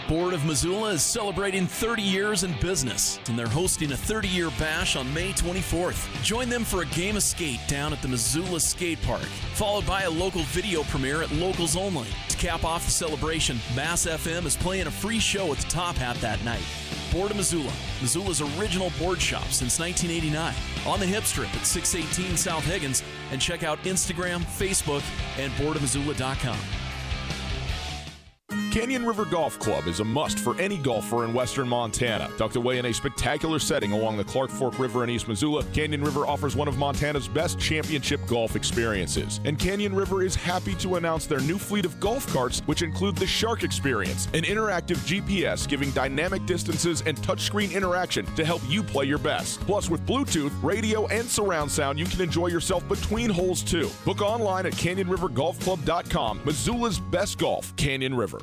Board of Missoula is celebrating 30 years in business, and they're hosting a 30-year bash on May 24th. Join them for a game of skate down at the Missoula Skate Park, followed by a local video premiere at Locals Only. To cap off the celebration, Mass FM is playing a free show at the Top Hat that night. Board of Missoula, Missoula's original board shop since 1989. On the Hip Strip at 618 South Higgins, and check out Instagram, Facebook, and boardofmissoula.com. Canyon River Golf Club is a must for any golfer in western Montana. Tucked away in a spectacular setting along the Clark Fork River in East Missoula, Canyon River offers one of Montana's best championship golf experiences. And Canyon River is happy to announce their new fleet of golf carts, which include the Shark Experience, an interactive GPS giving dynamic distances and touchscreen interaction to help you play your best. Plus, with Bluetooth, radio, and surround sound, you can enjoy yourself between holes too. Book online at CanyonRiverGolfClub.com. Missoula's best golf, Canyon River.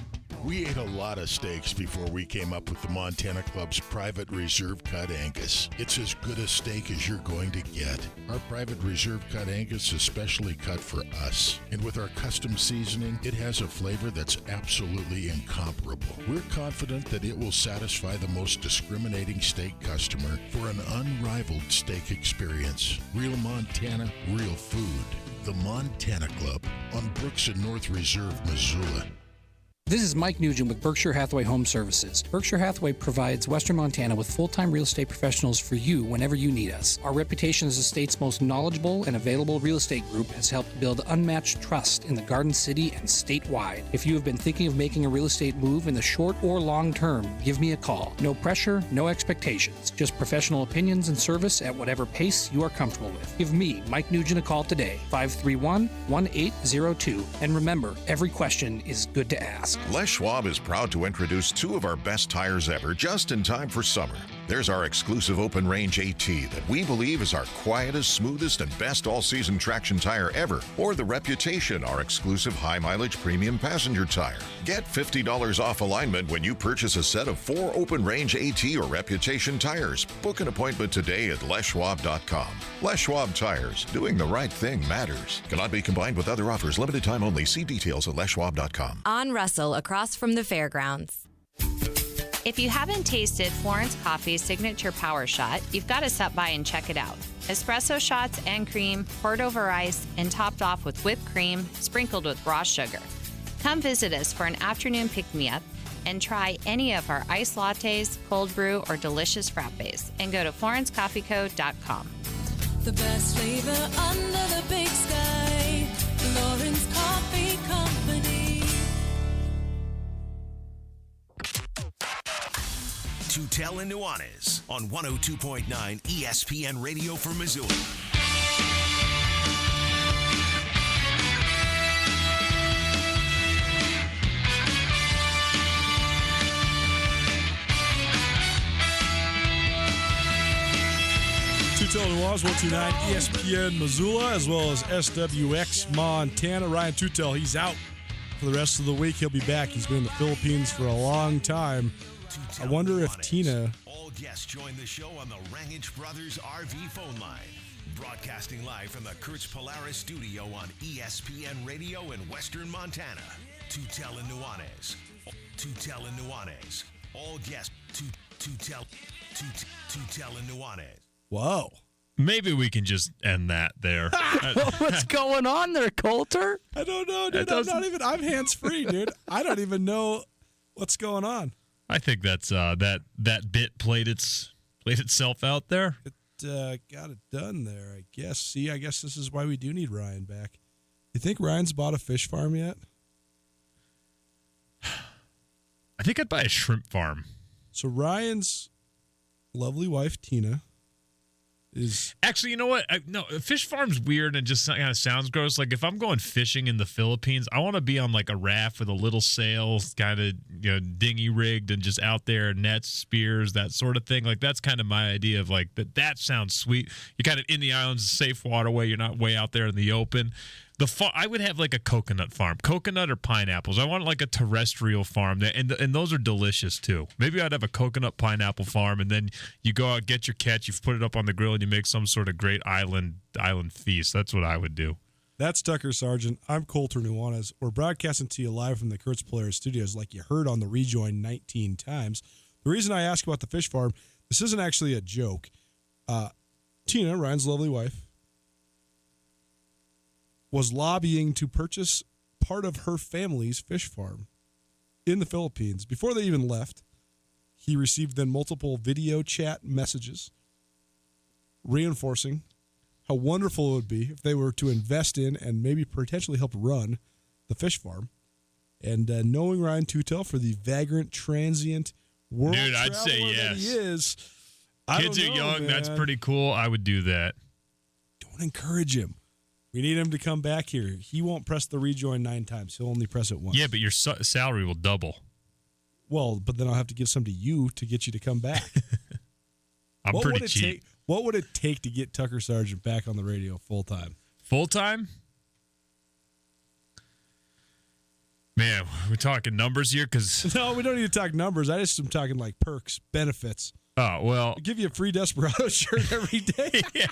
We ate a lot of steaks before we came up with the Montana Club's Private Reserve Cut Angus. It's as good a steak as you're going to get. Our Private Reserve Cut Angus is specially cut for us. And with our custom seasoning, it has a flavor that's absolutely incomparable. We're confident that it will satisfy the most discriminating steak customer for an unrivaled steak experience. Real Montana, real food. The Montana Club on Brooks and North Reserve, Missoula. This is Mike Nugent with Berkshire Hathaway Home Services. Berkshire Hathaway provides Western Montana with full-time real estate professionals for you whenever you need us. Our reputation as the state's most knowledgeable and available real estate group has helped build unmatched trust in the Garden City and statewide. If you have been thinking of making a real estate move in the short or long term, give me a call. No pressure, no expectations. Just professional opinions and service at whatever pace you are comfortable with. Give me, Mike Nugent, a call today, 531-1802. And remember, every question is good to ask. Les Schwab is proud to introduce two of our best tires ever just in time for summer. There's our exclusive open range AT that we believe is our quietest, smoothest, and best all-season traction tire ever, or the Reputation, our exclusive high-mileage premium passenger tire. Get $50 off alignment when you purchase a set of 4 open range AT or Reputation tires. Book an appointment today at leschwab.com. Les Schwab Tires. Doing the right thing matters. Cannot be combined with other offers. Limited time only. See details at leschwab.com. On Russell, across from the fairgrounds. If you haven't tasted Florence Coffee's signature power shot, you've got to stop by and check it out. Espresso shots and cream, poured over ice, and topped off with whipped cream, sprinkled with raw sugar. Come visit us for an afternoon pick-me-up and try any of our iced lattes, cold brew, or delicious frappes. And go to FlorenceCoffeeCo.com. The best flavor under the big sky. Florence Coffee Company. Tutel and Nuanez on 102.9 ESPN Radio for Missoula. Tutel and Nuanez, 129 ESPN Missoula, as well as SWX Montana. Ryan Tutel, he's out for the rest of the week. He'll be back. He's been in the Philippines for a long time. I wonder if Tina... All guests join the show on the Rangich Brothers RV phone line. Broadcasting live from the Kurtz Polaris studio on ESPN Radio in Western Montana. Tutel and Nuanez. Tutel and Nuanez. All guests. Tutel and Nuanez. Whoa. Maybe we can just end that there. What's going on there, Coulter? I don't know, dude. I'm hands-free, dude. I don't even know what's going on. I think that's that bit played itself out there. It got it done there, I guess. See, I guess this is why we do need Ryan back. You think Ryan's bought a fish farm yet? I think I'd buy a shrimp farm. So Ryan's lovely wife, Tina, is... Actually, you know what? No, a fish farm's weird and just kind of sounds gross. Like, if I'm going fishing in the Philippines, I want to be on, like, a raft with a little sail, kind of, dinghy rigged and just out there, nets, spears, that sort of thing. Like, that's kind of my idea of, like, that sounds sweet. You're kind of in the islands, safe waterway. You're not way out there in the open. I would have, like, a coconut farm. Coconut or pineapples. I want, like, a terrestrial farm. And those are delicious, too. Maybe I'd have a coconut pineapple farm, and then you go out, get your catch, you put it up on the grill, and you make some sort of great island feast. That's what I would do. That's Tucker Sargent. I'm Coulter Nuanez. We're broadcasting to you live from the Kurtz Polaris studios, like you heard on the rejoin 19 times. The reason I ask about the fish farm, this isn't actually a joke. Tina, Ryan's lovely wife, was lobbying to purchase part of her family's fish farm in the Philippines. Before they even left, he received then multiple video chat messages reinforcing how wonderful it would be if they were to invest in and maybe potentially help run the fish farm. And knowing Ryan Tutel for the vagrant, transient world Dude, I'd traveler say that yes. he is, Kids are young. Man. That's pretty cool. I would do that. Don't encourage him. We need him to come back here. He won't press the rejoin 9 times. He'll only press it once. Yeah, but your salary will double. Well, but then I'll have to give some to you to get you to come back. I'm pretty cheap. What would it take to get Tucker Sargent back on the radio full time? Full time? Man, we're talking numbers here because no, we don't need to talk numbers. I just am talking like perks, benefits. Oh well, I'll give you a free Desperado shirt every day. Yeah.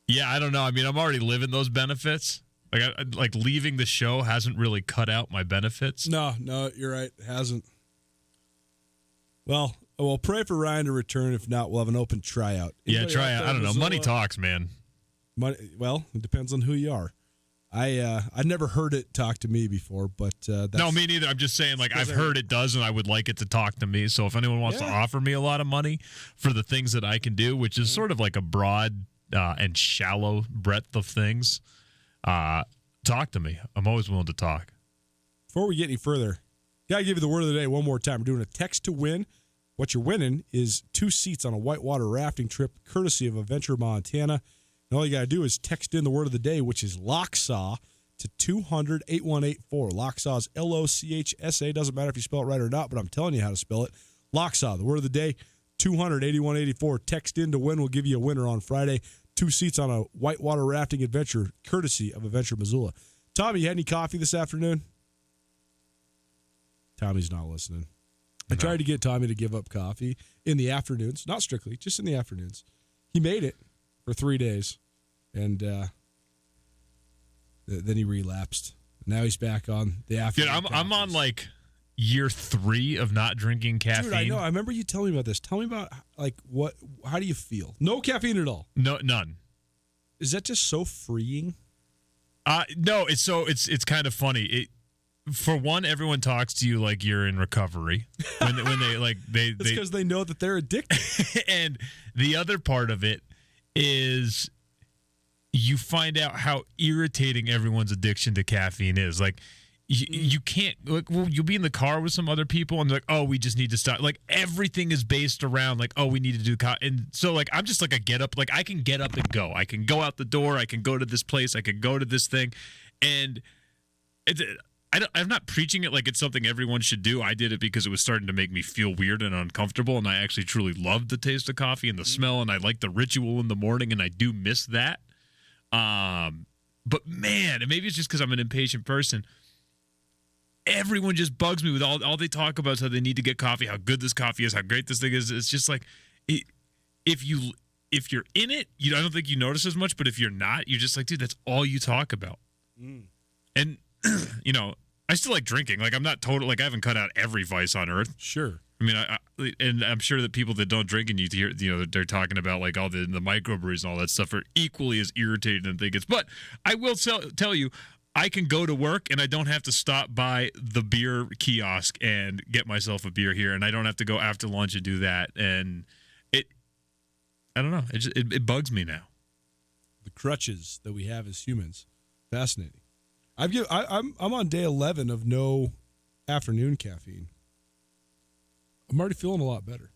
Yeah, I don't know. I mean, I'm already living those benefits. Like leaving the show hasn't really cut out my benefits. No, you're right. It hasn't. Well, we'll pray for Ryan to return. If not, we'll have an open tryout. Yeah, tryout. I don't know. Money talks, man. Money. Well, it depends on who you are. I've never heard it talk to me before, but that's, no, me neither. I'm just saying, like, I've heard it does, and I would like it to talk to me. So if anyone wants to offer me a lot of money for the things that I can do, which is sort of like a broad and shallow breadth of things, talk to me. I'm always willing to talk. Before we get any further, gotta give you the word of the day one more time. We're doing a text to win. What you're winning is 2 seats on a whitewater rafting trip, courtesy of Adventure Montana. And all you gotta do is text in the word of the day, which is Locksaw, to 200-8184. Locksaw's Lochsa. Doesn't matter if you spell it right or not, but I'm telling you how to spell it. Locksaw, the word of the day, 200-8184. Text in to win. We'll give you a winner on Friday. 2 seats on a whitewater rafting adventure, courtesy of Adventure Missoula. Tommy, you had any coffee this afternoon? Tommy's not listening. I tried to get Tommy to give up coffee in the afternoons, not strictly, just in the afternoons. He made it for 3 days, and then he relapsed. Now he's back on the afternoon. Dude, I'm on like year 3 of not drinking caffeine. Dude, I know. I remember you telling me about this. Tell me about like what. How do you feel? No caffeine at all. No, none. Is that just so freeing? No. It's kind of funny. For one, everyone talks to you like you're in recovery when they like they. It's because they know that they're addicted. And the other part of it is you find out how irritating everyone's addiction to caffeine is. Like You can't, like, well, you'll be in the car with some other people and they're like, oh, we just need to stop. Like, everything is based around, like, oh, we need to do, and so, like, I'm just like a get up. Like, I can get up and go. I can go out the door. I can go to this place. I can go to this thing. And I'm not preaching it like it's something everyone should do. I did it because it was starting to make me feel weird and uncomfortable, and I actually truly loved the taste of coffee and the smell, and I like the ritual in the morning, and I do miss that. But, man, and maybe it's just because I'm an impatient person, everyone just bugs me with all they talk about is how they need to get coffee, how good this coffee is, how great this thing is. It's just like, if you're in it, I don't think you notice as much, but if you're not, you're just like, dude, that's all you talk about. And, I still like drinking. Like, I'm not total, like, I haven't cut out every vice on earth. Sure. I mean, and I'm sure that people that don't drink and you hear, they're talking about like all the microbrews and all that stuff are equally as irritating than they get. But I will tell you, I can go to work and I don't have to stop by the beer kiosk and get myself a beer here, and I don't have to go after lunch and do that. And I don't know, it bugs me now. The crutches that we have as humans, fascinating. I'm on day 11 of no afternoon caffeine. I'm already feeling a lot better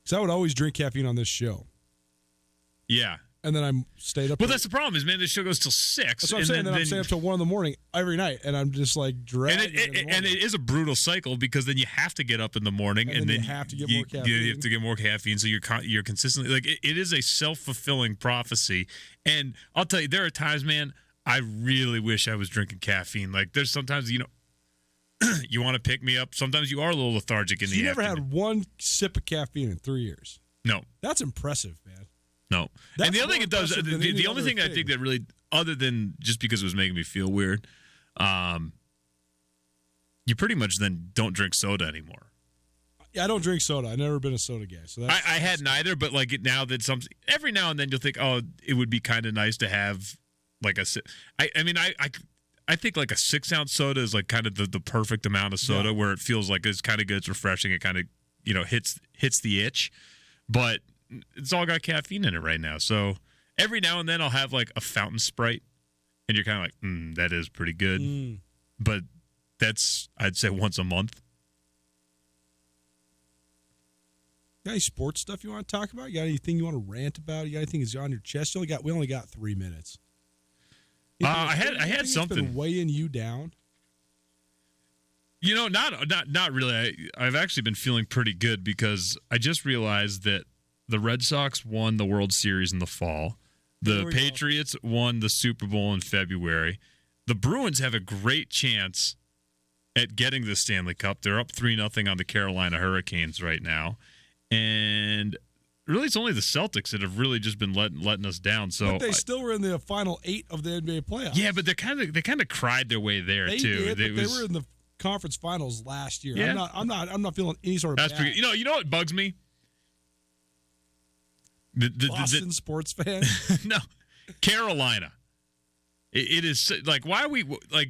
because I would always drink caffeine on this show. Yeah. And then I'm stayed up. Well, that's the problem is, man, this show goes till 6. That's what I'm saying. Then I'm staying up till 1 a.m. every night, and I'm just like dragging. And it is a brutal cycle because then you have to get up in the morning, and then you have to get more caffeine. You have to get more caffeine, so you're consistently like it is a self-fulfilling prophecy. And I'll tell you, there are times, man, I really wish I was drinking caffeine. Like there's sometimes you want to pick me up. Sometimes you are a little lethargic in the afternoon. You never had one sip of caffeine in 3 years. No, that's impressive, man. No. That's and the other thing it does, the only thing I think that really, other than just because it was making me feel weird, you pretty much then don't drink soda anymore. Yeah, I don't drink soda. I've never been a soda guy. So that's, I had neither, but like now that every now and then you'll think, oh, it would be kind of nice to have like a, I think like a 6-ounce soda is like kind of the perfect amount of soda where it feels like it's kind of good, it's refreshing, it kind of, hits the itch, but it's all got caffeine in it right now. So every now and then I'll have like a fountain Sprite, and you're kind of like, that is pretty good. But that's, I'd say, once a month. Got any sports stuff you want to talk about? You got anything you want to rant about? You got anything that's on your chest? We only got 3 minutes. I had something been weighing you down. Not really. I've actually been feeling pretty good because I just realized that the Red Sox won the World Series in the fall. The Patriots won the Super Bowl in February. The Bruins have a great chance at getting the Stanley Cup. They're up 3-0 on the Carolina Hurricanes right now. And really, it's only the Celtics that have really just been letting us down. So but they still were in the final 8 of the NBA playoffs. Yeah, but they kind of cried their way there too. They were in the conference finals last year. Yeah. I'm not feeling any sort of. That's pretty. You know what bugs me? Boston sports fan? No, Carolina. It is like, why are we like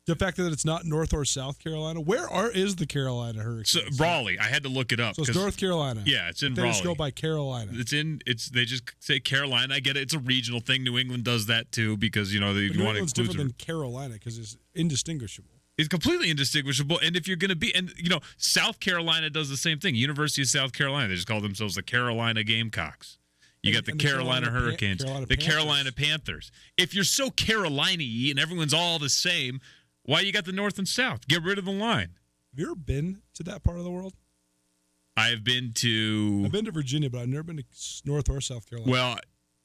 the fact that it's not North or South Carolina? Where is the Carolina Hurricanes? So, Raleigh. I had to look it up. So it's North Carolina. Yeah, it's in they Raleigh. They just go by Carolina. They just say Carolina. I get it. It's a regional thing. New England does that too because they New want to England's different than Carolina because it's indistinguishable. It's completely indistinguishable. And if you're going to be, South Carolina does the same thing. University of South Carolina, they just call themselves the Carolina Gamecocks. You got the Carolina Hurricanes, the Carolina Panthers. If you're so Carolina-y and everyone's all the same, why you got the North and South? Get rid of the line. Have you ever been to that part of the world? I've been to Virginia, but I've never been to North or South Carolina. Well,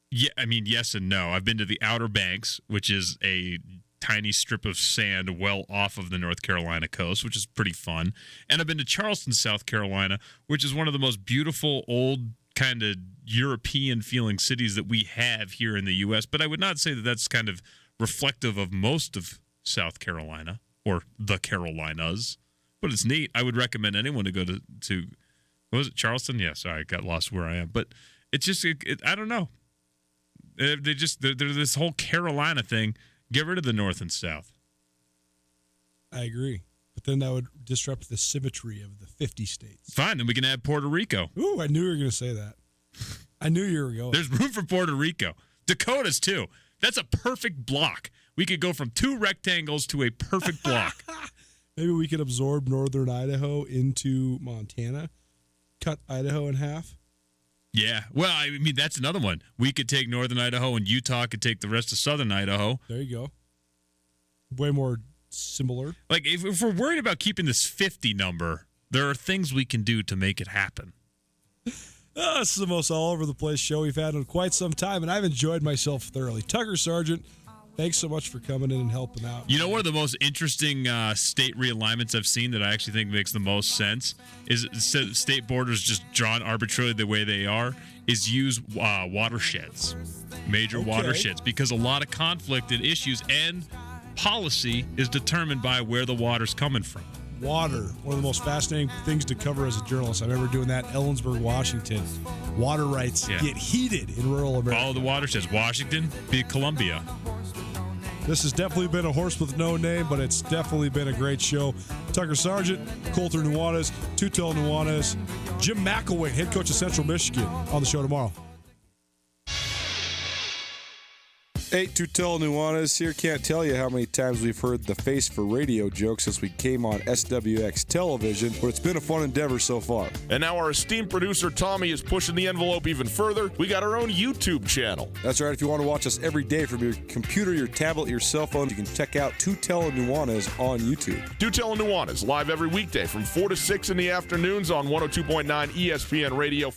yeah, yes and no. I've been to the Outer Banks, which is a tiny strip of sand well off of the North Carolina coast, which is pretty fun. And I've been to Charleston, South Carolina, which is one of the most beautiful old kind of European-feeling cities that we have here in the U.S., but I would not say that that's kind of reflective of most of South Carolina or the Carolinas, but it's neat. I would recommend anyone to go to what was it, Charleston? Yeah, sorry, I got lost where I am. But it's just, I don't know. They're this whole Carolina thing. Get rid of the North and South. I agree. But then that would disrupt the symmetry of the 50 states. Fine, then we can add Puerto Rico. Ooh, I knew you were going to say that. I knew you were going. There's room for Puerto Rico. Dakotas, too. That's a perfect block. we could go from 2 rectangles to a perfect block. Maybe we could absorb northern Idaho into Montana, cut Idaho in half. Yeah. Well, I mean, that's another one. We could take northern Idaho, and Utah could take the rest of southern Idaho. There you go. Way more similar. Like, if we're worried about keeping this 50 number, there are things we can do to make it happen. This is the most all-over-the-place show we've had in quite some time, and I've enjoyed myself thoroughly. Tucker Sargent, thanks so much for coming in and helping out. You know, one of the most interesting state realignments I've seen that I actually think makes the most sense is state borders just drawn arbitrarily the way they are, is use watersheds, major watersheds, because a lot of conflict and issues and policy is determined by where the water's coming from. Water, one of the most fascinating things to cover as a journalist. I remember doing that in Ellensburg, Washington. Water rights get heated in rural America. All the watersheds. Washington, be Columbia. This has definitely been a horse with no name, but it's definitely been a great show. Tucker Sargent, Colter Nuanez, Tutel Nuanez, Jim McElwain, head coach of Central Michigan, on the show tomorrow. 8 Tutel Nuanez here. Can't tell you how many times we've heard the face for radio joke since we came on SWX television, but it's been a fun endeavor so far. And now our esteemed producer Tommy is pushing the envelope even further. We got our own YouTube channel. That's right. If you want to watch us every day from your computer, your tablet, your cell phone, you can check out Tutel Nuanez on YouTube. Tutel Nuanez live every weekday from 4 to 6 in the afternoons on 102.9 ESPN Radio.